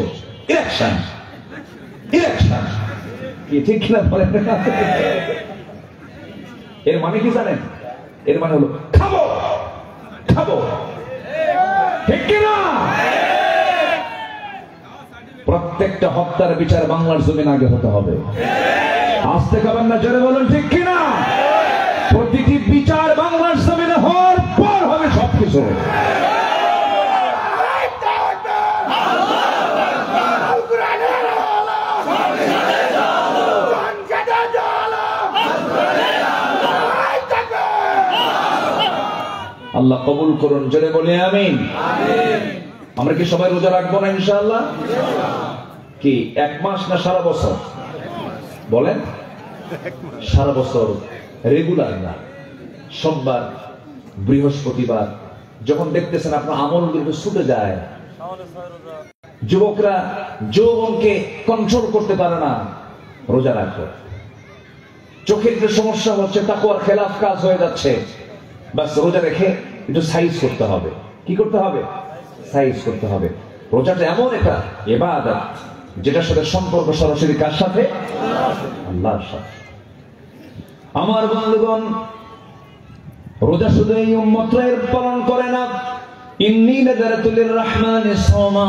ইলেকশন ইলেকশন। কি ঠিক কিনা বলেন? এর মানে কি জানেন? এর মানে হলো খাবো খাবো, ঠিক কিনা? প্রত্যেকটা হত্যার বিচার বাংলার জমিন আগে হতে হবে। আসতে খাবেন না, জোরে বলুন ঠিক কিনা? প্রতিটি বিচার বাংলার জমিনে হওয়ার পর হবে সবকিছু। আল্লাহ কবুল করুন, জোরে বলি আমিন। আমরা কি সবাই রোজা রাখবো না ইনশাআল্লাহ? কি এক মাস না সারা বছর? বলেন। সারা বছর, রেগুলার না। সোমবার, বৃহস্পতিবার যখন দেখতেছেন আপনার আমলগুলো ছুটে যায়, যুবকরা যৌবনকে কন্ট্রোল করতে পারে না, রোজা রাখো। চোখের যে সমস্যা হচ্ছে, তাকওয়ার খেলাফ কাজ হয়ে যাচ্ছে, বাস রোজা রেখে একটু সাইজ করতে হবে। কি করতে হবে? সাইজ করতে হবে। রোজাটা এমন একটা ইবাদত যেটার সাথে সম্পর্ক সরাসরি কার সাথে? আল্লাহর সাথে। আমার বন্ধুগণ, রোজা শুধু এই উম্মতরা পালন করে না। ইন্নী নাযারাতু লিররহমানি সাওমা,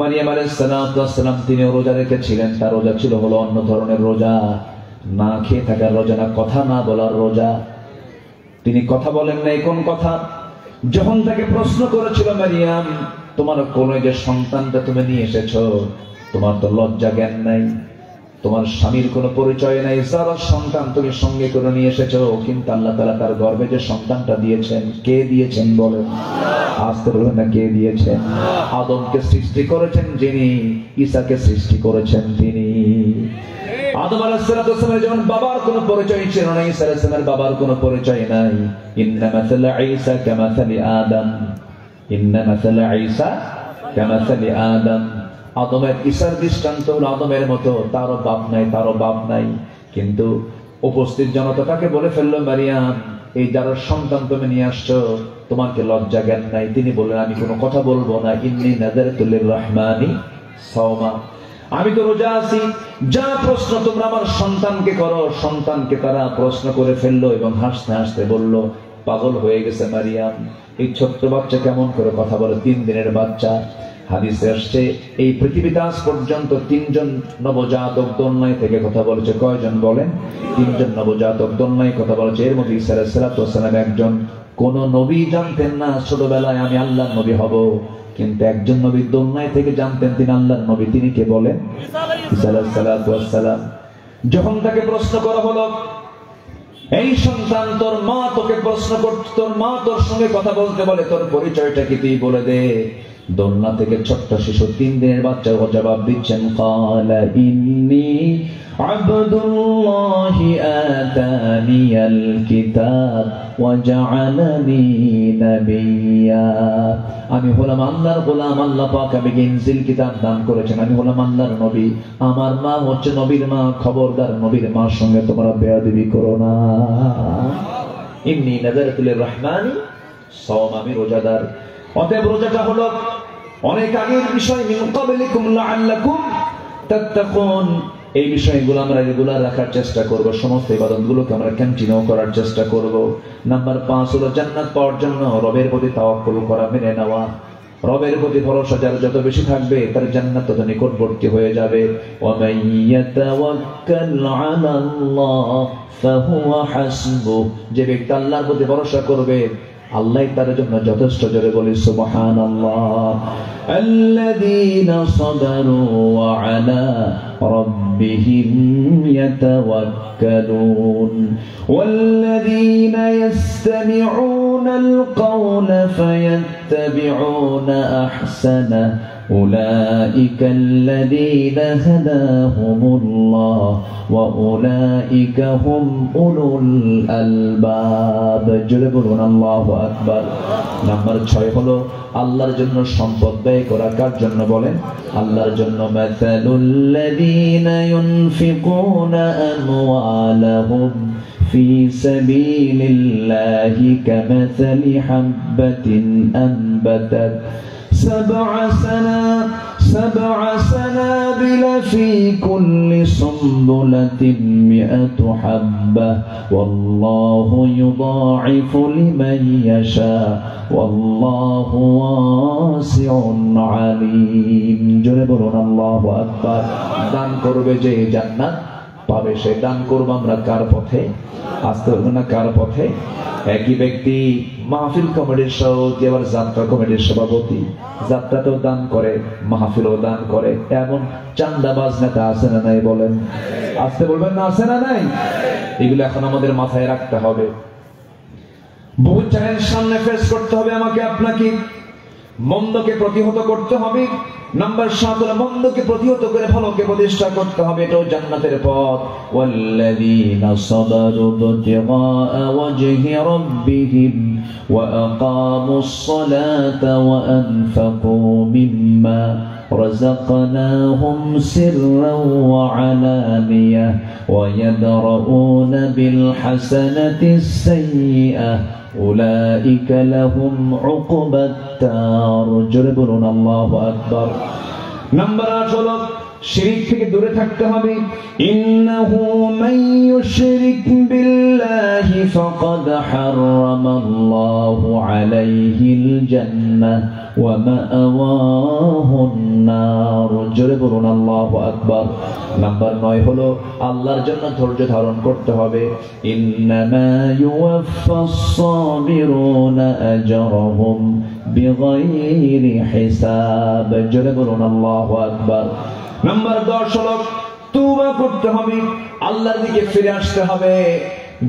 মারইয়াম আলাইহিস সালাতু ওয়াস সালাম তিনি রোজা রেখেছিলেন। তার রোজা ছিল হলো অন্য ধরনের রোজা, না খেয়ে থাকার রোজা না, কথা না বলার রোজা। তিনি কথা বলেন নাই। কোন কথা? যখন তাকে প্রশ্ন করেছিল, মারিয়াম তোমার কোলে যে সন্তানটা তুমি নিয়ে এসেছো, তোমার তো লজ্জা জ্ঞান নাই, তোমার স্বামীর কোনো পরিচয় নাই, যার সন্তান তুমি সঙ্গে করে নিয়ে এসেছো, কিন্তু আল্লাহ তাআলা তার গর্ভে যে সন্তানটা দিয়েছেন, কে দিয়েছেন বলেন? আসতে বলবেন না কে দিয়েছেন? আদমকে সৃষ্টি করেছেন যিনি, ঈসাকে সৃষ্টি করেছেন তিনি। আদম আলাইহিস সালামের যেমন বাবার কোনো পরিচয় ছিল না, ঈসা আলাইহিস সালামের বাবার কোনো পরিচয় নাই। ইন্না মাসালা ঈসা কামাসালি আদম, ইন্না মাসালা ঈসা কামাসালি আদম। আদমের ঈসার দৃষ্টান্ত হলো আদমের মতো, তারও বাপ নাই, তারও বাপ নাই। কিন্তু উপস্থিত জনতা তাকে বলে ফেললো, মারিয়াম এই যার সন্তান তুমি নিয়ে আসছো, তোমার কি লজ্জা জ্ঞান নাই? তিনি বললেন, আমি কোনো কথা বলবো না। ইন্নী নাযারাতু লিররহমানি সাওমা, আমি তো রোজা আছি। যা প্রশ্ন তোমরা আমার সন্তানকে করো। সন্তানকে তারা প্রশ্ন করে ফেললো এবং হাসতে হাসতে বলল, পাগল হয়ে গেছে মারিয়াম, এই ছোট্ট বাচ্চা কেমন করে কথা বলে? 3 দিনের বাচ্চা। হাদিসে আসছে এই পৃথিবীতে আজ পর্যন্ত 3 জন নবজাতক দোলনায় থেকে কথা বলেছে। কয়জন বলেন? 3 জন নবজাতক দোলনায় কথা বলেছে। এর মধ্যে ঈসা আলাইহিস সালাম একজন। কোন নবী জানতেন না ছোটবেলায় আমি আল্লাহর নবী হব, কিন্তু একজন নবী দোলনায় থেকে জানতেন তিনি আল্লাহর নবী। তিনি কে বলেন? ঈসা আলাইহিস সালাম। যখন তাকে প্রশ্ন করা হলো, এই সন্তান তোর মা তোকে প্রশ্ন করতে, তোর মা তোর সঙ্গে কথা বলতে বলে, তোর পরিচয়টা কি তুই বলে দে। দোলনা থেকে ছোট্ট শিশু 3 দিনের বাচ্চা ও জবাব দিচ্ছেন, ক্বালা ইন্নী আবদুল্লাহি আতানিয়াল কিতাব ওয়া জাআলানি নাবিয়্যা। আমি হলাম আল্লাহর গোলাম, আল্লাহ পাক আমাকে ইনজিল কিতাব দান করেছেন, আমি হলাম আল্লাহর নবী। আমার মা হচ্ছে নবীর মা, খবরদার নবীর মার সঙ্গে তোমরা বেয়াদবি করো না। ইন্নী নাযারাতু লিররহমানি সাওমা, আমি রোজাদার। অতএব রোজাটা হলো অনেক আগের বিষয়। মিন ক্বাবলিকুম লাআল্লাকুম তাত্তাকুন, এই বিষয়গুলো আমরা রেগুলার রাখার চেষ্টা করব। সমস্ত ইবাদতগুলোকে আমরা কন্টিনিউ করার চেষ্টা করব। নাম্বার 5 হলো জান্নাত পাওয়ার জন্য রবের প্রতি তাওয়াক্কুল করা, মেনে নেওয়া। রবের প্রতি ভরসা যার যত বেশি থাকবে, তার জান্নাত তত নিকটবর্তী হয়ে যাবে। ওয়া মান ইয়াতাওয়াক্কাল আলাল্লাহ ফাহুয়া হাসবুহ, যে ব্যক্তি আল্লাহর প্রতি ভরসা করবে আল্লাহ তার জন্য যথেষ্ট। জোরে বলি সুবহানাল্লাহ। আল্লাযীনা সাবারু ওয়া আলা রাব্বিহিম ইয়াতাওয়াক্কালুন ওয়াল্লাযীনা ইয়াসতামি'উনাল ক্বাওলা ফায়াত্তাবি'উনা আহসানা উলাইকাল্লাযীনা হাদাহুমুল্লাহ ওয়া উলাইকা হুম উলুল আলবাব। জোরে বলুন আল্লাহু আকবার। নাম্বার 6 হলো আল্লাহর জন্য সম্পদ ব্যয় করা। কার জন্য বলেন? আল্লাহর জন্য। মাসালুল্লাযীনা ইউনফিকুনা আমওয়ালাহুম في سبيل الله كمثل حبة أنبتت سبع سنابل في كل سنبلة 100 حبة والله يضاعف لمن يشاء والله واسع عليم জোরে বলুন আল্লাহু আকবার। দান করবে যে জান্নাত পাবে সে। দান করব আমরা কার পথে? আসতে হবে না কার পথে? একই ব্যক্তি মাহফিল কমিটির সভাপতি আবার যাত্রা কমিটির সভাপতি, যাত্রাতেও দান করে মাহফিলও দান করে, এমন চান্দাবাজ নেতা আছে না নাই বলেন? আসতে বলবেন না আছে না নাই? এগুলো এখন আমাদের মাথায় রাখতে হবে। বহু চ্যালেঞ্জ সামনে ফেস করতে হবে আমাকে আপনাকে। মন্দকে প্রতিহত করতে হবে। নাম্বার 7 হলো মন্দকে প্রতিহত করে ভালোকে প্রতিষ্ঠা করতে হবে। এটাও জান্নাতের পথ। ওয়াল্লাযীনা সাবারু বিতিগাআ ওয়াজহি রাব্বিহিম ওয়া আকামুস সালাতা ওয়া আনফাকু মিম্মা রাযাকনাহুম সিররান ওয়া আলানিয়া ওয়া ইয়াদরাউনা বিল হাসানাতিস সাইয়্যাহ أولئك لهم عقبى الدار জোরে বলুন আল্লাহু আকবার। নাম্বার 8 হলো শিরক থেকে দূরে থাকতে হবে। ইন্নাহু মান ইউশরিক বিল্লাহি ফাকাদ হারামাল্লাহু আলাইহিল জান্নাহ ওয়া মাআওয়াহুন নার জোরে বলুন আল্লাহু আকবার। নাম্বার 9 হলো আল্লাহর জন্য ধৈর্য ধারণ করতে হবে। ইন্নামা ইউওয়াফাস সাবিরুনা আজরাহুম বিগাইরি হিসাব জোরে বলুন আল্লাহু আকবার। নাম্বার 10 হলো তওবা করতে হবে, আল্লাহর দিকে ফিরে আসতে হবে।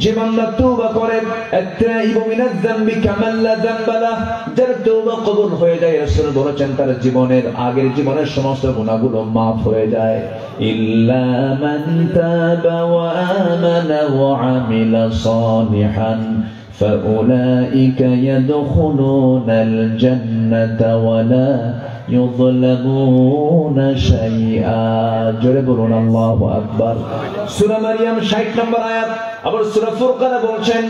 যে বান্দা তওবা করে আত-তাইবু মিনাজ যামবি কামান লা যামবা লাহ, যার তওবা কবুল হয়ে যায় রাসূল বলেছেন তার জীবনের আগের জীবনের সমস্ত গুনাহগুলো maaf হয়ে যায়। ইল্লা মান তাবা ওয়া আমানা ওয়া আমিলা সালিহান ফাউলাইকা ইয়াদখুলুনাল জান্নাতা ওয়া লা ইউযলামুনা শাইআ জোরে বলুন আল্লাহু আকবার। সূরা মারইয়াম 60 নম্বর আয়াত। আবার সূরা ফুরকানে বলছেন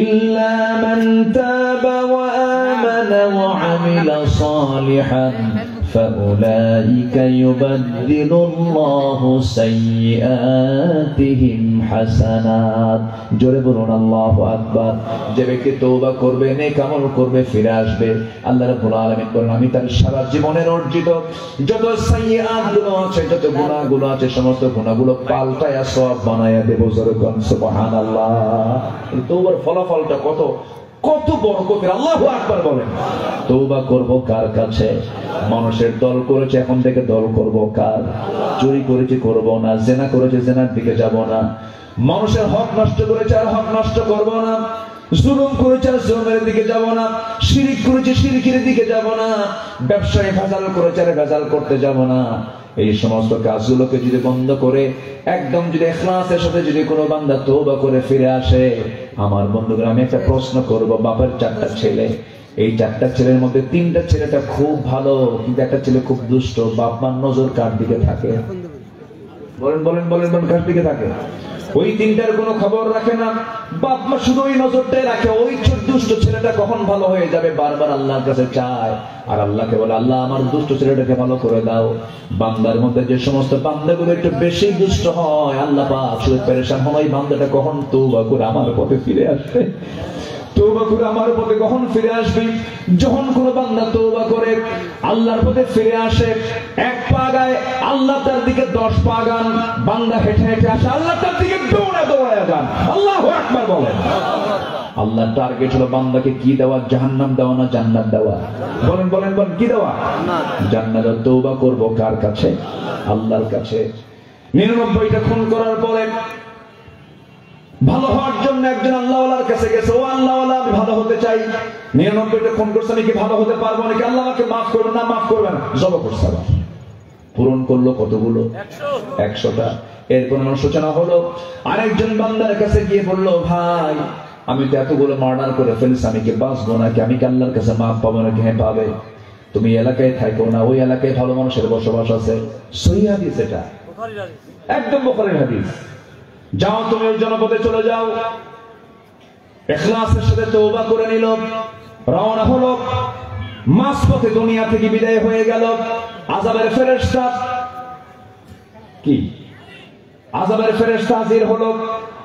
ইল্লা মান তাবা ওয়া আমানা ওয়া আমিলা সালিহান ফাউলাইকা ইউবাদদিলুল্লাহু সাইয়্যাতিহিম হাসানাত জোরে বলুন আল্লাহু আকবার। যে ব্যক্তি তওবা করবে, নেক আমল করবে, ফিরে আসবে, আল্লাহ রাব্বুল আলামিন বলেন আমি তার সারা জীবনের অর্জিত যত সাইয়্যাত গুলো আছে, যত গুনাহগুলো আছে, সমস্ত গুনাহগুলো পাল্টায়া সওয়াব বানায়া দেব। জোরে বলুন সুবহানাল্লাহ। এই তওবার ফলাফলটা কত কত বরকতের, আল্লাহু আকবার বলেন। তওবা করব কার কাছে? মানুষের দল করেছে, এখন থেকে দল করব কার? চুরি করেছে করব না, জিনা করেছে জিনার দিকে যাব না, মানুষের হক নষ্ট করেছে আর হক নষ্ট করব না, জুলুম করেছে আর জুলুমের দিকে যাব না, শিরক করেছে শিরকের দিকে যাব না, ব্যবসায় ভেজাল করেছে আর ভেজাল করতে যাব না। এই সমস্ত কাজগুলোকে যদি বন্ধ করে একদম যদি ইখলাসের সাথে যদি কোনো বান্দা তওবা করে ফিরে আসে, আমার বন্ধুরা আমি একটা প্রশ্ন করব। বাবার 4টা ছেলে, এই 4টা ছেলের মধ্যে 3টা ছেলেটা খুব ভালো, কিন্তু একটা ছেলে খুব দুষ্ট। বাপ মার নজর কার দিকে থাকে? বলেন বলেন বলেন বলেন, কার দিকে থাকে? ওই 3টার কোনো খবর রাখে না, বাপ মা শুধু ওই নজরটাই রাখে ওই দুষ্ট ছেলেটা কখন ভালো হয়ে যাবে, বারবার আল্লাহর কাছে চায় আর আল্লাহকে বলে আল্লাহ আমার দুষ্ট ছেলেটাকে ভালো করে দাও। বান্দার মধ্যে যে সমস্ত বান্দাগুলো একটু বেশি দুষ্ট হয়, আল্লাহ পাক শুধু পেরেশান হয় এই বান্দাটা কখন তওবা করে আমার পথে ফিরে আসবে, তওবা করে আমার পথে কখন ফিরে আসবে। যখন কোনো বান্দা তওবা করে আল্লাহর পথে ফিরে আসে, 1 পা গায় আল্লাহ তার দিকে 10 পা গান, বান্দা হেঁটে হেঁটে আসে আল্লাহ তার দিকে দৌড়ে দৌড়ে যান। আল্লাহু আকবার বলেন। আল্লাহর টার্গেট হলো বান্দাকে কি দেওয়া? জাহান্নাম দেওয়া না জান্নাত দেওয়া? বলেন বলেন বলেন, কি দেওয়া? জান্নাত। তওবা করব কার কাছে? আল্লাহর কাছে। 99টা খুন করার পরে ভালো হওয়ার জন্য একজন আল্লাহওয়ালার কাছে গেছে, ও আল্লাহওয়ালা আমি ভালো হতে চাই। 99টা খুন করছে, আমি কি ভালো হতে পারবো নাকি? আল্লাহ আমাকে মাফ করবেন না? মাফ করবেন না। জবাব করছে আবার। পূরণ করলো কতগুলো? 100টা। এরপর সূচনা হলো আরেকজন বান্দার কাছে গিয়ে বললো, ভাই আমি তো এতগুলো মার্ডার করে ফেলছি, আমি কি বাঁচবো নাকি? আমি কি আল্লাহর কাছে মাফ পাবো নাকি? হ্যাঁ পাবে। তুমি এলাকায় থাকো না, ওই এলাকায় ভালো মানুষের বসবাস আছে। সহিহ হাদিস, এটা একদম বুখারীর হাদিস। যাও তুমি ওই জনপদে চলে যাও। ইখলাসের সাথে তওবা করে নিল, রওনা হলো। মাঝপথে দুনিয়া থেকে বিদায় হয়ে গেল। আযাবের ফেরেশতা কি, আযাবের ফেরেশতা হাজির হলো,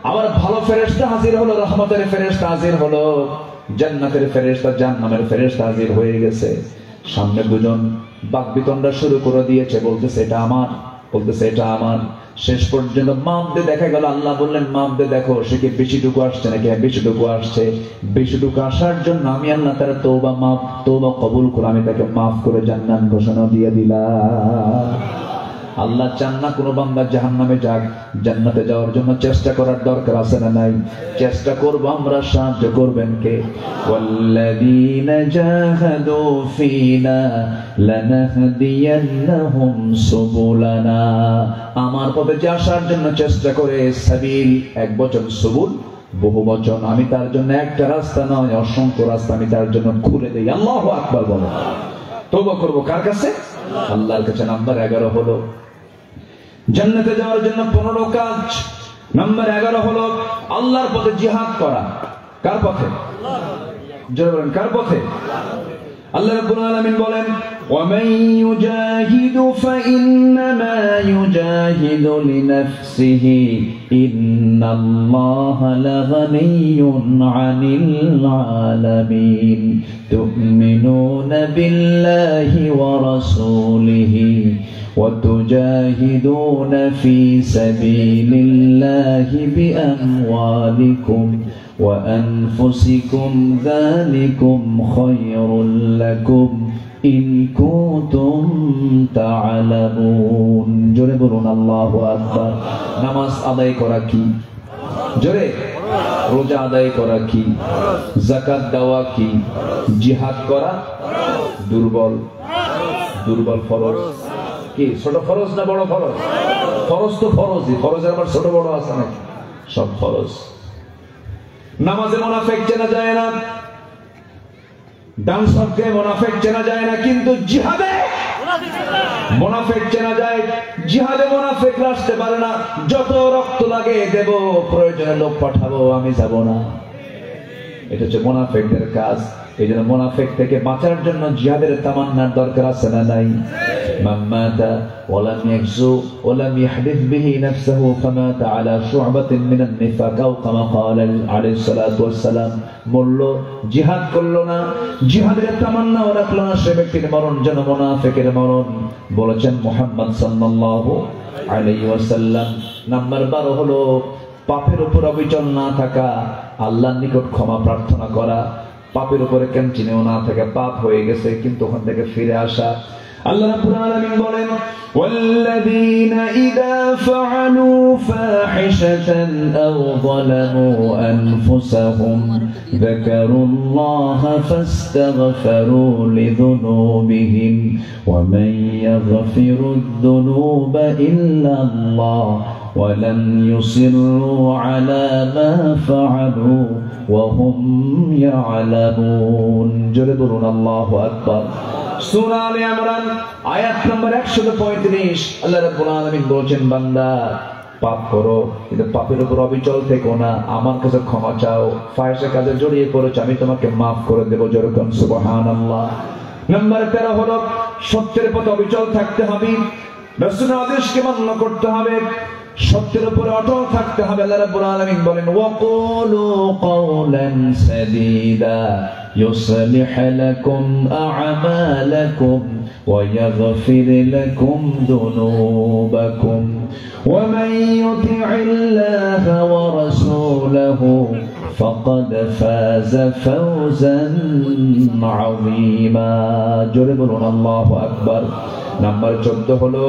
আবার ভালো ফেরেশতা হাজির হলো, রহমতের ফেরেশতা হাজির হলো, জান্নাতের ফেরেশতা জাহান্নামের ফেরেশতা হাজির হয়ে গেছে। সামনে দুজন বাকবিতণ্ডা শুরু করে দিয়েছে, বলতেছে এটা আমার, বলতেছে এটা আমার। শেষ পর্যন্ত মাপ দিয়ে দেখা গেল, আল্লাহ বললেন মাপ দিয়ে দেখো সে কি বেশিটুকু আসছে নাকি। বেশিটুকু আসছে। বেশিটুকু আসার জন্য আমি আল্লাহ তার তওবা কবুল করে আমি তাকে মাফ করে জান্নাত ঘোষণা দিয়ে দিলাম। আল্লাহ চান না কোনো বান্দা জাহান্নামে যাক, জান্নাতে যাওয়ার জন্য চেষ্টা করার দরকার আছে না নাই? চেষ্টা করব আমরা, সাহায্য করবেন কে? ওয়াল্লাযীনা জাহাদু ফীনা লানাহদিয়ান্নাহুম সুবুলানা। আমার পথে যে আসার জন্য চেষ্টা করে, সাবিল এক বচন, সুবুল বহু বচন, আমি তার জন্য একটা রাস্তা নয় অসংখ্য রাস্তা আমি তার জন্য খুলে দেই। আল্লাহু আকবার বলো। তওবা করব কার কাছে? আল্লাহর কাছে। নাম্বার 11 হলো জান্নাতে যাওয়ার জন্য 15 কাজ। নাম্বার 11 হলো আল্লাহর পথে জিহাদ করা। কার পথে? জোরে বলেন, কার পথে? আল্লাহ রাব্বুল আলামিন বলেন, وَمَن يُجَاهِدُ فَإِنَّمَا يُجَاهِدُ لِنَفْسِهِ إِنَّ اللَّهَ لَغَنِيٌّ عَنِ الْعَالَمِينَ تُؤْمِنُونَ بِاللَّهِ وَرَسُولِهِ وَتُجَاهِدُونَ فِي سَبِيلِ اللَّهِ بِأَمْوَالِكُمْ وَأَنفُسِكُمْ ذَلِكُمْ خَيْرٌ لَكُمْ إِن كُنتُمْ تَعْلَمُونَ। জোরে বলুন আল্লাহু আকবার। নামাজ আদায় করা কি? জোরে। রোজা আদায় করা কি? যাকাত দেওয়া কি? জিহাদ করা দুর্বল, দুর্বল ফরজ কি? ছোট ফরজ না বড় ফরজ? ফরজ তো ফরজই, ফরজের আবার ছোট বড় আছে নাকি? সব ফরজ। নামাজে মুনাফিক চেনা যায় না, ডান শব্দে মুনাফিক চেনা যায় না, কিন্তু জিহাদে মুনাফিক চেনা যায়। জিহাদে মুনাফিক আসতে পারে না। যত রক্ত লাগে দেব, প্রয়োজনে লোক পাঠাবো, আমি যাব না। এটা হচ্ছে মুনাফিকদের কাজ। এই জন্য মুনাফিক থেকে বাঁচার জন্য জিহাদের তামান্নার দরকার আছে না নাই? মান মাতা ওয়ালাম ইয়াকযু ওয়ালাম ইয়াহদিথ বিহি নাফসুহু ফামাতা আলা শু'বাতিন মিনান নিফাক আও কামা ক্বালা আলাইহিস সালাতু ওয়াস সালাম। মরল, জিহাদ করলো না, জিহাদের তামান্নাও রাখলো না, সে ব্যক্তির মরণ যেন মুনাফিকের মরণ, বলেছেন মুহাম্মদ সাল্লাল্লাহু আলাইহি ওয়াসাল্লাম। নাম্বার 12 হলো পাপের উপর অবিচল না থাকা, আল্লাহর নিকট ক্ষমা প্রার্থনা করা। পাপের উপরে কন্টিনিউ না থাকা, পাপ হয়ে গেছে কিন্তু ওখান থেকে ফিরে আসা। আল্লাহ রাব্বুল আলামিন বলেন, ওয়াল্লাযীনা ইযা ফাআলু ফাহিশাতান আও যালামু আনফুসাহুম যাকারুল্লাহা ফাস্তাগফিরু লিযুনুবিহিম ওয়া মান ইয়াগফিরুদ যুনুবা ইল্লা আল্লাহ ওয়া লাম ইউসিররু আলা মা ফাআলু ওয়া হুম ইয়ালামুন। জোরে বলুন আল্লাহু আকবার। সূরা আলে ইমরান আয়াত নম্বর 135। আল্লাহ রাব্বুল আলামিন বলেন, বান্দা পাপ করো কিন্তু পাপের উপর অবিচল থেকো না, আমার কাছে ক্ষমা চাও। ফাহিশা কাজে জড়িয়ে পড়েছো, আমি তোমাকে maaf করে দেব। জোরে বলুন সুবহানাল্লাহ। নাম্বার 13 হলো সত্যের পথে অবিচল থাকতে হবে, রাসূলের আদেশকে মান্য করতে হবে, সত্যের উপরে অটল থাকতে হবে। আল্লাহ রাব্বুল আলামিন বলেন, ওয়াকুলু কওলান সাদীদা يصلح لكم أعمالكم ويغفر لكم ذنوبكم ومن يطع الله ورسوله فقد فاز فوزا عظيما। জোরে বলুন আল্লাহু আকবার। নাম্বার 14 হলো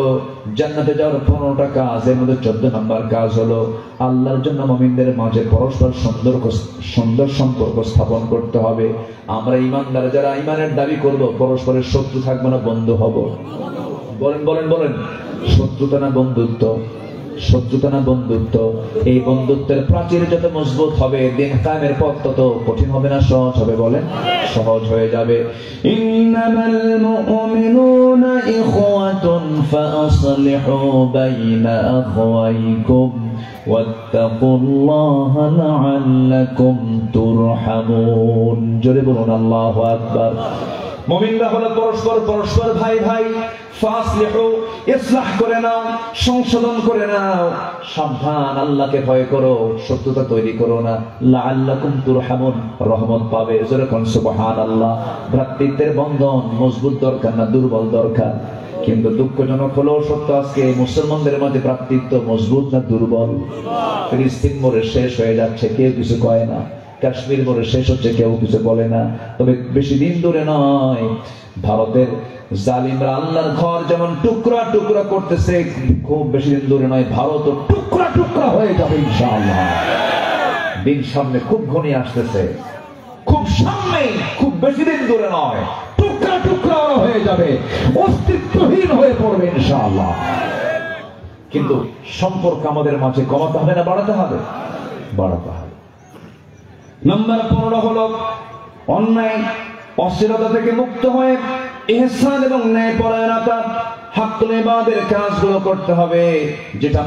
জান্নাতে যাওয়ার 15টা কাজ, এর মধ্যে 14 নাম্বার কাজ হলো আল্লাহর জন্য মুমিনদের মাঝে পরস্পর সুন্দর সম্পর্ক স্থাপন করতে হবে। আমরা ঈমানদার যারা ঈমানের দাবি করব, পরস্পরের শত্রু থাকবো না, বন্ধু হব। বলেন বলেন বলেন, শত্রুতা না বন্ধুত্ব? শত্রুতা না বন্ধুত্ব? এই বন্ধুত্বের প্রাচীর যত মজবুত হবে, দিন কায়েমের পথ তত কঠিন হবে না সহজ হবে? বলেন, সহজ হয়ে যাবে। ইন্নামাল মুমিনুনা ইখওয়াতুন ফাআসলিহু বাইনা আখওয়াইকুম ওয়াত্তাকুল্লাহা লাআল্লাকুম তুরহামুন। জোরে বলুন আল্লাহু আকবার। মুমিনরা হলো পরস্পর ভাই ভাই। ফাসলিহু, ইসলাহ করে নাও, সংশোধন করে নাও। সাবধান, আল্লাহকে ভয় করো, শত্রুতা তৈরি করো না। লাআল্লাকুম তুরহামুন, রহমত পাবে। জোরে কোন সুবহানাল্লাহ। ভ্রাতৃত্বের বন্ধন মজবুত দরকার না দুর্বল দরকার। কিন্তু দুঃখজনক হলো সত্য, আজকে মুসলমানদের মাঝে ভ্রাতৃত্ব মজবুত না দুর্বল। ফিলিস্তিন মোড়ে শেষ হয়ে যাচ্ছে, কেউ কিছু কয় না। কাশ্মীর মোড়ে শেষ হচ্ছে, কেউ কিছু বলে না। তবে বেশি দিন দূরে নয়, ভারতের জালিমরা আল্লাহর ঘর যেমন টুকরা টুকরা করতেছে, খুব বেশি দিন দূরে নয়, ভারত টুকরা টুকরা হয়ে যাবে ইনশাআল্লাহ। দিন সামনে খুব ঘনিয়ে আসতেছে, খুব সামনে, খুব বেশি দিন দূরে নয়, টুকরা টুকরা হয়ে যাবে, অস্তিত্বহীন হয়ে পড়বে ইনশাআল্লাহ। কিন্তু সম্পর্ক আমাদের মাঝে কমাতে হবে না বাড়াতে হবে? বাড়াতে হবে। নাম্বার 15 হলো অন্যায় অশ্লীলতা থেকে মুক্ত হয়ে ইহসান এবং ন্যায়পরায়ণতা, হাক্কুল ইবাদের কাজগুলো করতে হবে। যেটা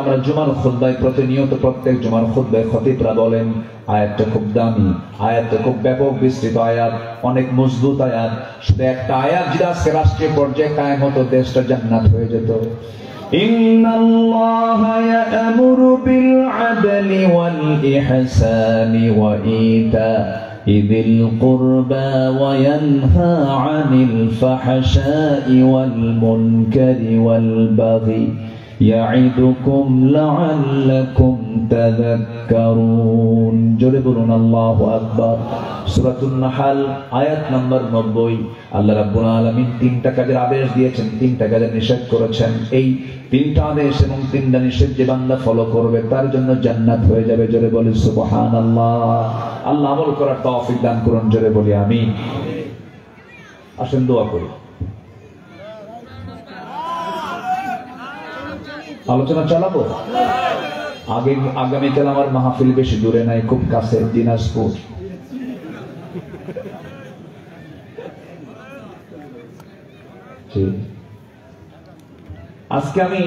আমরা জুমার খুতবায় প্রতিনিয়ত, প্রত্যেক জুমার খুতবায় খতিবরা বলেন। আয়াতটা খুব দামি, আয়াতটা খুব ব্যাপক বিস্তৃত আয়াত, অনেক মজবুত আয়াত। শুধু একটা আয়াত যেটা আজকে রাষ্ট্রীয় পর্যায়ে কায়েম হতো, দেশটা জান্নাত হয়ে যেত। ইন্নাল্লাহা ইয়া'মুরু বিল আদলি ওয়াল ইহসানি ওয়া ইতা'i যিল কুরবা ওয়া ইয়ানহা 'আনিল ফাহশা'i ওয়াল মুনকারি ওয়াল বাগি ইয়া'iদুকুম লা'আল্লাকুম তাযাক্কারুন। জোরে বলুন আল্লাহু আকবার। সূরাতুন নাহল আয়াত নাম্বার 90। আল্লাহ রাব্বুল আলামিন 3টা কাজের আদেশ দিয়েছেন, 3টা কাজের নিষেধ করেছেন। এই 3টা আদেশ এবং 3টা নিষেধ যে বান্দা ফলো করবে তার জন্য জান্নাত হয়ে যাবে। জোরে বলি সুবহানাল্লাহ। আল্লাহ আমল করার তৌফিক দান করুন। জোরে বলি আমিন। আসেন দোয়া করি। আলোচনা চালাবো। আগামীকাল আমার মাহফিল বেশি দূরে নাই, খুব কাছে, দিনাজপুর। আজকে আমি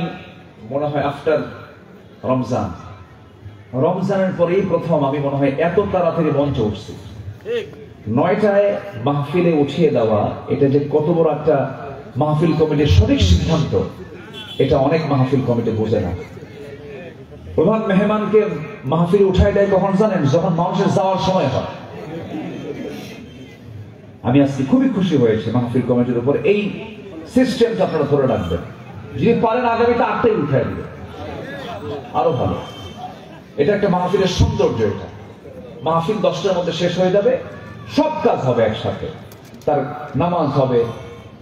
মনে হয় আফটার রমজানের পরেই প্রথম আমি মনে হয় এত তাড়াতাড়ি মঞ্চে উঠছি। 9টায় মাহফিলে উঠিয়ে দেওয়া, এটা যে কত বড় একটা মাহফিল কমিটির সঠিক সিদ্ধান্ত, এটা অনেক মাহফিল কমিটি বোঝে না। প্রধান মেহমানকে মাহফিল উঠায় দেয় কখন জানেন? যখন মানুষের যাওয়ার সময় হয়। আমি আজকে খুবই খুশি হয়েছি মাহফিল কমিটির উপর। এই সিস্টেমটা আপনারা ধরে রাখবেন। যদি পারেন আগামীতে 8টায় উঠায় দিবেন, আরো ভালো। এটা একটা মাহফিলের সৌন্দর্য। এটা মাহফিল 10টার মধ্যে শেষ হয়ে যাবে, সব কাজ হবে একসাথে। তার নামাজ হবে,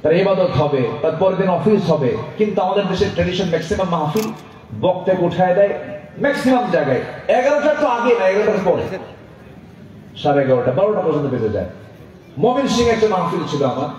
তার ইবাদত হবে, তার পরের দিন অফিস হবে। কিন্তু আমাদের দেশের ট্রেডিশন ম্যাক্সিমাম মাহফিল বক্তাকে উঠায় দেয় ম্যাক্সিমাম জায়গায় 11টার তো আগে না, 11টার পরে, 11:30, 12টা পর্যন্ত বেজে যায়। ময়মনসিংহে একটা মাহফিল ছিল আমার।